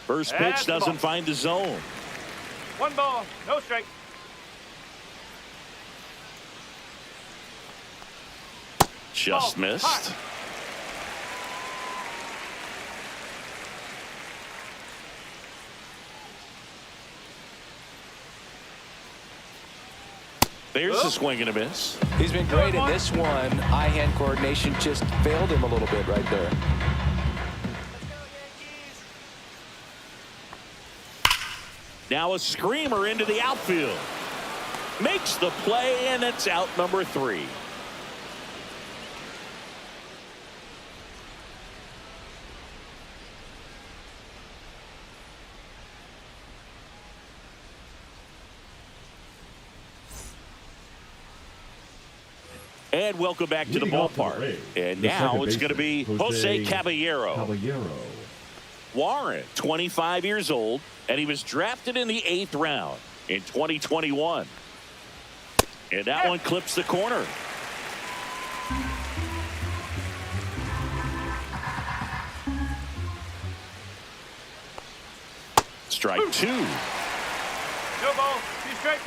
First pitch doesn't find the zone. 1 ball, no strike. Just missed. There's the swing and a miss. He's been great in this one. Eye-hand coordination just failed him a little bit right there. Now a screamer into the outfield. Makes the play, and it's out number 3. And welcome back to the Leading off ballpark. Rays, And the now second it's going to be baseman, Jose Caballero. Warren, 25 years old, and he was drafted in the 8th round in 2021. And that one clips the corner. Strike 2. No ball. 2 strikes.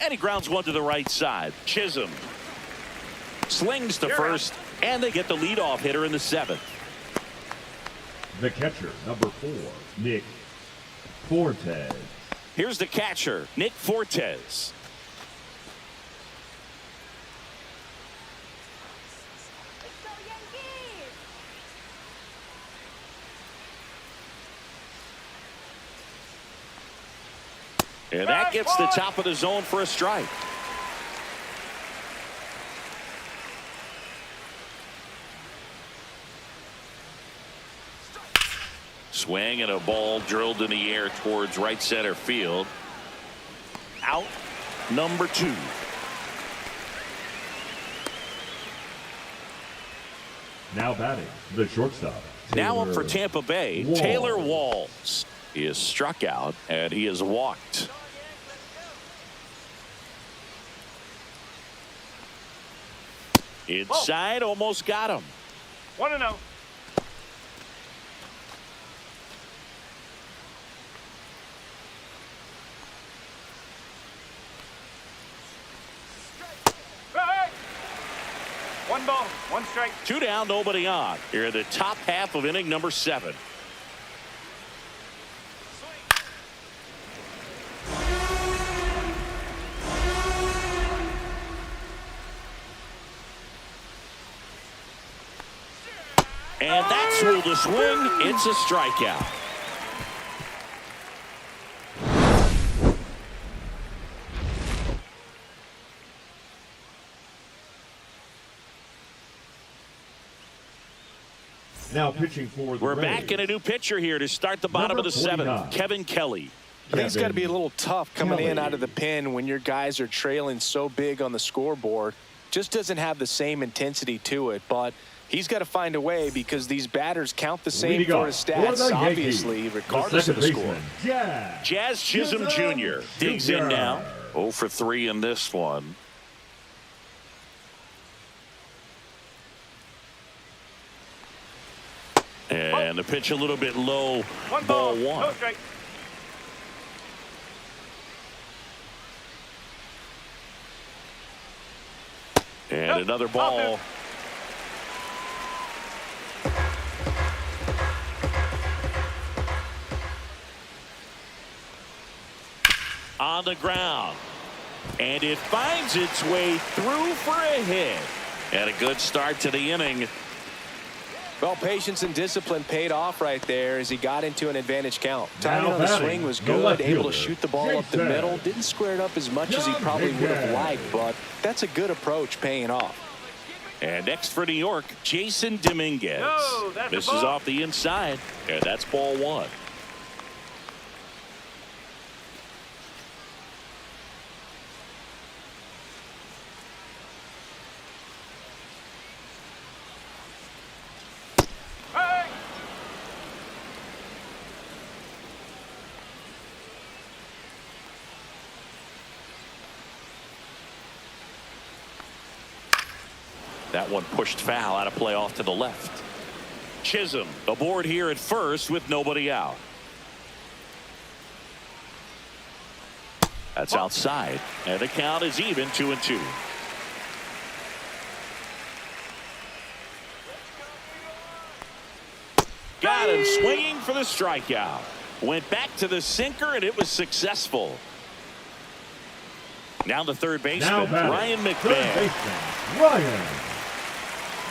And he grounds one to the right side. Chisholm slings to first, and they get the leadoff hitter in the 7th. The catcher, number 4, Nick Fortes. Here's the catcher, Nick Fortes. And that gets the top of the zone for a strike. Swing and a ball drilled in the air towards right center field. Out number 2. Now batting, the shortstop. Now up for Taylor Tampa Bay, Walls. Taylor Walls. He is struck out and he is walked. Inside, almost got him. 1-0. Strike. 1 ball, 1 strike. 2 down, nobody on. Here in the top half of inning number 7. And that's ruled a swing. It's a strikeout. Now pitching for the We're Rays. back in a new pitcher here to start the bottom Number of the 7th. 49. Kevin Kelly. I think it's got to be a little tough coming in Kelly. out of the pen when your guys are trailing so big on the scoreboard. Just doesn't have the same intensity to it, but he's got to find a way because these batters count the same Leading for off his for stats, the obviously, Yankees, regardless of the second score. baseman, Jazz Chisholm Jr. digs in now. 0 for 3 in this one. And the pitch a little bit low. 1 Ball ball, 1. no strike. And another ball. On the ground. And it finds its way through for a hit. And a good start to the inning. Well, patience and discipline paid off right there as he got into an advantage count. Timing Now on the batting, swing was the good, left able to fielder, shoot the ball up the Jason. middle. Didn't square it up as much as he probably would have liked, but that's a good approach paying off. And next for New York, Jason Dominguez. No, that's a This is ball. off the inside. And that's ball 1. Strike. That one pushed foul out of play off to the left. Chisholm aboard here at first with nobody out. That's outside. And the count is even 2-2. Got him swinging for the strikeout. Went back to the sinker and it was successful. Now the third Now baseman, batting, Ryan third McMahon. baseman, Ryan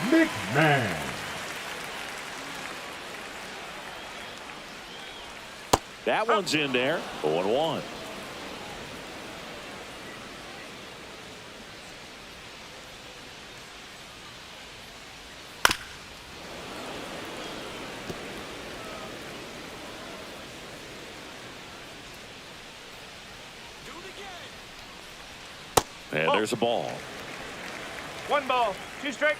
McMahon. That one's in there. 0-1. And there's a ball. 1 ball, 2 strikes.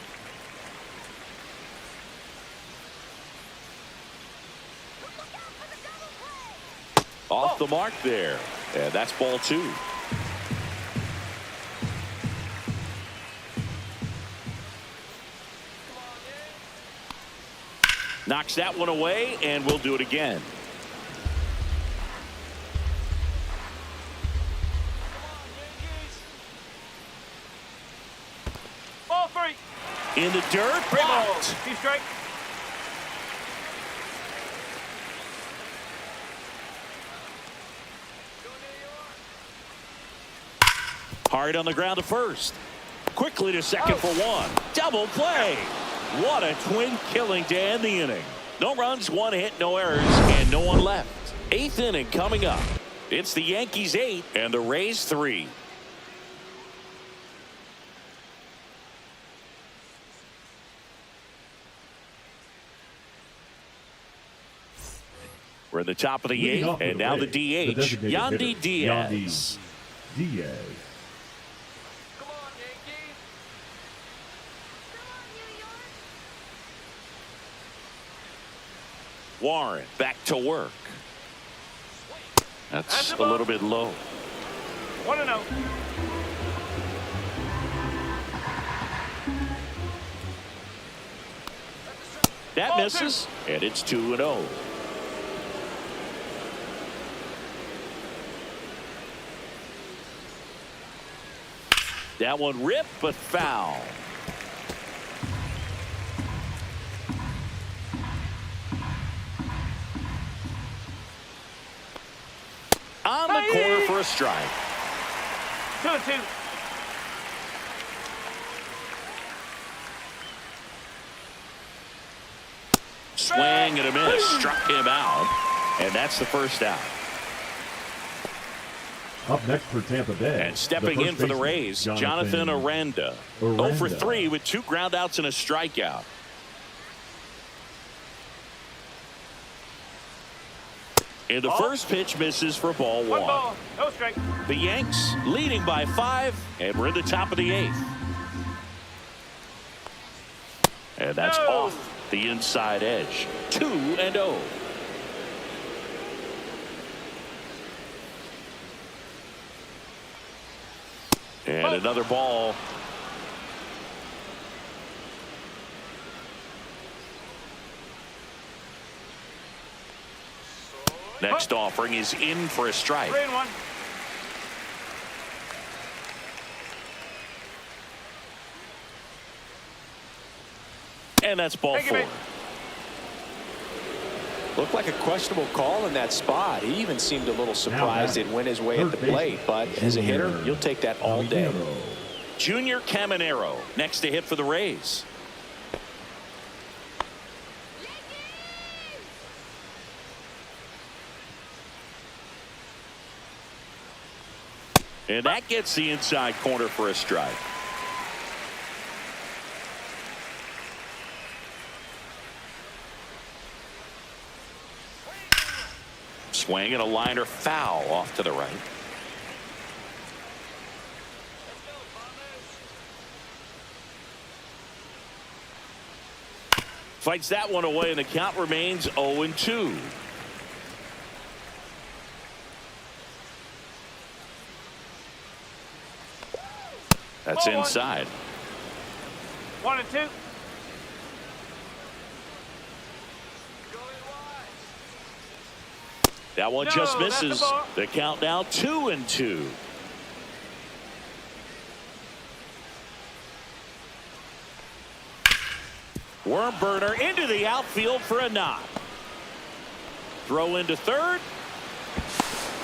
Off the mark there. And that's ball 2. Knocks that one away, and we'll do it again. Ball 3. In the dirt, 3 balls, blocked. 2 strikes. Hard on the ground to first. Quickly to second for 1. Double play. What a twin killing to end the inning. No runs, 1 hit, no errors, and no one left. 8th inning coming up. It's the Yankees 8 and the Rays 3. We're at the top of the 8th, and now the DH, Yandy Diaz. Diaz. Warren back to work. That's a little bit low. 1-0. That misses, and it's 2-0. That one ripped, but foul. On the corner for a strike. 2-2. Swing and a miss. Struck him out. And that's the first out. Up next for Tampa Bay. And stepping in for the Rays, Jonathan Aranda. 0 for 3 with 2 groundouts and a strikeout. And the first pitch misses for ball 1. 1 ball, no strike. The Yanks leading by 5, and we're in the top of the 8th. And that's off the inside edge. 2-0. And another ball. Next offering is in for a strike. 3-1. And that's ball 4. Looked like a questionable call in that spot. He even seemed a little surprised it went his way at the plate. But as a hitter, you'll take that all day. Junior Caminero next to hit for the Rays. And that gets the inside corner for a strike. Swing and a liner foul off to the right. Fights that one away, and the count remains 0-2. That's inside. 1-2. That one just misses. The count now 2-2. Worm burner into the outfield for a knock. Throw into third.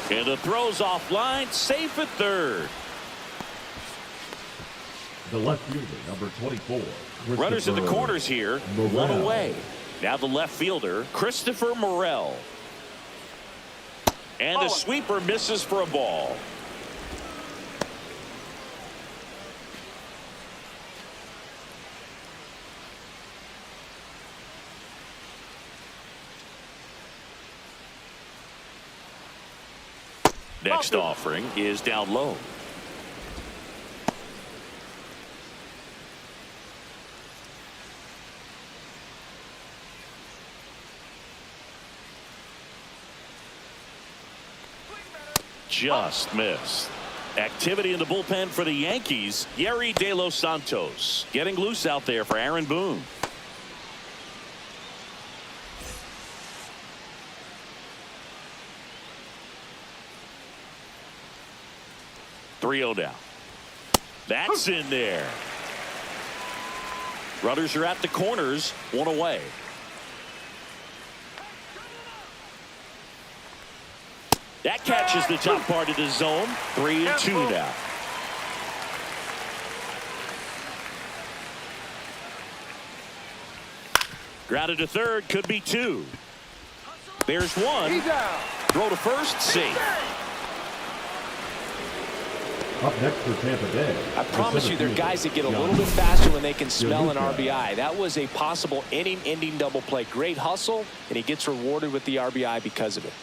And the throw's offline, safe at third. The left fielder, number 24. Runners in the corners here. Morel. One away. Now the left fielder, Christopher Morel. And the sweeper misses for a ball. Next offering is down low. just missed. Activity in the bullpen for the Yankees. Yerry De Los Santos getting loose out there for Aaron Boone. .3-0 down. That's in there. Runners are at the corners, one away. That catches the top part of the zone. 3-2 now. Grounded to third, could be two. There's one. Throw to first, safe. Up next for Tampa Bay. I promise you, there are guys that get a little bit faster when they can smell an RBI. That was a possible inning-ending double play. Great hustle, and he gets rewarded with the RBI because of it.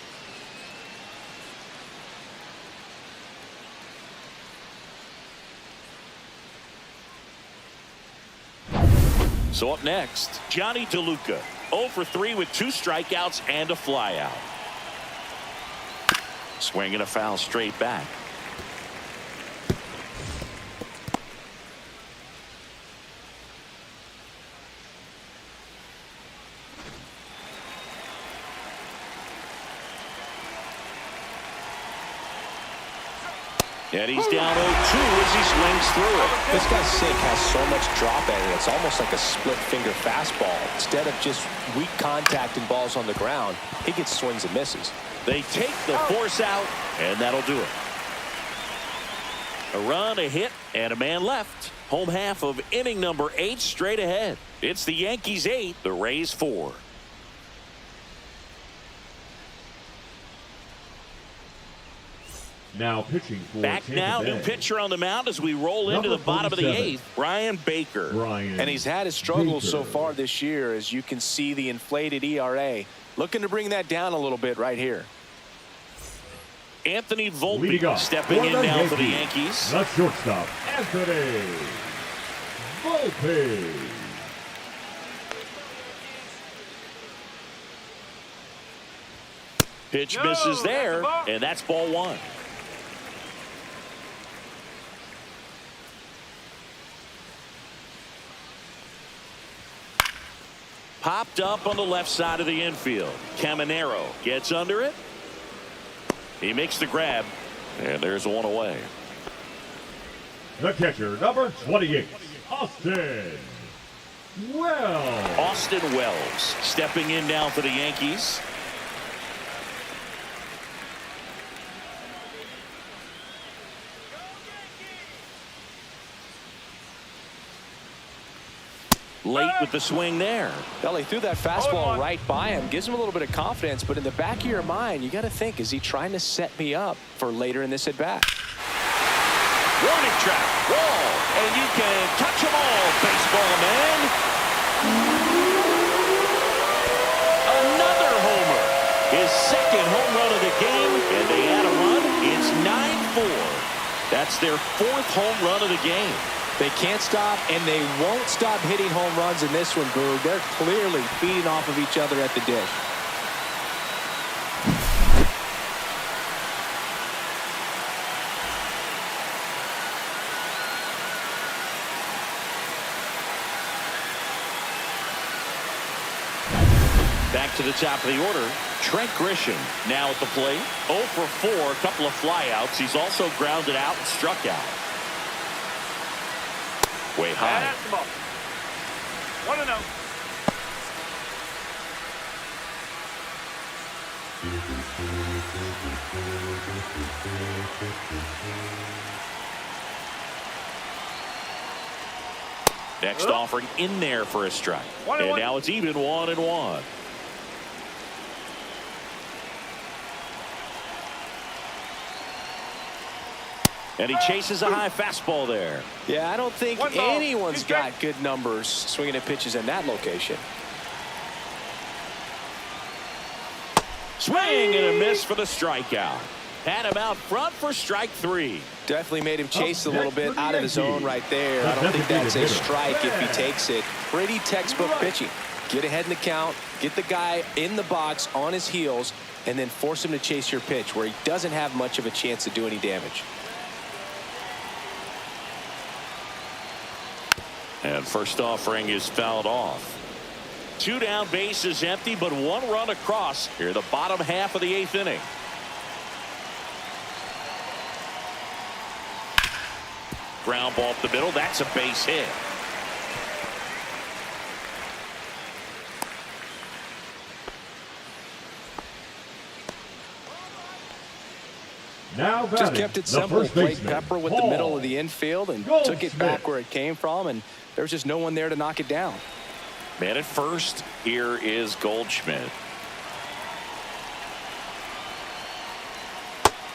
So up next, Johnny DeLuca. 0 for 3 with 2 strikeouts and a flyout. Swing and a foul straight back. And he's down 0-2 as he swings through it. This guy's sink has so much drop at it. It's almost like a split finger fastball. Instead of just weak contact and balls on the ground, he gets swings and misses. They take the force out, and that'll do it. A run, a hit, and a man left. Home half of inning number 8 straight ahead. It's the Yankees 8, the Rays 4. Now pitching for Back Tampa now, Bay. new pitcher on the mound as we roll into the bottom of the 8th, Brian Baker. And he's had his struggles so far this year, as you can see the inflated ERA. Looking to bring that down a little bit right here. Anthony Volpe stepping in now for the Yankees. The shortstop, Anthony Volpe. Pitch misses there, and that's ball 1. Popped up on the left side of the infield. Caminero gets under it. He makes the grab, and there's one away. The catcher, number 28, Austin Wells. Austin Wells stepping in now for the Yankees. Late with the swing there. Well, he threw that fastball right by him. Gives him a little bit of confidence, but in the back of your mind, you got to think, is he trying to set me up for later in this at-bat? Warning track, wall, and you can touch them all, baseball man. Another homer. His second home run of the game, and they add a run. It's 9-4. That's their 4th home run of the game. They can't stop, and they won't stop hitting home runs in this one, Boog. They're clearly feeding off of each other at the dish. Back to the top of the order, Trent Grisham now at the plate. 0 for 4, a couple of flyouts. He's also grounded out and struck out. Way high. That's the ball. 1-0. Next offering in there for a strike. And now it's even 1-1. And he chases a high fastball there. Yeah, I don't think anyone's got good numbers swinging at pitches in that location. Swing and a miss for the strikeout. Had him out front for strike 3. Definitely made him chase a little bit out of the zone right there. I don't think that's a strike if he takes it. Pretty textbook pitching. Get ahead in the count, get the guy in the box on his heels, and then force him to chase your pitch where he doesn't have much of a chance to do any damage. And first offering is fouled off. 2 down, bases empty, but 1 run across here the bottom half of the 8th inning. Ground ball up the middle. That's a base hit. Now just kept it simple. Played Pepper with the middle of the infield and took it back where it came from, and there's just no one there to knock it down. Man at first, here is Goldschmidt.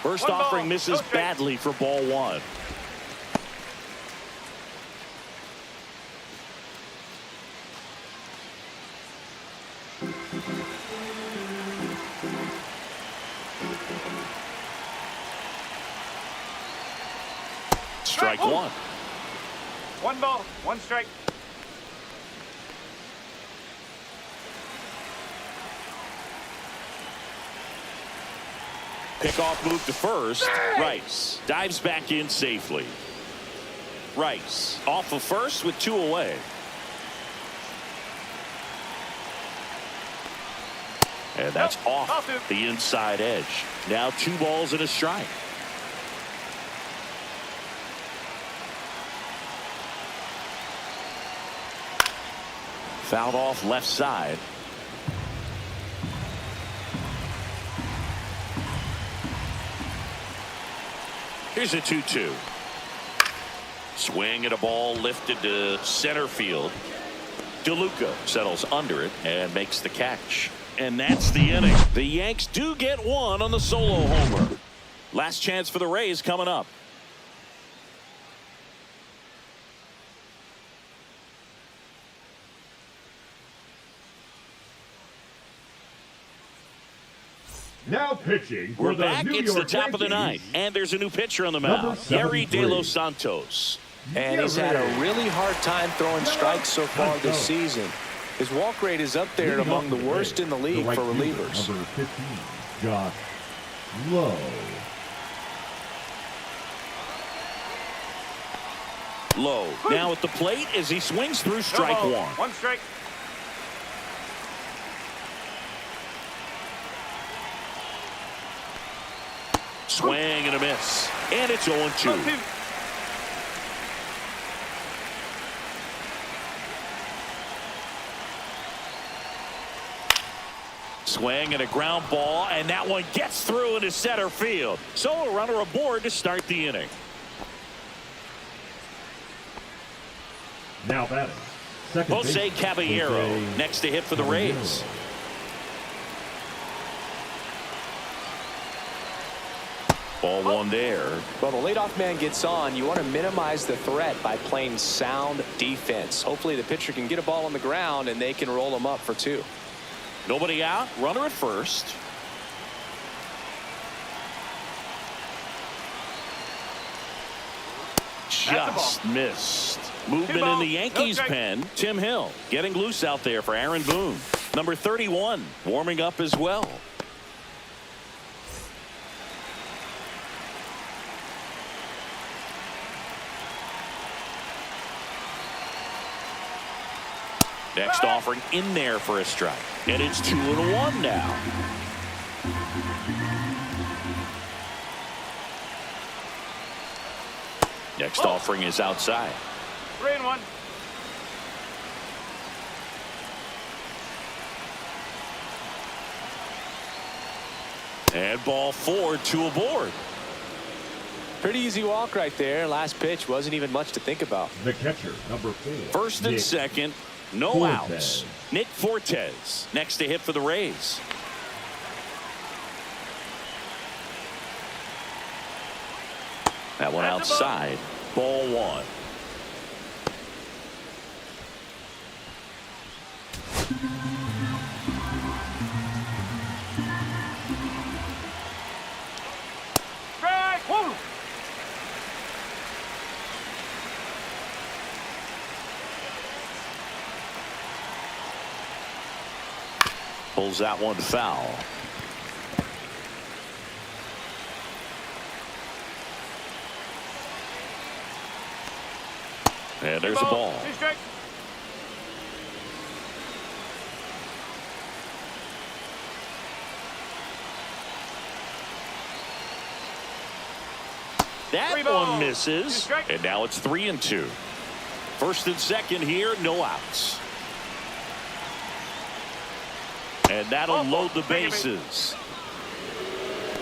First offering misses badly for ball 1. Strike 1. 1 ball, 1 strike. Pickoff move to first. Rice dives back in safely. Rice off of first with 2 away. And that's off the inside edge. Now 2 balls and a strike. Fouled off left side. Here's a 2-2. Swing at a ball lifted to center field. DeLuca settles under it and makes the catch. And that's the inning. The Yanks do get 1 on the solo homer. Last chance for the Rays coming up. Now pitching for We're the back. New It's the York top of the Yankees. 9th, and there's a new pitcher on the mound, Yeri De Los Santos. And he's had a really hard time throwing strikes so far this season. His walk rate is up there among the worst in the league for relievers. Number 15, Josh Lowe. Low now at the plate as he swings through strike 1. 1 strike. Swing and a miss. And it's 0-2. Swing and a ground ball, and that one gets through into center field. So a runner aboard to start the inning. Now batting, second Jose base, Caballero Jose next to hit for the Rays. Ball 1 there. Well, the leadoff man gets on. You want to minimize the threat by playing sound defense. Hopefully the pitcher can get a ball on the ground and they can roll him up for 2. Nobody out. Runner at first. Just missed. Movement in the Yankees pen. Tim Hill getting loose out there for Aaron Boone. Number 31 warming up as well. Next offering in there for a strike. And it's 2-1 now. Next offering is outside. 3-1. And ball 4, 2 aboard. Pretty easy walk right there. Last pitch wasn't even much to think about. The catcher, number 4. First and Nick second, no Fortes. outs. Nick Fortes next to hit for the Rays. That one outside. Ball 1. Strike. Woo. Pulls that one foul. And there's a ball. 2 strikes. That 3 balls. one 2 misses. strikes. And now it's 3-2. First and second here, no outs. And that'll load the bases.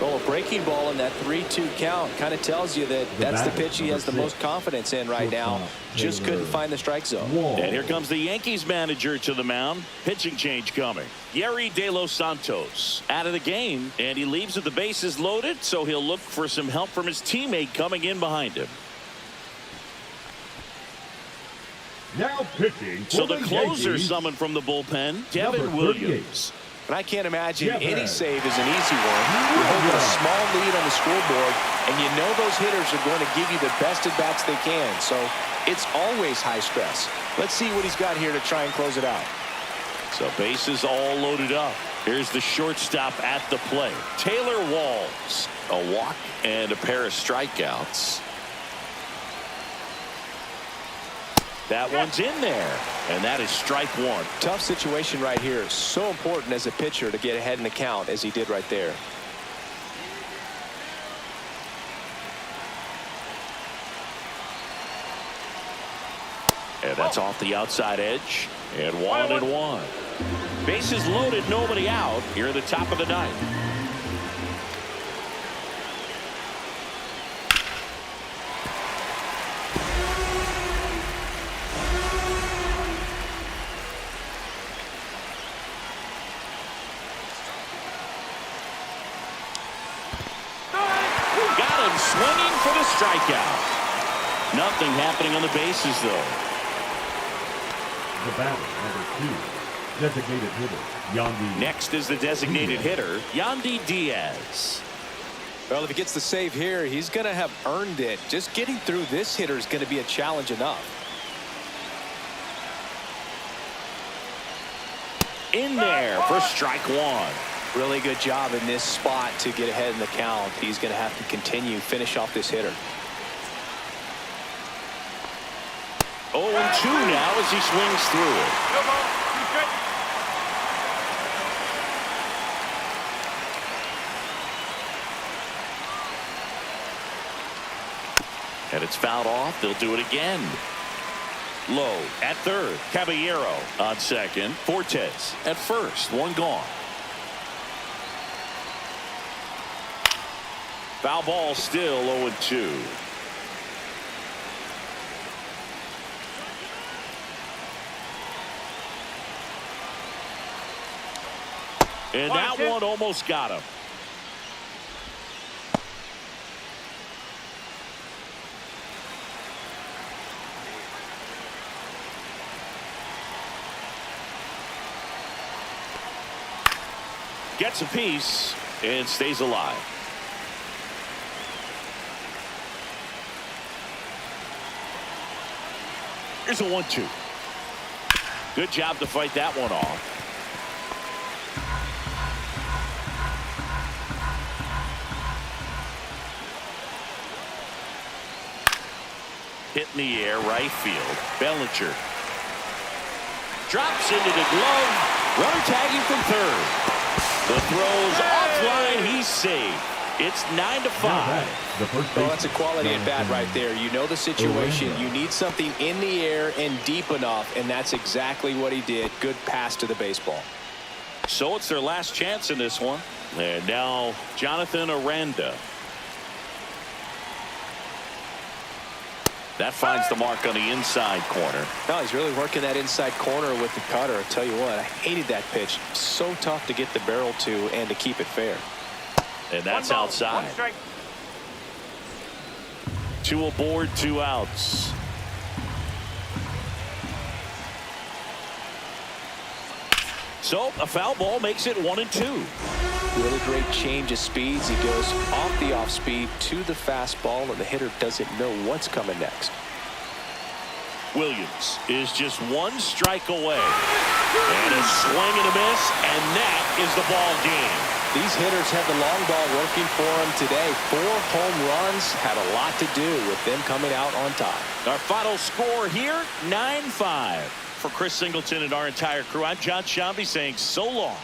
Well, a breaking ball in that 3-2 count kind of tells you that that's the pitch he has the most confidence in right now. Just couldn't find the strike zone. And here comes the Yankees manager to the mound. Pitching change coming. Yerry De Los Santos out of the game, and he leaves with the bases loaded, so he'll look for some help from his teammate coming in behind him. Now pitching. So the closer Yankees, summoned from the bullpen, Devin Williams. And I can't imagine Yeah, any man. save is an easy one. You're holding a small lead on the scoreboard, and you know those hitters are going to give you the best at-bats they can. So it's always high stress. Let's see what he's got here to try and close it out. So bases all loaded up. Here's the shortstop at the plate. Taylor Walls. A walk and a pair of strikeouts. That one's in there, and that is strike one. Tough situation right here. So important as a pitcher to get ahead in the count as he did right there. And that's off the outside edge. And 1-1. Bases loaded, nobody out here at the top of the ninth. Got him swinging for the strikeout. Nothing happening on the bases, though. The batter, number 2, designated hitter, Yandy. Next is the designated hitter, Yandy Diaz. Well, if he gets the save here, he's going to have earned it. Just getting through this hitter is going to be a challenge enough. In there for strike one. Really good job in this spot to get ahead in the count. He's going to have to finish off this hitter. 0-2 now as he swings through it. No ball. 2 strikes. And it's fouled off. They'll do it again. Low at third. Caballero on second. Fortes at first. One gone. Foul ball still 0-2. And that one almost got him. Gets a piece and stays alive. Here's a 1-2. Good job to fight that one off. Hit in the air, right field. Bellinger drops into the glove. Runner tagging from third. The throw's offline. He's safe. It's 9-5. Well, that's a quality at bat right there. You know the situation. You need something in the air and deep enough, and that's exactly what he did. Good pass to the baseball. So it's their last chance in this one. And now Jonathan Aranda. That finds the mark on the inside corner. No, he's really working that inside corner with the cutter. I tell you what, I hated that pitch. So tough to get the barrel to and to keep it fair. And that's 1 ball, outside. 1 strike. 2 aboard, 2 outs. So a foul ball makes it 1-2. Really great change of speeds. He goes off the off speed to the fastball, and the hitter doesn't know what's coming next. Williams is just 1 strike away. And a swing and a miss, and that is the ball game. These hitters had the long ball working for them today. 4 home runs had a lot to do with them coming out on top. Our final score here, 9-5. For Chris Singleton and our entire crew, I'm John Shambi saying so long.